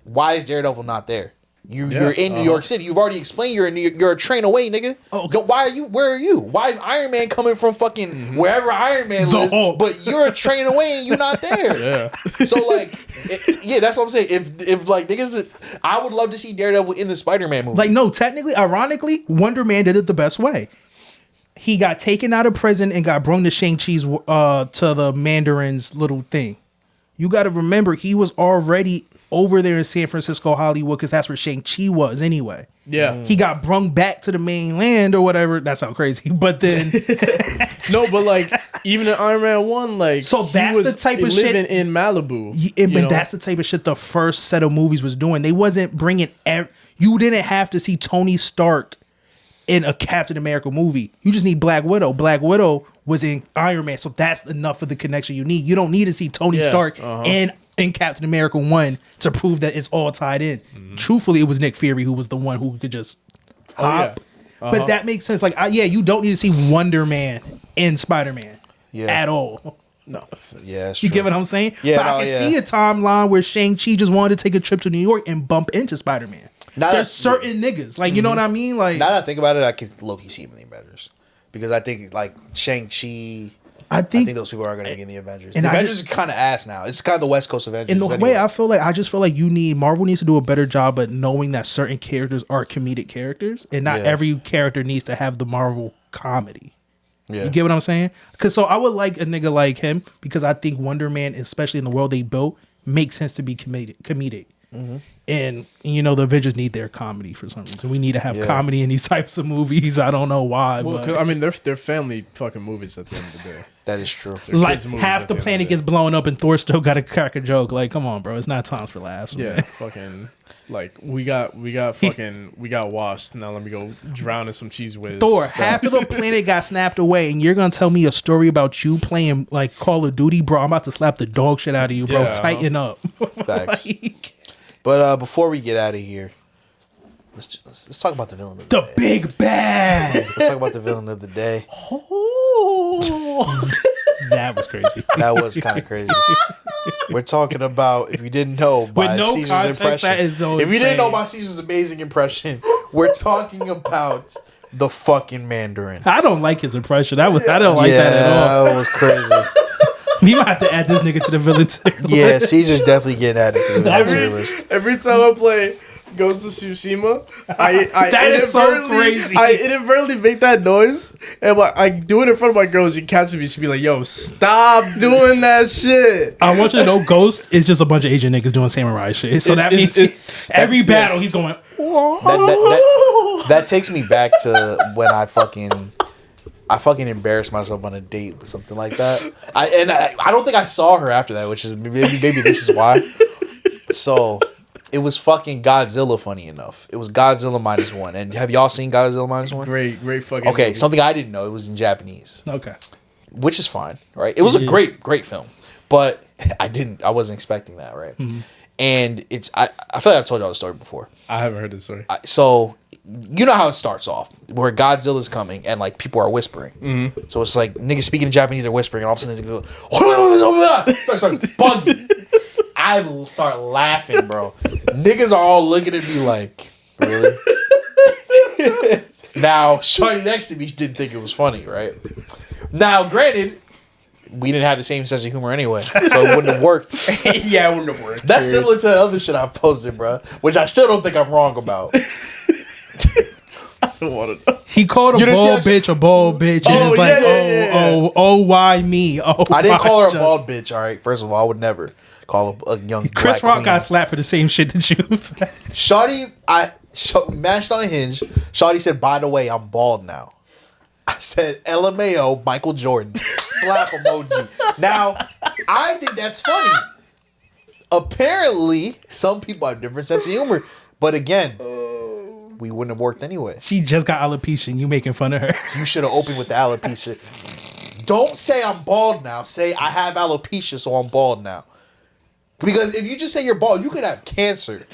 why is Daredevil not there? You're in New York City. You've already explained you're in New York. You're a train away, nigga. Oh, okay. Why are you? Where are you? Why is Iron Man coming from fucking wherever Iron Man The lives? Hulk. But you're a train away and you're not there. Yeah. So like, yeah, that's what I'm saying. If like niggas, I would love to see Daredevil in the Spider-Man movie. Like, no, technically, ironically, Wonder Man did it the best way. He got taken out of prison and got brung to Shang-Chi's to the Mandarin's little thing. You got to remember, he was already over there in San Francisco, Hollywood, because that's where Shang-Chi was anyway. Yeah. He got brung back to the mainland or whatever. That sounds crazy. But then, No, but like even in Iron Man 1, like So he that's was the type of shit- living in Malibu. but know? that's the type of shit the first set of movies was doing. They wasn't bringing... You didn't have to see Tony Stark in a Captain America movie. You just need Black Widow. Black Widow was in Iron Man, so that's enough for the connection you need. You don't need to see Tony Yeah, Stark in Captain America 1 to prove that it's all tied in. Truthfully, it was Nick Fury who was the one who could just hop. But that makes sense. Like, you don't need to see Wonder Man in Spider-Man at all. No. yeah, that's You true. get what I'm saying? Yeah, but no, I can yeah. see a timeline where Shang-Chi just wanted to take a trip to New York and bump into Spider-Man. Now There's that- certain niggas. Like, you know what I mean? Like, Now that I think about it, I could low-key see him in the Avengers. Because I think, like, Shang-Chi... I I think think those people are going to be in the Avengers. and The I Avengers is kind of ass now. It's kind of the West Coast Avengers. in the anyway. way I just feel like Marvel needs to do a better job at knowing that certain characters are comedic characters, and not Yeah. every character needs to have the Marvel comedy. Yeah. You get what I'm saying? Because I would like a nigga like him because I think Wonder Man, especially in the world they built, makes sense to be comedic. And you know the Avengers need their comedy for some reason. We need to have Yeah. comedy in these types of movies. I don't know why. Well, but 'cause, I mean, they're family fucking movies at the end of the day. That is true. They're like kids' movies half at the end of planet day. gets blown up and Thor still got to crack a joke. Like, come on, bro, it's not times for laughs. Yeah, man. fucking like we got washed. Now let me go drown in some cheese whiz. Thor, half of the planet got snapped away, and you're gonna tell me a story about you playing like Call of Duty, bro? I'm about to slap the dog shit out of you, bro. Yeah. Tighten up. Facts. Like, But before we get out of here, let's talk about the villain of the the day. big bad. Let's talk about the villain of the day. That was crazy. That was kind of crazy. We're talking about, if you didn't know by no Caesar's context, impression, that is so if you didn't know insane. by Caesar's amazing impression, we're talking about the fucking Mandarin. I don't like his impression. I don't like that at all. that was crazy. We might have to add this nigga to the villain tier. Yeah, Caesar's definitely getting added to the villain tier list. Every time I play Ghost of Tsushima. I That is so inadvertently- crazy. I inadvertently make that noise, and I do it in front of my girl. She catches me. She be like, "Yo, stop doing that shit." I want you to know, Ghost is just a bunch of Asian niggas doing samurai shit. So that means every battle he's going. That takes me back to when I fucking embarrassed myself on a date with something like that. I don't think I saw her after that, which is maybe this is why. So it was fucking Godzilla. Funny enough, it was Godzilla -1. And have y'all seen Godzilla -1? Great fucking. Okay, movie. something I didn't know, it was in Japanese, Okay. which is fine, right? It was a great film, but I wasn't expecting that, right? Mm-hmm. And I feel like I've told y'all the story before. I haven't heard this story. So you know how it starts off, where Godzilla's coming and like people are whispering. Mm-hmm. So it's like niggas speaking in Japanese, they're whispering, and all of a sudden they go, start bugging. I start laughing, bro. Niggas are all looking at me like, really? Now, shorty next to me didn't think it was funny, right? Now, granted, we didn't have the same sense of humor anyway, so it wouldn't have worked. Yeah, it wouldn't have worked. That's similar to the other shit I posted, bro, which I still don't think I'm wrong about. I don't want to know. He called a You didn't see bald that shit? bitch a bald bitch. And Oh, it's like, yeah. oh, why me? Oh, I didn't why call her a just- bald bitch, all right? First of all, I would never call a young Chris black Rock queen. got slapped for the same shit that you said. Shawty, matched on Hinge. Shawty said, by the way, I'm bald now. I said, LMAO, Michael Jordan. Slap emoji. Now, I think that's funny. Apparently, some people have different sense of humor. But again, we wouldn't have worked anyway. She just got alopecia and you making fun of her. You should have opened with the alopecia. Don't say I'm bald now. Say I have alopecia, so I'm bald now. Because if you just say you're bald, you could have cancer.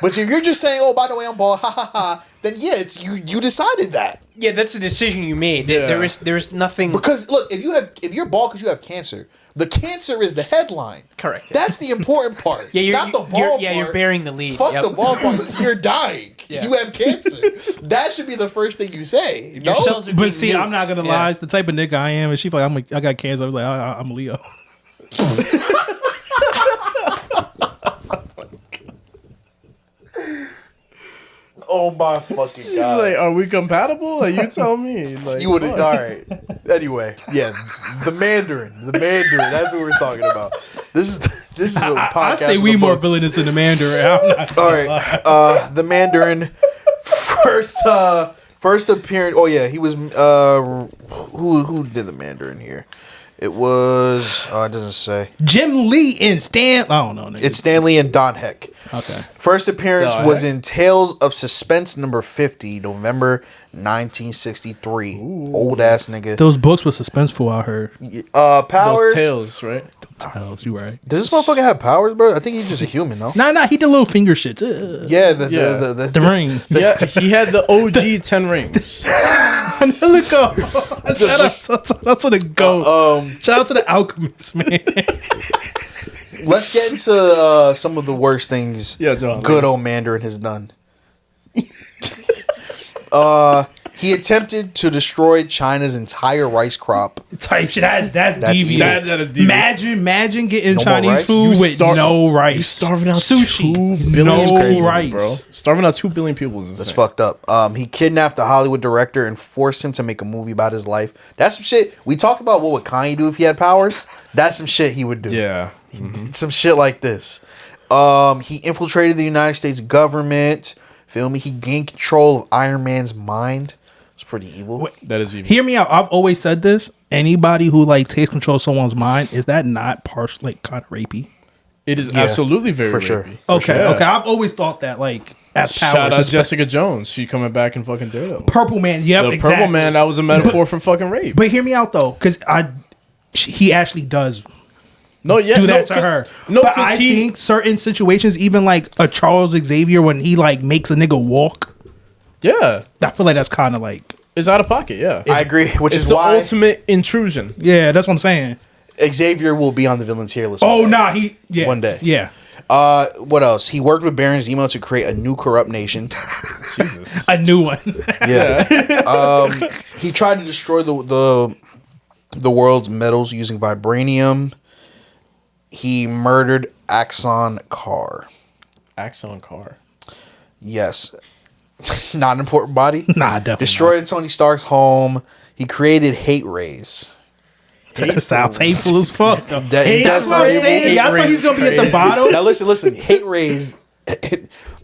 But if you're just saying, oh, by the way, I'm bald, ha ha ha, then yeah, it's you decided that. Yeah, that's a decision you made. Yeah. There is nothing. Because look, if you're bald because you have cancer, the cancer is the headline. Correct. That's the important part. Yeah, not the bald part. you're bearing the lead. Fuck Yep. the bald part. You're dying. Yeah. You have cancer. That should be the first thing you say. Your No? cells are But being see, I'm nuked. not gonna Yeah. lie. It's the type of nigga I am. And she like, I got cancer. I was like, I'm a Leo. Oh my fucking He's god. like, are we compatible? Like, you tell me. Like, You would all fuck. right. Anyway, yeah, the Mandarin. That's what we're talking about. This is a podcast. I say of we the more books. villainous than the Mandarin. I'm not All right, the Mandarin first appearance. Oh yeah, he was. Who did the Mandarin here? It was. It doesn't say. Jim Lee and Stan. I don't know. Nigga. It's Stanley and Don Heck. Okay. First appearance Don was Heck? in Tales of Suspense number 50, November 1963. Old ass nigga. Those books were suspenseful. I heard. Powers. Those tails, right? Tells you right. Does this motherfucker have powers, bro? I think he's just a human, no? Nah. He did little finger shits. Yeah, The ring. Yeah, he had the OG 10 rings. Look up. Shout out to the goat. Shout out to the alchemist, man. Let's get into some of the worst things Yeah, John. good old Mandarin has done. He attempted to destroy China's entire rice crop. Type shit. That's That's devious. evil. That is devious. Imagine getting No more Chinese rice? food You with starve- no rice. You starving out sushi. 2 billion No people, rice, bro. Starving out 2 billion people is insane. That's fucked up. He kidnapped a Hollywood director and forced him to make a movie about his life. That's some shit. We talked about what would Kanye do if he had powers. That's some shit he would do. Yeah. Some shit like this. He infiltrated the United States government. Feel me? He gained control of Iron Man's mind. It's pretty evil. That is even. Hear me out. I've always said this. Anybody who like takes control of someone's mind, is that not partial, like kind of rapey? It is Yeah, absolutely very for sure. rapey. Okay. sure. Okay. I've always thought that like as powers. Shout out espe- Jessica Jones. She coming back in fucking Daredevil. Purple Man. Yep. The exactly. Purple Man, that was a metaphor for fucking rape. But hear me out though, because he actually does No, yeah, do that to her. No, but because I think certain situations, even like a Charles Xavier, when he like makes a nigga walk, yeah, I feel like that's kind of like it's out of pocket. Yeah, I agree, which it's is the why ultimate intrusion. yeah, that's what I'm saying. Xavier will be on the villains tier list. Oh nah, he One day. yeah. What else? He worked with Baron Zemo to create a new corrupt nation. Jesus. A new one. Yeah. He tried to destroy the world's metals using vibranium. He murdered Axon Carr. Axon Carr. Yes. Not an important body. Nah, definitely. Destroyed Tony Stark's home. He created hate rays. That sounds hateful as fuck. Though. That's what I'm saying. I thought he's gonna be at the bottom. Now listen. Hate rays.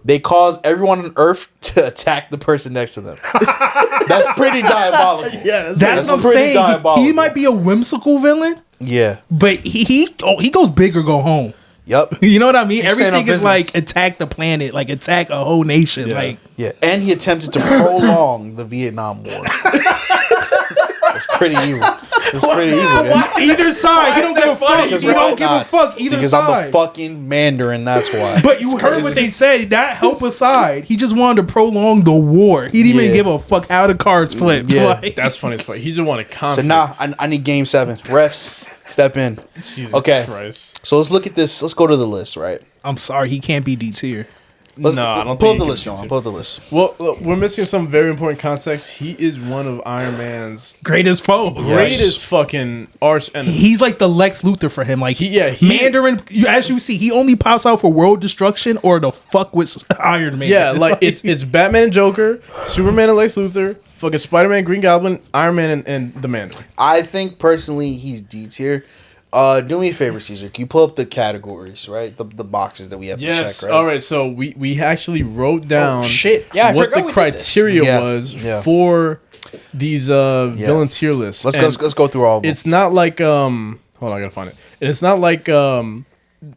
They cause everyone on Earth to attack the person next to them. That's pretty diabolical. Yeah, That's what I'm pretty saying. diabolical. He might be a whimsical villain, Yeah. but he goes big or go home. Yep. You know what I mean? He's staying on Everything is business. like attack the planet, like attack a whole nation. Yeah. Like Yeah. And he attempted to prolong the Vietnam War. It's pretty evil. It's pretty evil. Man. either side, he don't give a fuck. He Because don't why give a not? fuck either Because side. I'm the fucking Mandarin. That's why. But you heard what they said. That help aside, he just wanted to prolong the war. He didn't even Yeah. give a fuck how the cards flip. Yeah. Like, That's funny as fuck. He just wanted So conflict. nah, I need game 7. Refs, step in. Jesus Okay. Christ. So let's look at this. Let's go to the list, right? I'm sorry, he can't be D tier. Let's No, I don't pull think up the he list, can John. do Pull up the list. Well, look, we're missing some very important context. He is one of Iron Man's Greatest foes. greatest fucking arch enemies. He's like the Lex Luthor for him. Like He- Mandarin. As you see, he only pops out for world destruction or to fuck with Iron Man. Yeah, like it's Batman and Joker, Superman and Lex Luthor, fucking Spider-Man, Green Goblin, Iron Man, and the Mandarin. I think personally he's D tier. Do me a favor, Caesar. Can you pull up the categories, right? The boxes that we have to check, right? All right. So we actually wrote down shit. Yeah, I what forgot the we did criteria this. Yeah, was yeah. for these villain tier lists. Let's And go through all of them. It's not like hold on, I gotta find it. And it's not like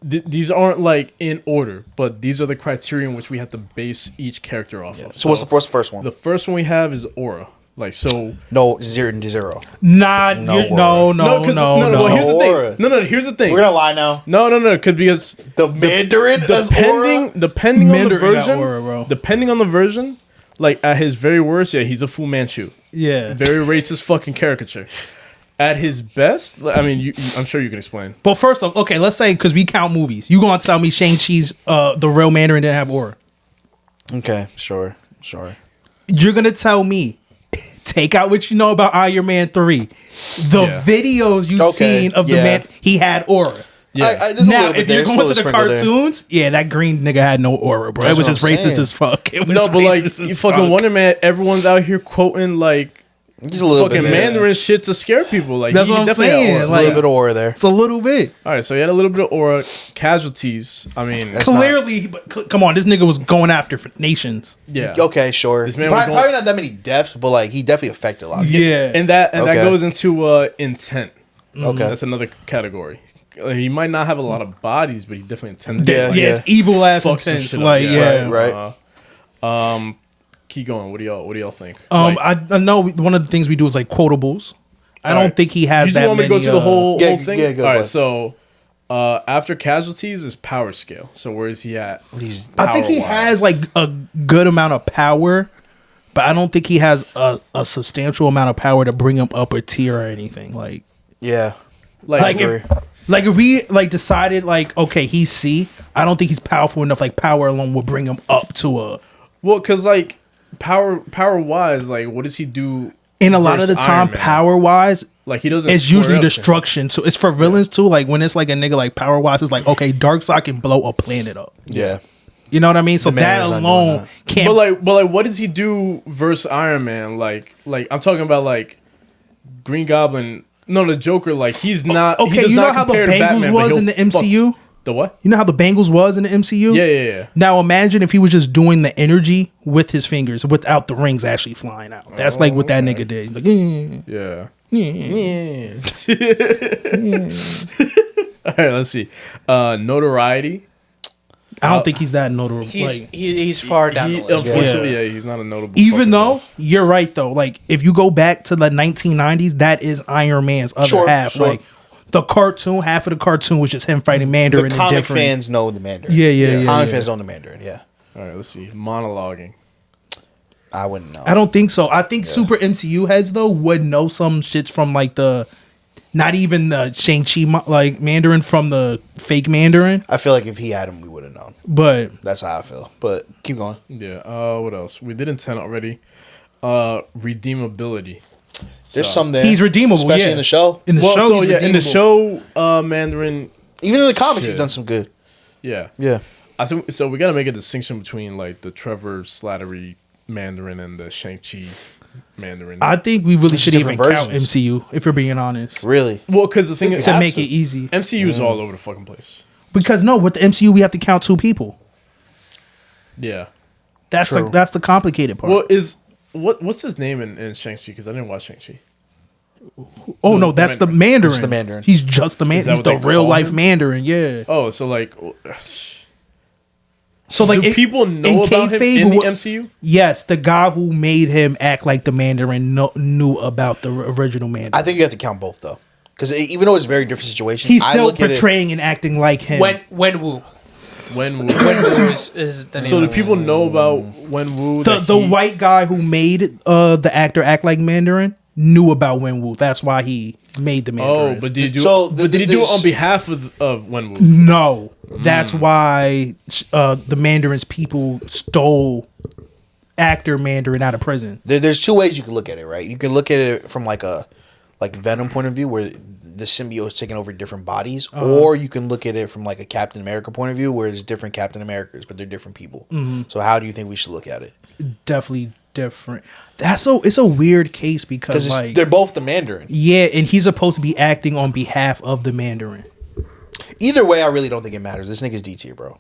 these aren't like in order, but these are the criteria in which we have to base each character off of. So what's the first one? The first one we have is aura. Like so. No, 0 to 0. Nah, No no, no, no, 'cause- no, Well, here's the Aura. thing. No. Here's the thing. We're gonna lie now. No. Because The Mandarin does aura? depending on the Mandarin got version, aura, bro. depending on the version, like at his very worst, yeah, he's a Fu Manchu, Yeah. very racist fucking caricature. At his best, I mean, I'm sure you can explain. But first off, okay, let's say because we count movies, you gonna tell me Shang-Chi's the real Mandarin didn't have aura? Okay, sure. You're gonna tell me take out what you know about Iron Man 3. The Yeah. videos you've Okay, seen of the yeah. man, he had aura. Yeah, There's a Now, little bit if there. you're There's a going to little the sprinkle there. cartoons, yeah, that green nigga had no aura, bro. That's It was what just I'm racist saying. as fuck. It was no, but like racist you as fucking fuck. Wonder Man, everyone's out here quoting like He's a little fucking bit there. Mandarin shit to scare people. Like That's he what I'm definitely had saying, aura. There's a like- little bit of aura there. It's a little bit. All right, so he had a little bit of aura. Casualties. I mean, That's not- Clearly, but come on, this nigga was going after nations. yeah. Okay, sure. This man was Probably, going- probably not that many deaths, but like he definitely affected a lot. Of people. Yeah. And that Okay. goes into intent. Okay. That's another category. He might not have a lot of bodies, but he definitely intended. Yeah. Yeah, it's evil ass Fuck some intense. shit up, Like, yeah. yeah. Right. Keep going. What do y'all think? I know one of the things we do is like quotables. I don't think he has You that just want me to many. go through the whole thing? yeah, go All right, ahead. so after casualties is power scale. So where is he at? He's I think he power-wise? has like a good amount of power, but I don't think he has a substantial amount of power to bring him up a tier or anything. Like yeah. like agree. if we like decided like okay he's C, I don't think he's powerful enough. Like power alone will bring him up to a. Well, because like power wise, like what does he do? And a lot of the versus time, Iron Man? power wise, Like he doesn't. it's square usually up to him. destruction. So it's for villains too. Like when it's like a nigga like power wise, it's like okay, Darkseid can blow a planet up. Yeah. You know what I mean? So The that Mandarin's not doing alone that. can't. But like, what does he do versus Iron Man? Like I'm talking about like Green Goblin. No, the Joker. Like he's not. he okay, does you know not how the compare to Bengals Batman, but was he'll in the fuck- MCU. The what? You know how the Bengals was in the MCU? Yeah. Now imagine if he was just doing the energy with his fingers without the rings actually flying out. That's like what that nigga did. Like, Yeah. yeah. All right, let's see. Notoriety. I don't think he's that notable. He's Like, he's far down the list. Unfortunately, yeah, he's not a notable. even fucking though you're right though, like if you go back to the 1990s, that is Iron Man's other Sure, half. sure. Like the cartoon, half of the cartoon was just him fighting The Mandarin and comic different. fans know the Mandarin. Yeah. Comic fans know the Mandarin. Yeah. All right, let's see. Monologuing. I wouldn't know. I don't think so. I think super MCU heads though would know some shits from like the, not even the Shang-Chi like Mandarin from the fake Mandarin, I feel like if he had him, we would have known. but That's how I feel. But keep going. Yeah. What else? We did intent already. Redeemability. There's So- some there. he's redeemable, especially yeah. in the show. in the Well, show, so he's yeah, in the redeemable. show, Mandarin. Even in the comics, Shit. he's done some good. Yeah. Yeah. I think so. We got to make a distinction between like the Trevor Slattery Mandarin and the Shang-Chi Mandarin. I think we really should even different count versions. MCU if we're being honest Really? well, because the thing is, to make it easy. MCU is all over the fucking place. Because no, with the MCU we have to count 2 people. Yeah. That's True. that's the complicated part. Well, what's his name in Shang-Chi? Because I didn't watch Shang-Chi. oh no, that's the Mandarin. It's the Mandarin. He's just the Is Mandarin. that He's what the they real call life him? Mandarin. Yeah. Oh, so like, So like, do people know about him in the MCU? Yes, the guy who made him act like the Mandarin knew about the original Mandarin. I think you have to count both though, because even though it's very different situations, He's I still look at it. portraying and acting like him. Wenwu. When Is the name so do of it. people know about Wenwu? the white guy who made the actor act like Mandarin knew about Wenwu. That's why he made the Mandarin. Oh, but did he do? So but did he do it there's- on behalf of Wenwu? no, that's why the Mandarin's people stole actor Mandarin out of prison. There's 2 ways you can look at it, right? You can look at it from like a Venom point of view, where the symbiote is taking over different bodies, or you can look at it from like a Captain America point of view, where it's different Captain Americas, but they're different people. So how do you think we should look at it? Definitely different. It's a weird case because Because like they're both the Mandarin. yeah, and he's supposed to be acting on behalf of the Mandarin. Either way, I really don't think it matters. This nigga's D tier, bro.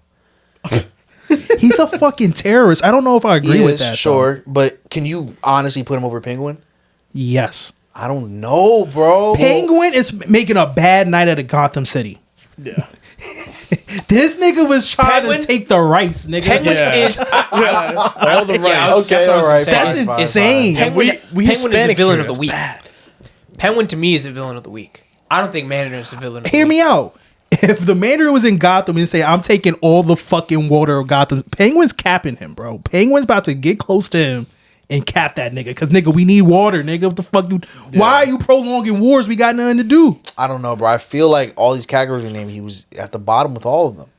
He's a fucking terrorist. I don't know if I agree He with is, that. sure, but can you honestly put him over Penguin? Though. Yes. I don't know, bro. Penguin is making a bad night at a Gotham City. Yeah. This nigga was trying Penguin? to take the rice, nigga. Penguin Yeah. is all the Yeah, I rights. was- Okay, that's what I all was right. saying. That's fine, insane. fine. Penguin, we Penguin is the Hispanic villain here, of the that's week. bad. Penguin to me is the villain of the week. I don't think Mandarin is the villain of the Hear week. me out. If the Mandarin was in Gotham and say, I'm taking all the fucking water of Gotham, Penguin's capping him, bro. Penguin's about to get close to him and cap that nigga. Because, nigga, we need water, nigga. What the fuck you... Why are you prolonging wars? We got nothing to do. I don't know, bro. I feel like all these categories we named, he was at the bottom with all of them.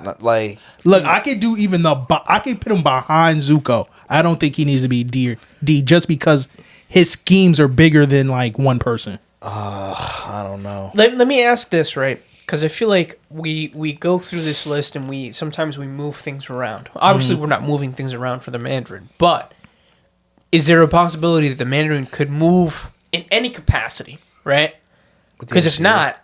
Not like, Look, I could do even I could put him behind Zuko. I don't think he needs to be D just because his schemes are bigger than, like, one person. I don't know. Let me ask this, right? Because I feel like we go through this list and sometimes we move things around. Obviously, we're not moving things around for the Mandarin, but is there a possibility that the Mandarin could move in any capacity, right? Because if not,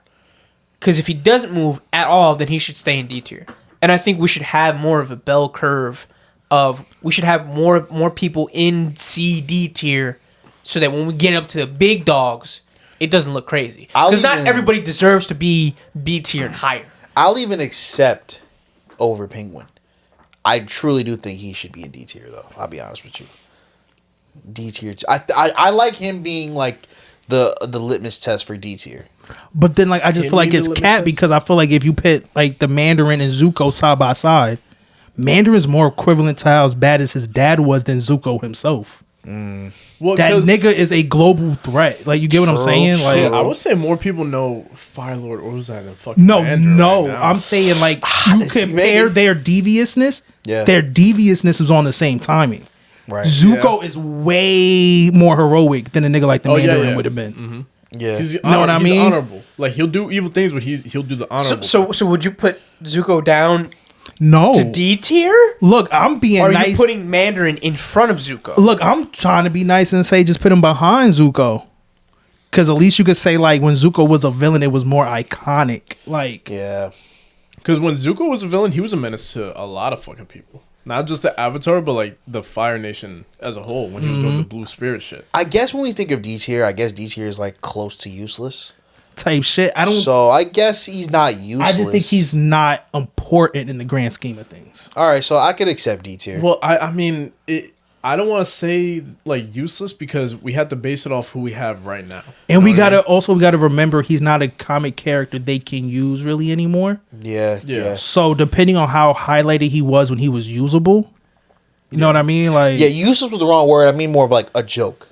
because if he doesn't move at all, then he should stay in D tier. And I think we should have more of a bell curve of we should have more people in C, D tier, so that when we get up to the big dogs, it doesn't look crazy. Because not everybody deserves to be B tier and higher. I'll even accept over Penguin. I truly do think he should be in D tier, though. I'll be honest with you. D tier. I like him being like the litmus test for D tier. But then, like, I just Can feel like we it's do cat limits? because I feel like if you put, like, the Mandarin and Zuko side by side, Mandarin's more equivalent to how as bad as his dad was than Zuko himself. Well, That 'cause- nigga is a global threat. Like, you get what I'm True, saying? true. Like, I would say more people know Firelord Ozai than fucking no, Mandarin no. right now. I'm saying, like, you See, compare maybe- their deviousness. Yeah. Their deviousness is on the same timing. Right. Zuko is way more heroic than a nigga like the Oh, yeah, Mandarin yeah. would have been. Yeah. He's know what I he's mean? honorable. Like he'll do evil things, but he'll do the honorable. So would you put Zuko down No. to D tier? Look, I'm being Or are nice. you putting Mandarin in front of Zuko? Look, I'm trying to be nice and say just put him behind Zuko. Because at least you could say, like, when Zuko was a villain, it was more iconic. Like, Yeah. Because when Zuko was a villain, he was a menace to a lot of fucking people. Not just the Avatar, but like the Fire Nation as a whole. When he was doing the Blue Spirit shit. I guess when we think of D tier, I guess D tier is like close to useless. type shit. I don't. So I guess he's not useless. I just think he's not important in the grand scheme of things. All right, so I could accept D tier. Well, I mean, I don't want to say like useless because we have to base it off who we have right now. And You know what I we gotta remember he's not a comic character they can use really anymore. Yeah. Yeah. So depending on how highlighted he was when he was usable, you know what I mean? Like, Yeah, useless was the wrong word. I mean more of like a joke.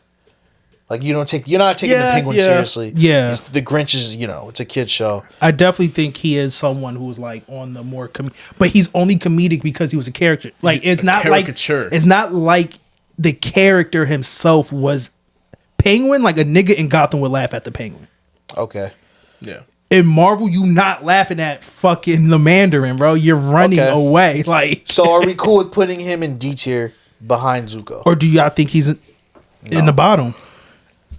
Like you're not taking the Yeah, Penguin yeah. seriously. Yeah. The Grinch is, it's a kid show. I definitely think he is someone who's like on the more but he's only comedic because he was a character. Like it's A not caricature. like it's not like the character himself was Penguin. Like a nigga in Gotham would laugh at the Penguin. Okay. Yeah. In Marvel, you not laughing at fucking the Mandarin, bro. You're running Okay. away. Like, So are we cool with putting him in D tier behind Zuko? or do y'all think he's in the bottom?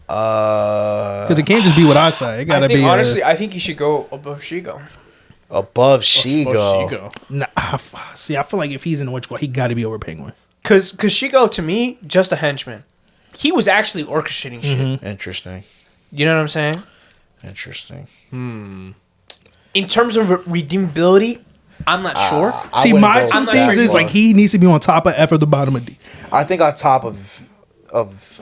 Because it can't just be what I say. It gotta be honestly, I think he should go above Shigo. Above Shigo. Shigo. See, I feel like if he's in the what you call, he got to be over Penguin. Cause Shigo, to me, just a henchman. He was actually orchestrating shit. Interesting. You know what I'm saying? Interesting. In terms of redeemability, I'm not sure. I See, wouldn't my go two that things is far. like he needs to be on top of F or the bottom of D. I think on top of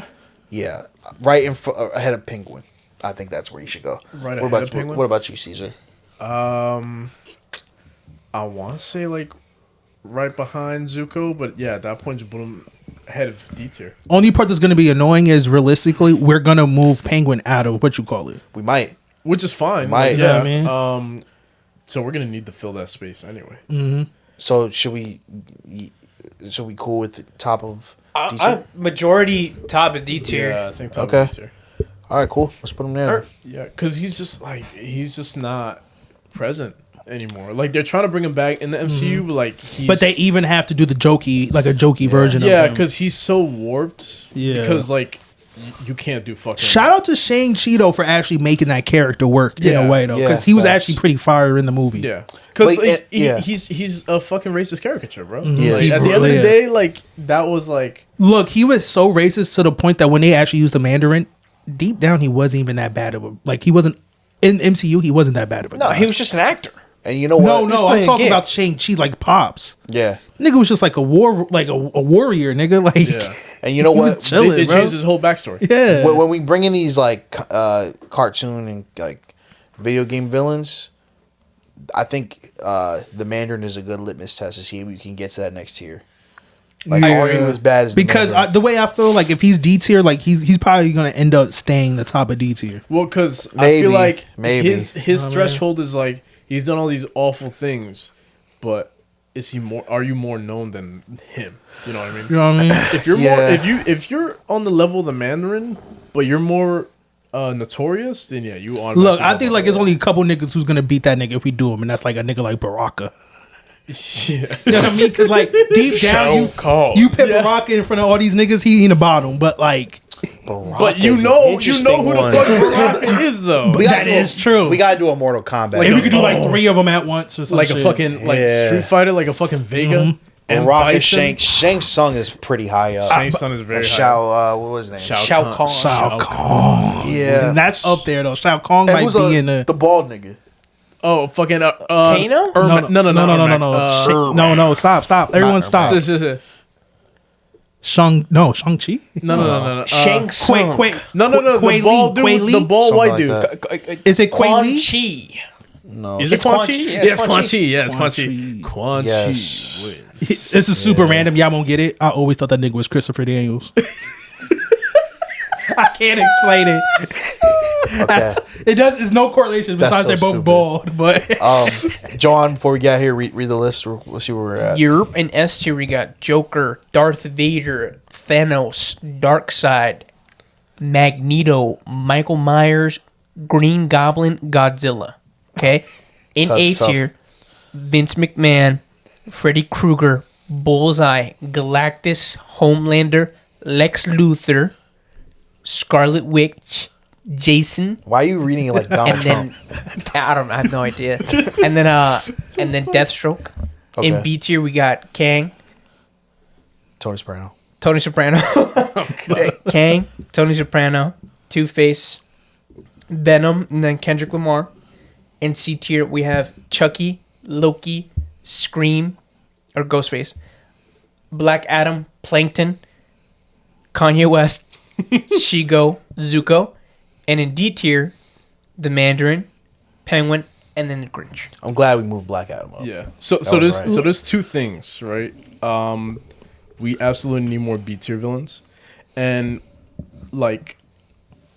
yeah, right in ahead of Penguin. I think that's where you should go. Right what ahead about of Penguin? What about you, Caesar? I want to say like right behind Zuko, but yeah, at that point, just put him ahead of D tier. Only part that's going to be annoying is realistically, we're going to move Penguin out of what you call it. We might. Which is fine. Might. Like, You know yeah. what I mean? So we're gonna need to fill that space anyway. So should we cool with the top of D I tier? majority top of D tier. Yeah, I think top Okay. of D tier. All right, cool. Let's put him there. Yeah, because he's just not present anymore. Like they're trying to bring him back in the MCU, but like But they even have to do the jokey version of yeah, him. because he's so warped. Yeah. because like you can't do fucking. Shout out to Shang-Chi though for actually making that character work in Yeah. a way though, Yeah, because he was facts. actually pretty fire in the movie. Yeah, because But, yeah. he's a fucking racist caricature, bro. Yeah, Like, he at the end of the really day, like that was like Look, he was so racist to the point that when they actually used the Mandarin, deep down he wasn't even that bad of a he wasn't in MCU. He wasn't that bad of a No, guy. he was just an actor. And you know what? No, I'm playing a talking game. about Shang-Chi like Pops. Yeah. Nigga was just like a warrior, nigga. Like, yeah. And you know what? Chilling, They bro. changed his whole backstory. Yeah. When we bring in these like cartoon and like video game villains, I think the Mandarin is a good litmus test to see if we can get to that next tier. Like, are you as bad as the because Mandarin? the way I feel like if he's D tier, like he's probably gonna end up staying the top of D tier. Well, because I Maybe, feel like maybe. his threshold is like he's done all these awful things, but are you more known than him? You know what I mean? You know what I mean? If you're Yeah. if you're on the level of the Mandarin, but you're more notorious, then yeah, you automatically Look, I go think above like it's that. only a couple niggas who's gonna beat that nigga if we do him, and that's like a nigga like Baraka. Yeah. You know what I mean? Because like deep down, you put Baraka in front of all these niggas, he in the bottom. But like But you Baraka's know an interesting who the one. fuck Baraka is though. We gotta that do is true. We gotta do a Mortal Kombat. if you could do like 3 of them at once or something, Like a fucking like Yeah. Street Fighter, like a fucking Vega. And Baraka Bison. Shang Tsung is pretty high up. Shang Tsung is very And high. Shao, what was his name? Shao Kahn. Shao Kahn. Yeah. And that's up there though. Shao Kahn And might who's be in the. the bald nigga? Oh, fucking Kano? No. No, stop. Everyone stop. Shang-Chi? No. Shang Tsung. The Quei bald Li, dude, Quei the Li? bald Something white like dude. that. Is it Quei Quan Li? Chi. No. Is it It's Quan Quan Chi? Chi. Yeah, Yeah, it's it's Quan Quan Chi. Chi. Yeah, it's Quan Quan Chi. Quan Yes. Chi wins. This is super random. Y'all won't get it. I always thought that nigga was Christopher Daniels. I can't explain it. Okay. It's no correlation That's besides so they're both stupid. bald. But John, before we get here, read the list. Let's see where we're at. Europe and S tier, we got Joker, Darth Vader, Thanos, Darkseid, Magneto, Michael Myers, Green Goblin, Godzilla. Okay. In That's A tough. tier, Vince McMahon, Freddy Krueger, Bullseye, Galactus, Homelander, Lex Luthor, Scarlet Witch, Jason, Why are you reading it like Donald and Trump? then I have no idea. and then Deathstroke. Okay. In B tier, we got Kang, Tony Soprano. Tony Soprano, Kang, Tony Soprano, Two-Face, Venom, and then Kendrick Lamar. In C tier, we have Chucky, Loki, Scream, or Ghostface, Black Adam, Plankton, Kanye West, Shigo, Zuko. And in D tier, the Mandarin, Penguin, and then the Grinch. I'm glad we moved Black Adam up. Yeah. So was right. there's two things, right? We absolutely need more B tier villains, and like,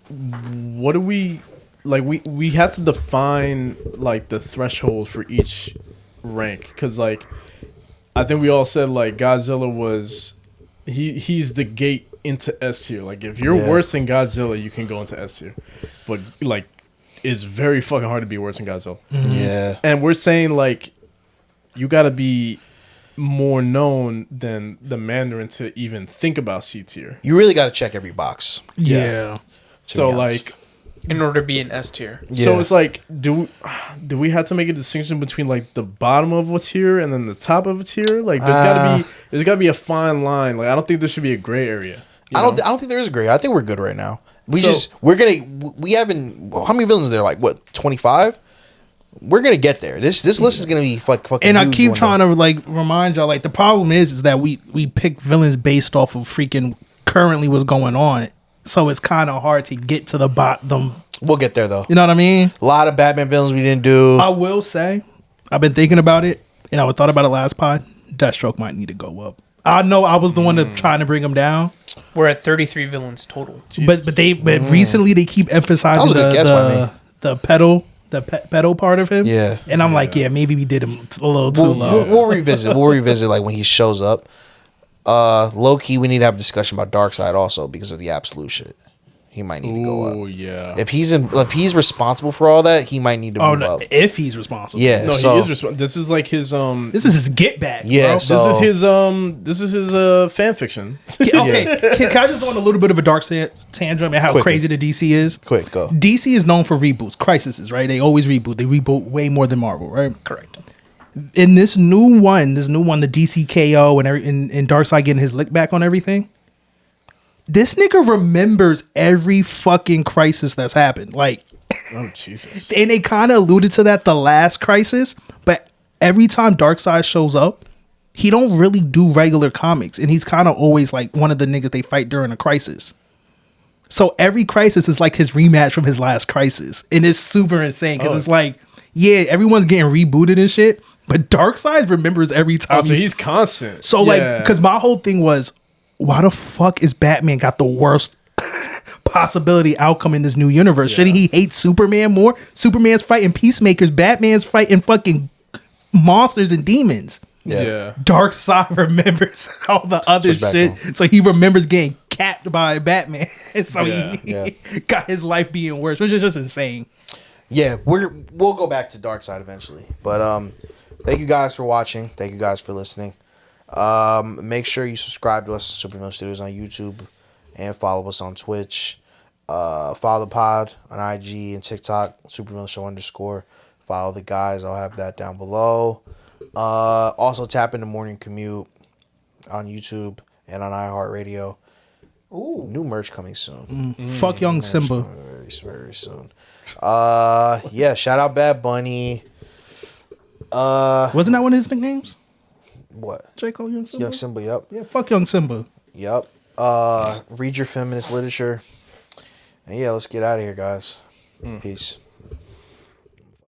what do we like? We have to define like the threshold for each rank, because like, I think we all said like Godzilla was he's the gate into S tier. Like if you're Yeah. worse than Godzilla, you can go into S tier, but like is very fucking hard to be worse than Godzilla. Yeah. And we're saying like you got to be more known than the Mandarin to even think about C tier. You really got to check every box. Yeah. So be honest. like, in order to be an S tier. Yeah. so it's like, do we have to make a distinction between like the bottom of a tier and then the top of a tier? Like there's gotta be a fine line. Like I don't think there should be a gray area. I don't think there is a gray. I think we're good right now. We haven't. How many villains are there? Like what? 25. We're gonna get there. This list is gonna be fucking. And I huge keep one trying day. to like remind y'all, like the problem is that we pick villains based off of freaking currently what's going on. So it's kind of hard to get to the bottom. We'll get there though. You know what I mean? A lot of Batman villains we didn't do. I will say, I've been thinking about it, and I thought about it last pod. Deathstroke might need to go up. I know I was the one that trying to bring him down, We're at 33 villains total. but recently they keep emphasizing That was a good guess by me. the pedal part of him. Yeah. And I'm like, yeah, maybe we did him a little too low. We'll revisit. We'll revisit like when he shows up. Low key, we need to have a discussion about Darkseid also because of the absolute shit. He might need to go up. Oh yeah. If he's responsible for all that, he might need to Oh, move no, up. if he's responsible. Yeah. No, so he is responsible. This is like his This is his get back. Yeah, Bro. so- this is his fan fiction. Okay. Can I just go on a little bit of a dark tangent and how Quickly. crazy the DC is? quick go. DC is known for reboots, crises, right? They always reboot. They reboot way more than Marvel, right? Correct. In this new one, the DC KO and Darkseid getting his lick back on everything. This nigga remembers every fucking crisis that's happened. Like, Oh Jesus. and they kind of alluded to that the last crisis, but every time Darkseid shows up, he don't really do regular comics, and he's kind of always like one of the niggas they fight during a crisis. So every crisis is like his rematch from his last crisis, and it's super insane because it's like, yeah, everyone's getting rebooted and shit, but Darkseid remembers every time. Oh, so he's constant. So like, because my whole thing was, why the fuck is Batman got the worst possibility outcome in this new universe? Shouldn't he hate Superman more? Superman's fighting peacemakers. Batman's fighting fucking monsters and demons. Yeah. Darkseid remembers all the other it's back to shit, so he remembers getting capped by Batman. And so Yeah. he got his life being worse, which is just insane. Yeah, we'll go back to Darkseid eventually. But thank you guys for watching. Thank you guys for listening. Make sure you subscribe to us at Supervillain Studios on YouTube and follow us on Twitch. Follow the pod on IG and TikTok, Supervillain Show _. Follow the guys. I'll have that down below. Also tap into Morning Commute on YouTube and on iHeartRadio. Ooh, new merch coming soon. Fuck young Simba. Very, very soon. Yeah, shout out Bad Bunny. Wasn't that one of his nicknames? What? J. Cole, young Simba. Young Simba, yep. Yeah, fuck young Simba. Yep. Read your feminist literature. And yeah, let's get out of here, guys. Peace.